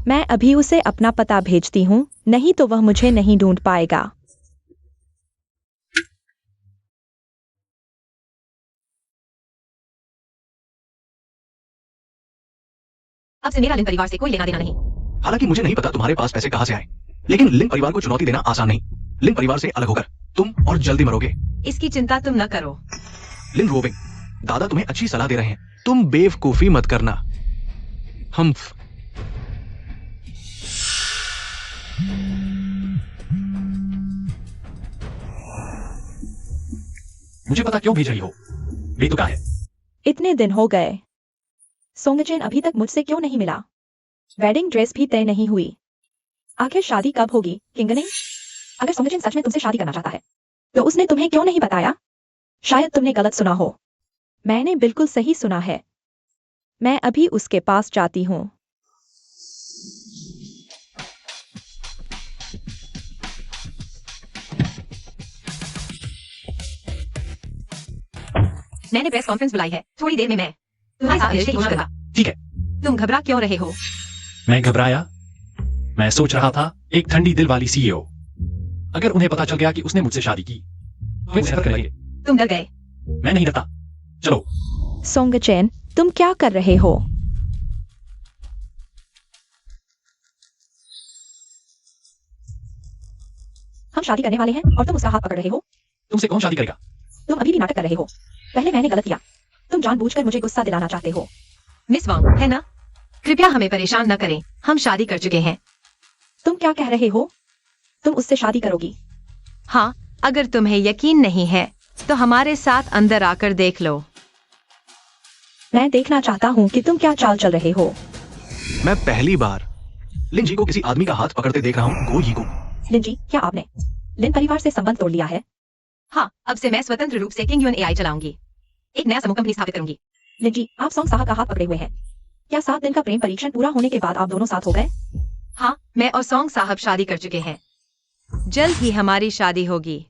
मैं अभी उसे अपना पता भेजती हूँ, नहीं तो वह मुझे नहीं ढूंढ पाएगा। अब से मेरा लिन परिवार से कोई लेना देना नहीं। हालांकि मुझे नहीं पता तुम्हारे पास पैसे कहाँ से आए, लेकिन लिन परिवार को चुनौती देना आसान नहीं। लिन परिवार से अलग होकर तुम और जल्दी मरोगे। इसकी चिंता तुम न करो। लिन रोबिंग, दादा तुम्हें अच्छी सलाह दे रहे हैं, तुम बेवकूफी मत करना। हम मुझे पता क्यों भेज रही हो, बेतुका है। इतने दिन हो गए, सोंगचेन अभी तक मुझसे क्यों नहीं मिला? वेडिंग ड्रेस भी तय नहीं हुई। आखिर शादी कब होगी, किंगनिंग? अगर सोंगचेन सच में तुमसे शादी करना चाहता है, तो उसने तुम्हें क्यों नहीं बताया? शायद तुमने गलत सुना हो। मैंने बिल्कुल सही सुना है। मैं अभी उसके पास जाती हूँ। मैंने प्रेस कॉन्फ्रेंस बुलाई है, थोड़ी देर में मैं तुम्हारे साथ रिश्ते की घोषणा करूंगा। ठीक है। तुम घबरा क्यों रहे हो? मैं घबराया? मैं सोच रहा था, एक ठंडी दिल वाली सीईओ, अगर उन्हें पता चल गया कि उसने मुझसे शादी की तो वे मुझे हत्या करेंगे। तुम डर गए? मैं नहीं डरता। चलो। सोंगचेन, तुम क्या कर रहे हो? हम शादी करने वाले हैं और तुम उसका हाथ पकड़ रहे हो। तुमसे कौन शादी करेगा? तुम अभी भी नाटक कर रहे हो। पहले मैंने गलत किया, तुम जानबूझकर मुझे गुस्सा दिलाना चाहते हो। मिस वांग, है ना? कृपया हमें परेशान न करें, हम शादी कर चुके हैं। तुम क्या कह रहे हो? तुम उससे शादी करोगी? हाँ, अगर तुम्हें यकीन नहीं है तो हमारे साथ अंदर आकर देख लो। मैं देखना चाहता हूँ कि तुम क्या चाल चल रहे हो। मैं पहली बार लिन जी को किसी आदमी का हाथ पकड़ते देख रहा हूँ। गो यी गो। लिन जी, क्या आपने लिन परिवार से संबंध तोड़ लिया है? हाँ, अब से मैं स्वतंत्र रूप से किंग यूएन एआई चलाऊंगी, एक नया समूह कंपनी स्थापित करूंगी। लिन जी, आप सोंग साहब का हाथ पकड़े हुए हैं। क्या 7 दिन का प्रेम परीक्षण पूरा होने के बाद आप दोनों साथ हो गए? हाँ, मैं और सोंग साहब शादी कर चुके हैं। जल्द ही हमारी शादी होगी।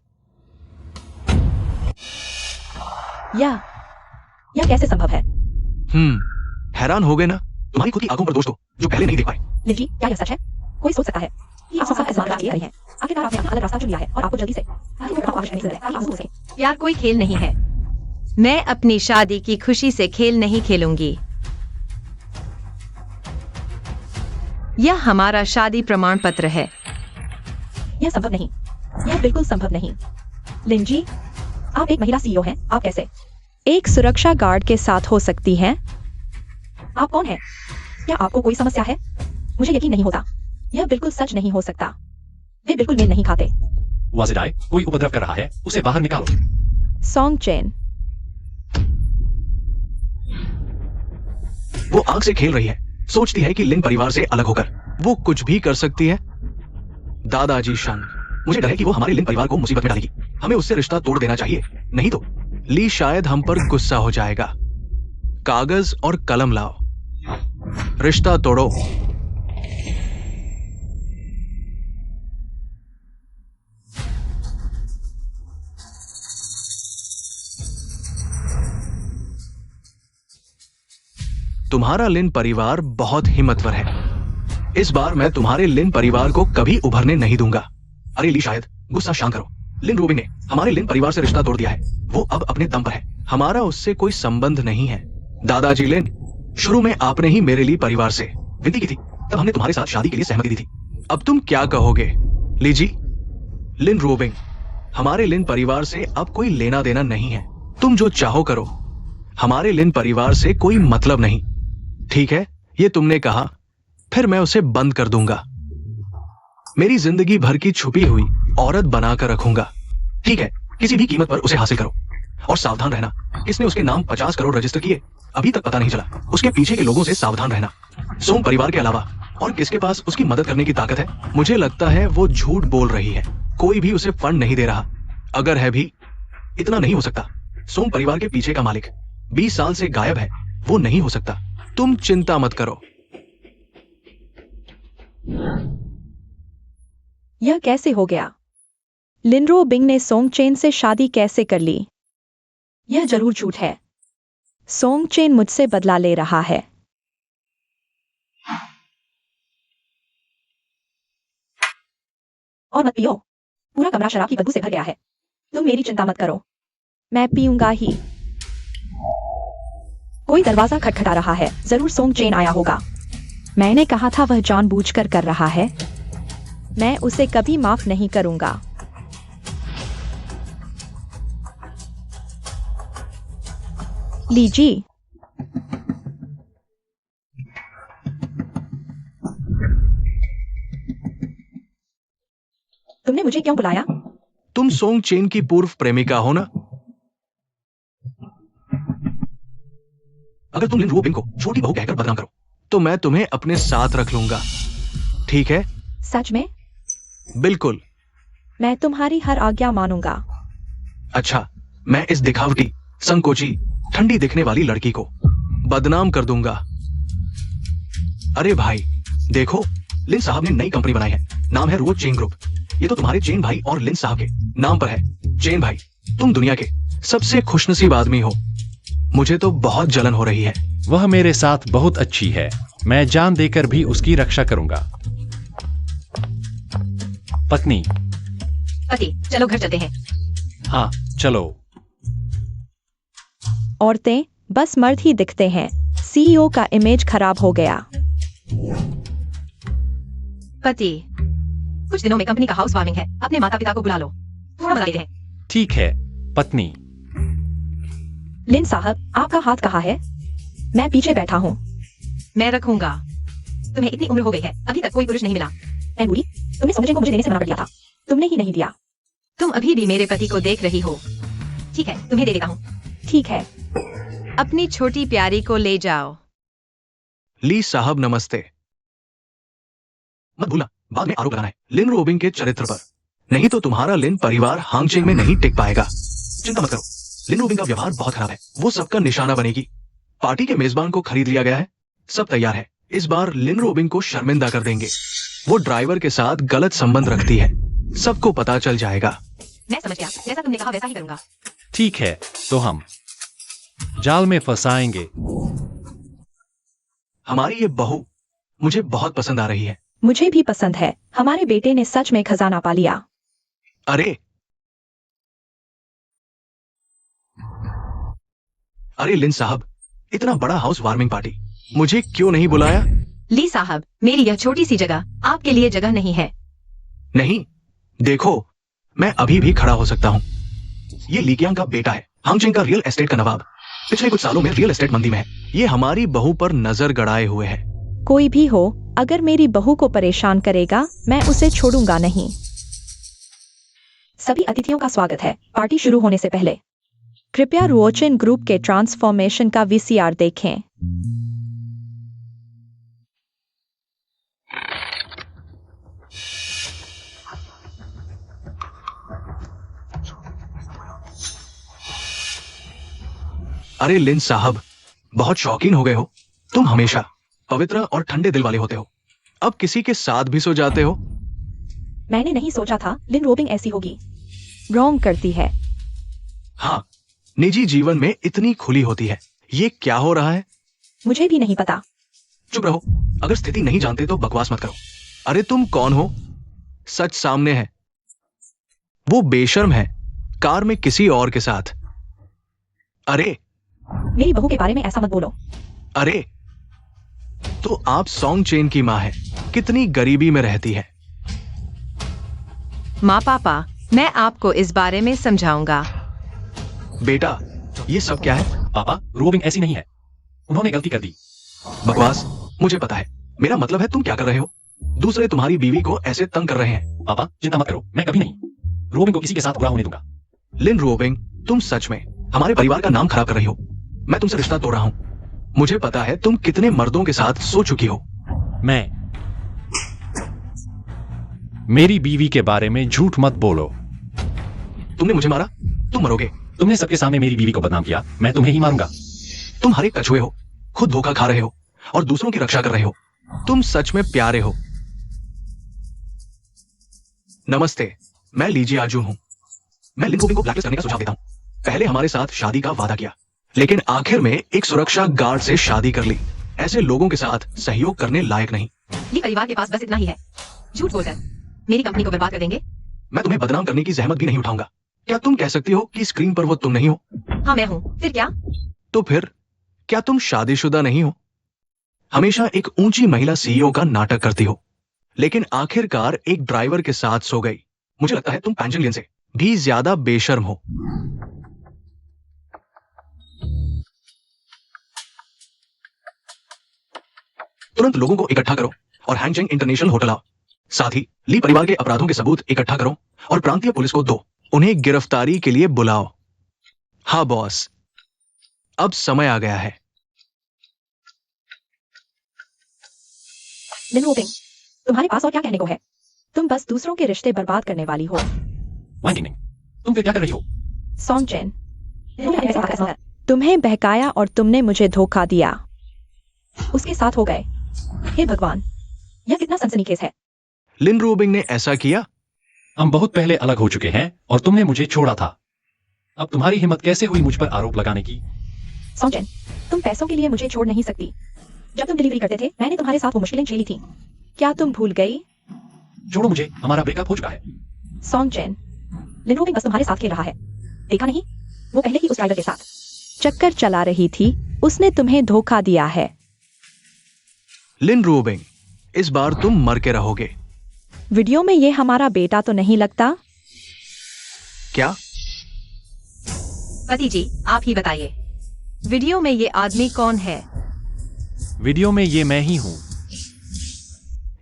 यह कैसे संभव है? हैरान हो गए ना? तुम्हारी खुद की आंखों पर दोष हो जो पहले नहीं देख पाए। लिन जी, क्या यह सच है? कोई सोच सकता है कि आप सब इस्तेमाल कर रहे हैं। आखिरकार आपने अपना अलग रास्ता चुन लिया है और आपको जल्दी से यार, कोई खेल नहीं है। मैं अपनी शादी की खुशी से खेल नहीं खेलूंगी। यह हमारा शादी प्रमाण पत्र है। यह संभव नहीं, यह बिल्कुल संभव नहीं। लिन जी, आप एक महिला सीईओ हैं, आप कैसे एक सुरक्षा गार्ड के साथ हो सकती हैं? आप कौन हैं? क्या आपको कोई समस्या है? मुझे यकीन नहीं होता। यह बिल्कुल सच नहीं हो सकता। वे बिल्कुल मेल नहीं खाते। वाजिदाई, कोई उपद्रव कर रहा है, उसे बाहर निकालो। Song chain. वो आग से खेल रही है, सोचती है कि लिन परिवार से अलग होकर वो कुछ भी कर सकती है। दादाजी शांत, मुझे डर है कि वो हमारे लिन परिवार को मुसीबत में डालेगी। हमें उससे रिश्ता तोड़ देना चाहिए, नहीं तो ली शायद हम पर गुस्सा हो जाएगा। कागज और कलम लाओ, रिश्ता तोड़ो। तुम्हारा लिन परिवार बहुत हिम्मतवर है। इस बार मैं तुम्हारे लिन परिवार को कभी उभरने नहीं दूंगा। अरे ली शायद, गुस्सा शांत करो। लिन रूबिंग ने हमारे लिन परिवार से रिश्ता तोड़ दिया है। वो अब अपने दम पर है, हमारा उससे कोई संबंध नहीं है। दादाजी लिन, शुरू में आपने ही मेरे लिए परिवार से विनती की थी, तब हमने तुम्हारे साथ शादी के लिए सहमति दी थी। अब तुम क्या कहोगे? लीजी, लिन रूबिंग, हमारे लिन परिवार से अब कोई लेना देना नहीं है। तुम जो चाहो करो, हमारे लिन परिवार से कोई मतलब नहीं। ठीक है, ये तुमने कहा, फिर मैं उसे बंद कर दूंगा। मेरी जिंदगी भर की छुपी हुई औरत बनाकर रखूंगा। ठीक है, किसी भी कीमत पर उसे हासिल करो। और सावधान रहना, किसने उसके नाम 50 करोड़ रजिस्टर किए अभी तक पता नहीं चला। उसके पीछे के लोगों से सावधान रहना। सोम परिवार के अलावा और किसके पास उसकी मदद करने की ताकत है? मुझे लगता है वो झूठ बोल रही है। कोई भी उसे फंड नहीं दे रहा। अगर है भी, इतना नहीं हो सकता। सोम परिवार के पीछे का मालिक 20 साल से गायब है, वो नहीं हो सकता। तुम चिंता मत करो। यह कैसे हो गया? लिनरो बिंग ने सोंग चेन से शादी कैसे कर ली? यह जरूर झूठ है। सोंग चेन मुझसे बदला ले रहा है। और मत पियो, पूरा कमरा शराब की बदबू से भर गया है। तुम मेरी चिंता मत करो, मैं पीऊंगा ही। कोई दरवाजा खटखटा रहा है, जरूर सोंग चेन आया होगा। मैंने कहा था वह जानबूझकर कर रहा है। मैं उसे कभी माफ नहीं करूंगा। लीजी, तुमने मुझे क्यों बुलाया? तुम सोंग चेन की पूर्व प्रेमिका हो ना? अगर तुम लिन रूबिंग को छोटी बहू कहकर बदनाम करो, तो मैं तुम्हें अपने साथ रख लूंगा। ठीक है? सच में? बिल्कुल। मैं तुम्हारी हर आज्ञा मानूंगा। अच्छा, मैं इस दिखावटी, संकोची, ठंडी दिखने वाली लड़की को बदनाम कर दूंगा। अरे भाई, देखो, लिन साहब ने नई कंपनी बनाई है, नाम है रोज चेन ग्रुप। ये तो तुम्हारे चेन भाई और लिन साहब के नाम पर है। चेन भाई, तुम दुनिया के सबसे खुशनसीब आदमी हो। मुझे तो बहुत जलन हो रही है। वह मेरे साथ बहुत अच्छी है, मैं जान देकर भी उसकी रक्षा करूंगा। पत्नी। पति, चलो घर चलते हैं। हाँ, चलो। औरतें बस मर्द ही दिखते हैं। सीईओ का इमेज खराब हो गया। पति, कुछ दिनों में कंपनी का हाउस वार्मिंग है, अपने माता पिता को बुला लो, थोड़ा मना लेते हैं। ठीक है, पत्नी। लिन साहब, आपका हाथ कहाँ है? मैं पीछे बैठा हूँ। मैं रखूंगा। तुम्हें इतनी उम्र हो गई है, अभी तक कोई पुरुष नहीं मिला। मैं बूढ़ी, तुमने सोंग चेन को मुझे देने से मना कर दिया था। तुमने ही नहीं दिया। तुम अभी भी मेरे पति को देख रही हो। ठीक है, तुम्हें दे देता हूँ। ठीक है। अपनी छोटी प्यारी को ले जाओ। ली साहब नमस्ते। मत भूलना, बाद में आरोप लगाना है लिन रूबिंग के चरित्र पर, नहीं तो तुम्हारा लिन परिवार हांगचेंग में नहीं टिक पाएगा। चिंता मत करो, लिन रूबिंग का व्यवहार बहुत खराब है, वो सबका निशाना बनेगी। पार्टी के मेजबान को खरीद लिया गया है, सब तैयार है। इस बार लिन रूबिंग को शर्मिंदा कर देंगे। वो ड्राइवर के साथ गलत संबंध रखती है, सबको पता चल जाएगा। मैं समझ गया, जैसा तुमने कहा वैसा ही करूंगा। ठीक है, तो हम जाल में फंसाएंगे। हमारी ये बहू मुझे बहुत पसंद आ रही है। मुझे भी पसंद है। हमारे बेटे ने सच में खजाना पा लिया। अरे अरे लिन साहब, इतना बड़ा हाउस वार्मिंग पार्टी, मुझे क्यों नहीं बुलाया? ली साहब, मेरी यह छोटी सी जगह आपके लिए जगह नहीं है। नहीं, देखो, मैं अभी भी खड़ा हो सकता हूँ। ये लीकियांग का बेटा है, हांगचेंग का रियल एस्टेट का नवाब। पिछले कुछ सालों में रियल एस्टेट मंदी में है। ये हमारी बहू पर नजर गड़ाए हुए है। कोई भी हो, अगर मेरी बहू को परेशान करेगा, मैं उसे छोड़ूंगा नहीं। सभी अतिथियों का स्वागत है। पार्टी शुरू होने से पहले कृपया रुओचिन ग्रुप के ट्रांसफॉर्मेशन का वीसीआर देखें। अरे लिन साहब, बहुत शौकीन हो गए हो। तुम हमेशा पवित्र और ठंडे दिल वाले होते हो। अब किसी के साथ भी सो जाते हो। मैंने नहीं सोचा था लिन रोबिंग ऐसी होगी। रॉन्ग करती है। हाँ, निजी जीवन में इतनी खुली होती है। ये क्या हो रहा है? मुझे भी नहीं पता। चुप रहो। अगर स्थिति नहीं जानते तो बकवास मत करो। अरे तुम कौन हो? सच सामने है। वो बेशर्म है, कार में किसी और के साथ। अरे मेरी बहू के बारे में ऐसा मत बोलो। अरे, तो आप सॉन्ग चेन की माँ है। कितनी गरीबी में रहती है। माँ पापा, मैं आपको इस बारे में समझाऊंगा। बेटा, ये सब क्या है? पापा, रोबिंग ऐसी नहीं है। उन्होंने गलती कर दी। बकवास, मुझे पता है। मेरा मतलब है तुम क्या कर रहे हो। दूसरे तुम्हारी बीवी को ऐसे तंग कर रहे हैं। पापा, चिंता मत करो, मैं कभी नहीं रोबिंग को किसी के साथ बुरा होने दूंगा। लिन रोबिंग, तुम सच में हमारे परिवार का नाम खराब कर रही हो। मैं तुमसे रिश्ता तोड़ रहा हूँ। मुझे पता है तुम कितने मर्दों के साथ सो चुकी हो। मेरी बीवी के बारे में झूठ मत बोलो। तुमने मुझे मारा, तुम मरोगे। तुमने सबके सामने मेरी बीवी को बदनाम किया, मैं तुम्हें ही मारूंगा। तुम हर एक कछुए हो, खुद धोखा खा रहे हो और दूसरों की रक्षा कर रहे हो। तुम सच में प्यारे हो। नमस्ते, मैं लीजी आजून हूं। मैं लिन रोबिंग को ब्लैकलिस्ट करने का सुझाव देता हूं। पहले हमारे साथ शादी का वादा किया, लेकिन आखिर में एक सुरक्षा गार्ड से शादी कर ली। ऐसे लोगों के साथ सहयोग करने लायक नहीं। ये परिवार के पास बस इतना ही है। झूठ बोलकर मेरी कंपनी को बर्बाद कर देंगे। मैं तुम्हें बदनाम करने की जहमत भी नहीं उठाऊंगा। क्या तुम कह सकती हो कि स्क्रीन पर वो तुम नहीं हो? हाँ मैं हूँ, फिर क्या? तो फिर क्या तुम शादीशुदा नहीं हो? हमेशा एक ऊंची महिला सीईओ का नाटक करती हो, लेकिन आखिरकार एक ड्राइवर के साथ सो गई। मुझे लगता है तुम पैंजलियन से भी ज्यादा बेशर्म हो। तुरंत लोगों को इकट्ठा करो और हैंगचेंग इंटरनेशनल होटल आओ। साथ ही ली परिवार के अपराधों के सबूत इकट्ठा करो और प्रांतीय पुलिस को दो। उन्हें गिरफ्तारी के लिए बुलाओ। हाँ बॉस, अब समय आ गया है। लिन रोबिंग, तुम्हारे पास और क्या कहने को है? तुम बस दूसरों के रिश्ते बर्बाद करने वाली हो। वाइंडिंग, तुम फिर क्या कर रही हो? सॉन्ग चेन, तुम्हें बहकाया और तुमने मुझे धोखा दिया। उसके साथ हो गए। हे भगवान, यह कितना सनसनीखेज है। लिन रोबिंग ने ऐसा किया? हम बहुत पहले अलग हो चुके हैं और तुमने मुझे छोड़ा था। अब तुम्हारी हिम्मत कैसे हुई मुझ पर आरोप लगाने की? सॉन्ग चेन, तुम पैसों के लिए मुझे छोड़ नहीं सकती। जब तुम डिलीवरी करते थे, मैंने तुम्हारे साथ वो मुश्किलें झेली थी। क्या तुम भूल गई? छोड़ो मुझे, हमारा ब्रेकअप हो चुका है। सॉन्ग चेन, लिन रोबिंग बस तुम्हारे साथ खेल रहा है। देखा नहीं? वो पहले ही उस ड्राइवर के साथ चक्कर चला रही थी। उसने तुम्हें धोखा दिया है। लिन रोबिंग, इस बार तुम मर के रहोगे। वीडियो में ये हमारा बेटा तो नहीं लगता? क्या? पति जी, आप ही बताइए, वीडियो में ये आदमी कौन है? वीडियो में ये मैं ही हूं।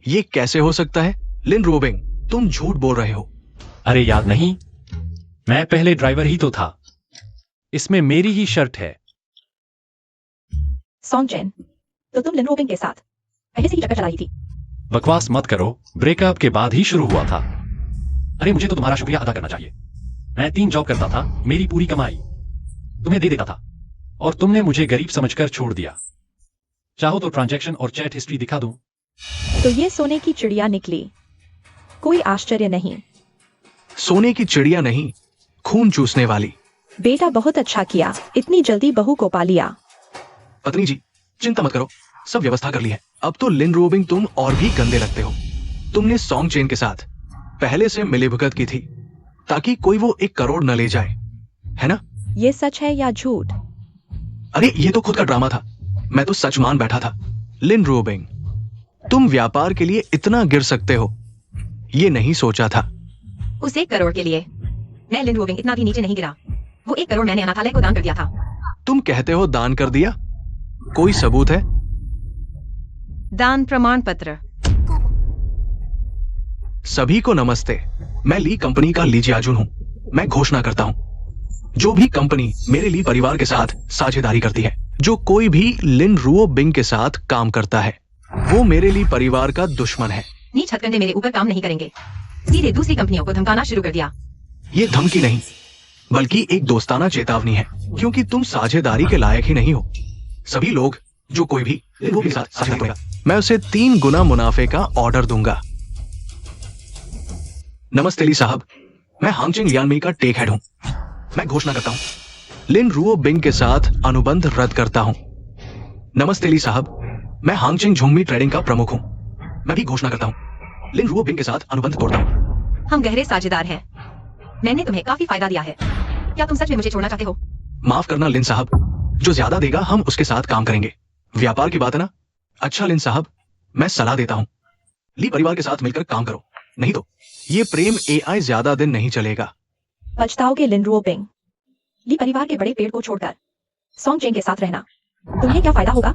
ये कैसे हो सकता है? लिन रोबिंग, तुम झूठ बोल रहे हो। अरे याद नहीं, मैं पहले ड्राइवर ही तो था। इसमें मेरी ही शर्ट है। सॉन्ग चेन, तो तुम लिन रोबिंग के साथ पहले से ही चक्कर चला रही थी। बकवास मत करो, ब्रेकअप के बाद ही शुरू हुआ था। अरे मुझे तो तुम्हारा शुक्रिया अदा करना चाहिए। मैं 3 जॉब करता था, मेरी पूरी कमाई तुम्हें दे देता था और तुमने मुझे गरीब समझकर छोड़ दिया। चाहो तो ट्रांजैक्शन और चैट हिस्ट्री दिखा दूं। तो ये सोने की चिड़िया निकली। कोई आश्चर्य नहीं। सोने की चिड़िया नहीं, खून चूसने वाली। बेटा बहुत अच्छा किया, इतनी जल्दी बहू को पा लिया। पत्नी जी, चिंता मत करो, सब व्यवस्था कर ली है। अब तो लिन रोबिंग तुम और भी गंदे लगते हो। तुमने सॉन्ग चेन के साथ पहले से मिलीभगत की थी ताकि कोई वो 1 करोड़ न ले जाए, है ना? ये सच है या झूठ? अरे ये तो खुद का ड्रामा था। मैं तो सच मान बैठा था। लिन रोबिंग, तुम व्यापार के लिए इतना गिर सकते हो, ये नहीं सोचा था। उस 1 करोड़ के लिए मैं लिन रोबिंग इतना भी नीचे नहीं गिरा। वो 1 करोड़ मैंने अनाथालय को दान कर दिया था। तुम कहते हो दान कर दिया? कोई सबूत है? दान प्रमाण पत्र। सभी को नमस्ते। मैं ली कंपनी का लीजियाजुन हूं। मैं घोषणा करता हूं, जो भी कंपनी मेरे ली परिवार के साथ साझेदारी करती है, जो कोई भी लिन रुओ बिंग के साथ काम करता है, वो मेरे लिए परिवार का दुश्मन है। नीच हथकंडे मेरे ऊपर काम नहीं करेंगे। सीधे दूसरी कंपनियों को धमकाना शुरू कर दिया। ये धमकी नहीं, बल्कि एक दोस्ताना चेतावनी है, क्योंकि तुम साझेदारी के लायक ही नहीं हो। सभी लोग, जो कोई भी लिन रुओ के साथ साझेदारी करेगा, मैं उसे 3 गुना मुनाफे का ऑर्डर दूंगा। नमस्ते ली साहब, मैं हांगचिंग लियानमी का टेक हेड हूं। मैं घोषणा करता हूं, लिन रुओ बिंग के साथ अनुबंध रद्द करता हूं। नमस्ते ली साहब, मैं हांगचिंग झुंगमी ट्रेडिंग का प्रमुख हूं। मैं भी घोषणा करता हूं, लिन रुओ बिंग के साथ अनुबंध तोड़ता हूं। हम गहरे साझेदार हैं। मैंने तुम्हें काफी फायदा दिया है। क्या तुम सच में मुझे छोड़ना चाहते हो? माफ करना लिन साहब, जो ज्यादा देगा हम उसके साथ काम करेंगे। व्यापार की बात है ना? अच्छा लिन साहब, मैं सलाह देता हूं, ली परिवार के साथ मिलकर काम करो, नहीं तो ये प्रेम एआई ज्यादा दिन नहीं चलेगा। पछताओगे लिन रुओ बिंग। ली परिवार के बड़े पेड़ को छोड़कर सॉन्ग चेंग के साथ रहना तुम्हें क्या फायदा होगा?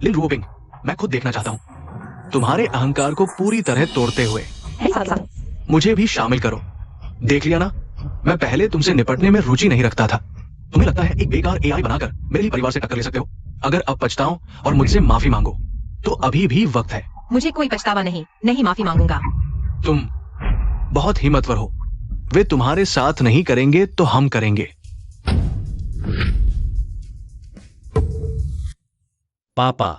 लिन रुओ बिंग, मैं खुद देखना चाहता हूं तुम्हारे अहंकार को पूरी तरह तोड़ते हुए। मुझे भी शामिल करो। देख लिया ना, मैं पहले तुमसे निपटने में रुचि नहीं रखता था। तुम्हें लगता है एक बेकार एआई बनाकर मेरे लिए परिवार से टक्कर ले सकते हो? अगर अब पछताओ और मुझसे माफी मांगो तो अभी भी वक्त है। मुझे कोई पछतावा नहीं माफी मांगूंगा। तुम बहुत हिम्मतवर हो। वे तुम्हारे साथ नहीं करेंगे तो हम करेंगे। पापा,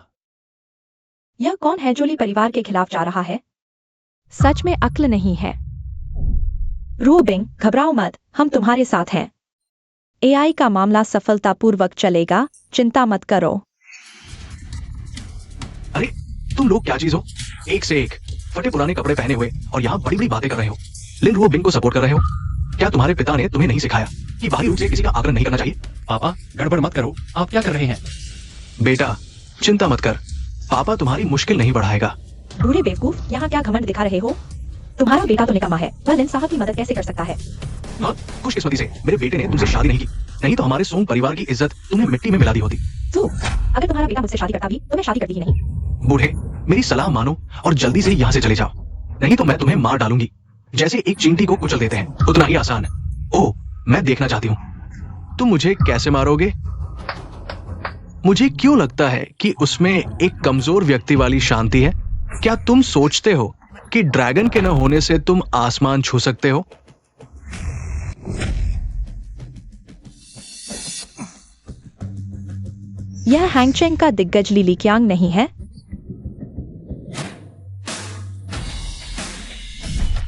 यह कौन है जो ली परिवार के खिलाफ जा रहा है? सच में अक्ल नहीं है। रुओ बिंग, घबराओ मत, हम तुम्हारे साथ हैं। एआई का मामला सफलतापूर्वक चलेगा, चिंता मत करो। अरे तुम लोग क्या चीज हो? एक से एक फटे पुराने कपड़े पहने हुए और यहाँ बड़ी बड़ी बातें कर रहे हो। लिन रुओ बिंग को सपोर्ट कर रहे हो? क्या तुम्हारे पिता ने तुम्हें नहीं सिखाया कि बाहरी रूप से किसी का आग्रह नहीं करना चाहिए? पापा गड़बड़ मत करो, आप क्या कर रहे हैं? बेटा चिंता मत कर, पापा तुम्हारी मुश्किल नहीं बढ़ाएगा। बूढ़े बेवकूफ, यहाँ क्या घमंड दिखा रहे हो? तुम्हारा बेटा तो निकम्मा है, वह लिन साहब की मदद कैसे कर सकता है? बहुत खुशकिस्मती से मेरे बेटे ने तुमसे शादी नहीं की, नहीं तो हमारे सोंग परिवार की इज्जत तुमने मिट्टी में मिला दी होती। तो अगर तुम्हारा बेटा मुझसे शादी करता भी तो मैं शादी करती ही नहीं। बूढ़े, मेरी सलाह मानो और जल्दी से यहाँ से चले जाओ, नहीं तो मैं तुम्हें मार डालूंगी। जैसे एक चींटी को कुचल देते हैं, उतना ही आसान। ओह, मैं देखना चाहती हूँ तुम मुझे कैसे मारोगे। मुझे क्यों लगता है कि उसमें एक कमजोर व्यक्ति वाली शांति है? क्या तुम सोचते हो कि ड्रैगन के न होने से तुम आसमान छू सकते हो? यह हैंगचेंग का दिग्गज ली लिक्यांग नहीं है?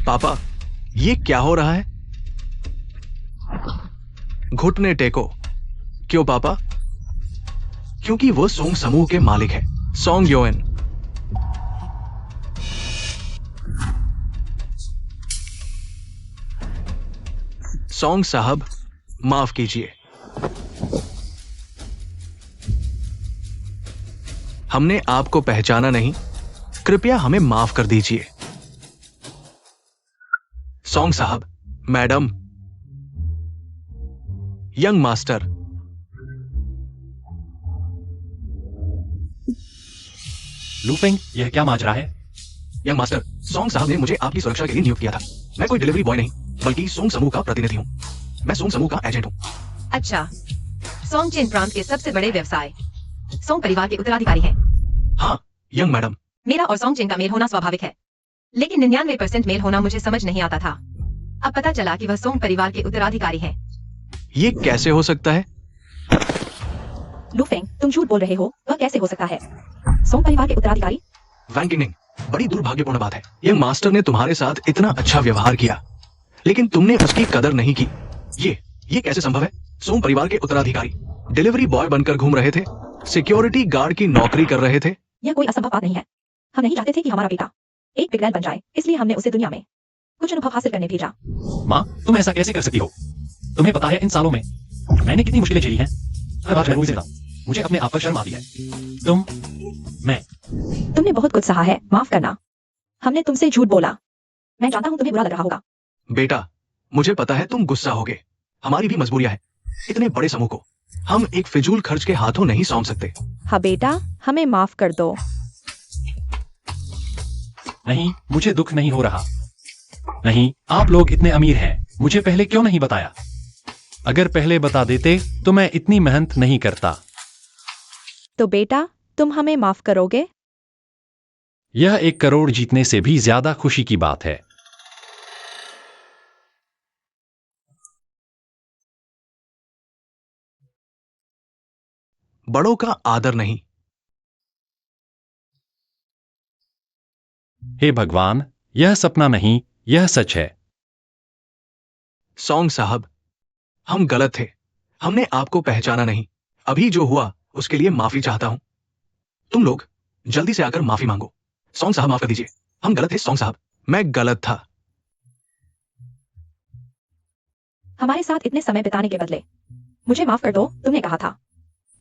पापा, ये क्या हो रहा है? घुटने टेको। क्यों पापा? क्योंकि वो सोंग समूह के मालिक है, सोंग योएन। सोंग साहब, माफ कीजिए, हमने आपको पहचाना नहीं, कृपया हमें माफ कर दीजिए। सोंग साहब, मैडम, यंग मास्टर। लूफिंग, यह क्या माजरा है? यंग मास्टर, सोंग साहब ने मुझे आपकी सुरक्षा के लिए नियुक्त किया था। मैं कोई डिलीवरी बॉय नहीं, बल्कि सोंग समूह का प्रतिनिधि हूँ। मैं सोंग समूह का एजेंट हूँ। अच्छा, सोंग चेन प्रांत के सबसे बड़े व्यवसाय सोंग परिवार के उत्तराधिकारी हैं। हाँ यंग मैडम। मेरा और सोंग चेन का मेल होना स्वाभाविक है, लेकिन 99% मेल होना मुझे समझ नहीं आता था। अब पता चला कि वह सोंग परिवार के उत्तराधिकारी हैं। ये कैसे हो सकता है? लूफेंग, तुम झूठ बोल रहे हो, वह कैसे हो सकता है? सोंग परिवार के उत्तराधिकारी? वैन किंगनिंग, बड़ी दुर्भाग्यपूर्ण बात है। यंग मास्टर ने तुम्हारे साथ इतना अच्छा व्यवहार किया, लेकिन तुमने उसकी कदर नहीं की। ये कैसे संभव है? सोंग परिवार के उत्तराधिकारी डिलीवरी बॉय बनकर घूम रहे थे, सिक्योरिटी गार्ड की नौकरी कर रहे थे। यह कोई असंभव बात नहीं है। हम नहीं चाहते थे कि हमारा बेटा एक बिगड़ैल बन जाए, इसलिए हमने उसे दुनिया में कुछ अनुभव हासिल करने भेजा। माँ, तुम ऐसा कैसे कर सकती हो? तुम्हें पता है इन सालों में मैंने कितनी मुश्किलें झेली हैं। हर बार जरूर से मुझे अपने आप पर शर्म आती है। तुमने बहुत कुछ सहा है, माफ करना। हमने तुमसे झूठ बोला। मैं जानता हूँ तुम्हें बुरा लग रहा होगा। बेटा, मुझे पता है तुम गुस्सा होगे। हमारी भी मजबूरियां हैं। इतने बड़े समूह को हम एक फिजूल खर्च के हाथों नहीं सौंप सकते। हाँ बेटा, हमें माफ कर दो। नहीं, मुझे दुख नहीं हो रहा। नहीं, आप लोग इतने अमीर हैं, मुझे पहले क्यों नहीं बताया? अगर पहले बता देते तो मैं इतनी मेहनत नहीं करता। तो बेटा, तुम हमें माफ करोगे? यह 1 करोड़ जीतने से भी ज्यादा खुशी की बात है। बड़ों का आदर नहीं। हे भगवान, यह सपना नहीं, यह सच है। सॉन्ग साहब, हम गलत थे। हमने आपको पहचाना नहीं। अभी जो हुआ उसके लिए माफी चाहता हूं। तुम लोग जल्दी से आकर माफी मांगो। सॉन्ग साहब, माफ कर दीजिए। हम गलत थे सॉन्ग साहब। मैं गलत था। हमारे साथ इतने समय बिताने के बदले मुझे माफ कर दो। तुमने कहा था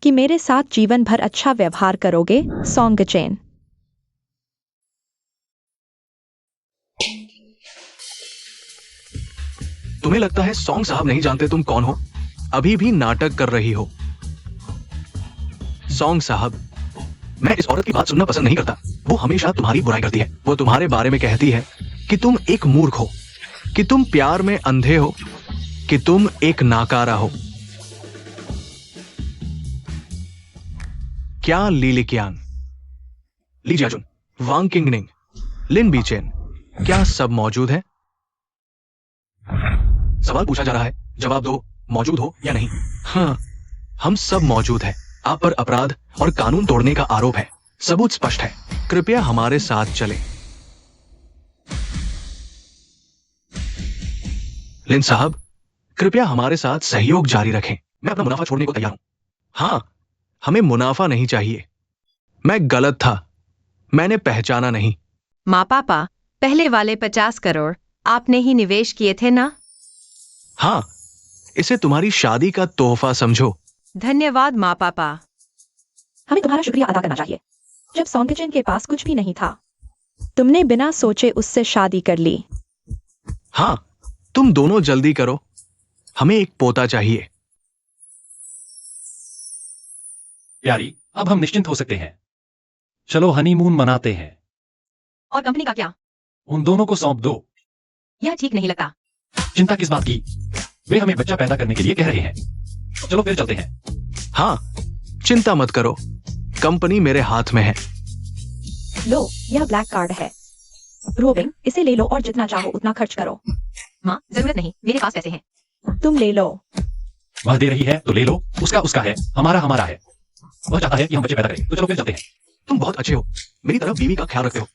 कि मेरे साथ जीवन भर अच्छा व्यवहार करोगे, सॉन्ग चेन। तुम्हें लगता है सॉन्ग साहब नहीं जानते तुम कौन हो? अभी भी नाटक कर रही हो। सॉन्ग साहब, मैं इस औरत की बात सुनना पसंद नहीं करता। वो हमेशा तुम्हारी बुराई करती है। वो तुम्हारे बारे में कहती है कि तुम एक मूर्ख हो, कि तुम प्यार में अंधे हो, कि तुम एक नाकारा हो। क्या लीलिकियांग, ली जाजुन, वांग किंगनिंग, लिन बीचेन, क्या सब मौजूद है? सवाल पूछा जा रहा है, जवाब दो। मौजूद हो या नहीं? हाँ, हम सब मौजूद हैं। आप पर अपराध और कानून तोड़ने का आरोप है। सबूत स्पष्ट है। कृपया हमारे साथ चलें। लिन साहब, कृपया हमारे साथ सहयोग जारी रखें। मैं अपना मुनाफा छोड़ने को तैयार हूं। हाँ, हमें मुनाफा नहीं चाहिए। मैं गलत था। मैंने पहचाना नहीं। माँ पापा, पहले वाले 50 करोड़ आपने ही निवेश किए थे ना? हाँ, इसे तुम्हारी शादी का तोहफा समझो। धन्यवाद माँ पापा। हमें तुम्हारा शुक्रिया अदा करना चाहिए। जब सॉन्ग चेन के पास कुछ भी नहीं था, तुमने बिना सोचे उससे शादी कर ली। हाँ, तुम दोनों जल्दी करो। हमें एक पोता चाहिए। प्यारी, अब हम निश्चिंत हो सकते हैं। चलो हनीमून मनाते हैं। और कंपनी का क्या? उन दोनों को सौंप दो। यह ठीक नहीं लगता। चिंता किस बात की? वे हमें बच्चा पैदा करने के लिए कह रहे हैं। चलो फिर चलते हैं। हाँ, चिंता मत करो। कंपनी मेरे हाथ में है। लो, यह ब्लैक कार्ड है। रोबिन, इसे ले लो और जितना चाहो उतना खर्च करो। माँ, जरूरत नहीं, मेरे पास पैसे हैं। तुम ले लो। वह दे रही है तो ले लो। उसका उसका है, हमारा हमारा है। वह चाहता है कि हम बच्चे पैदा करें, तो चलो फिर चलते हैं। तुम बहुत अच्छे हो। मेरी तरफ बीवी का ख्याल रखते हो।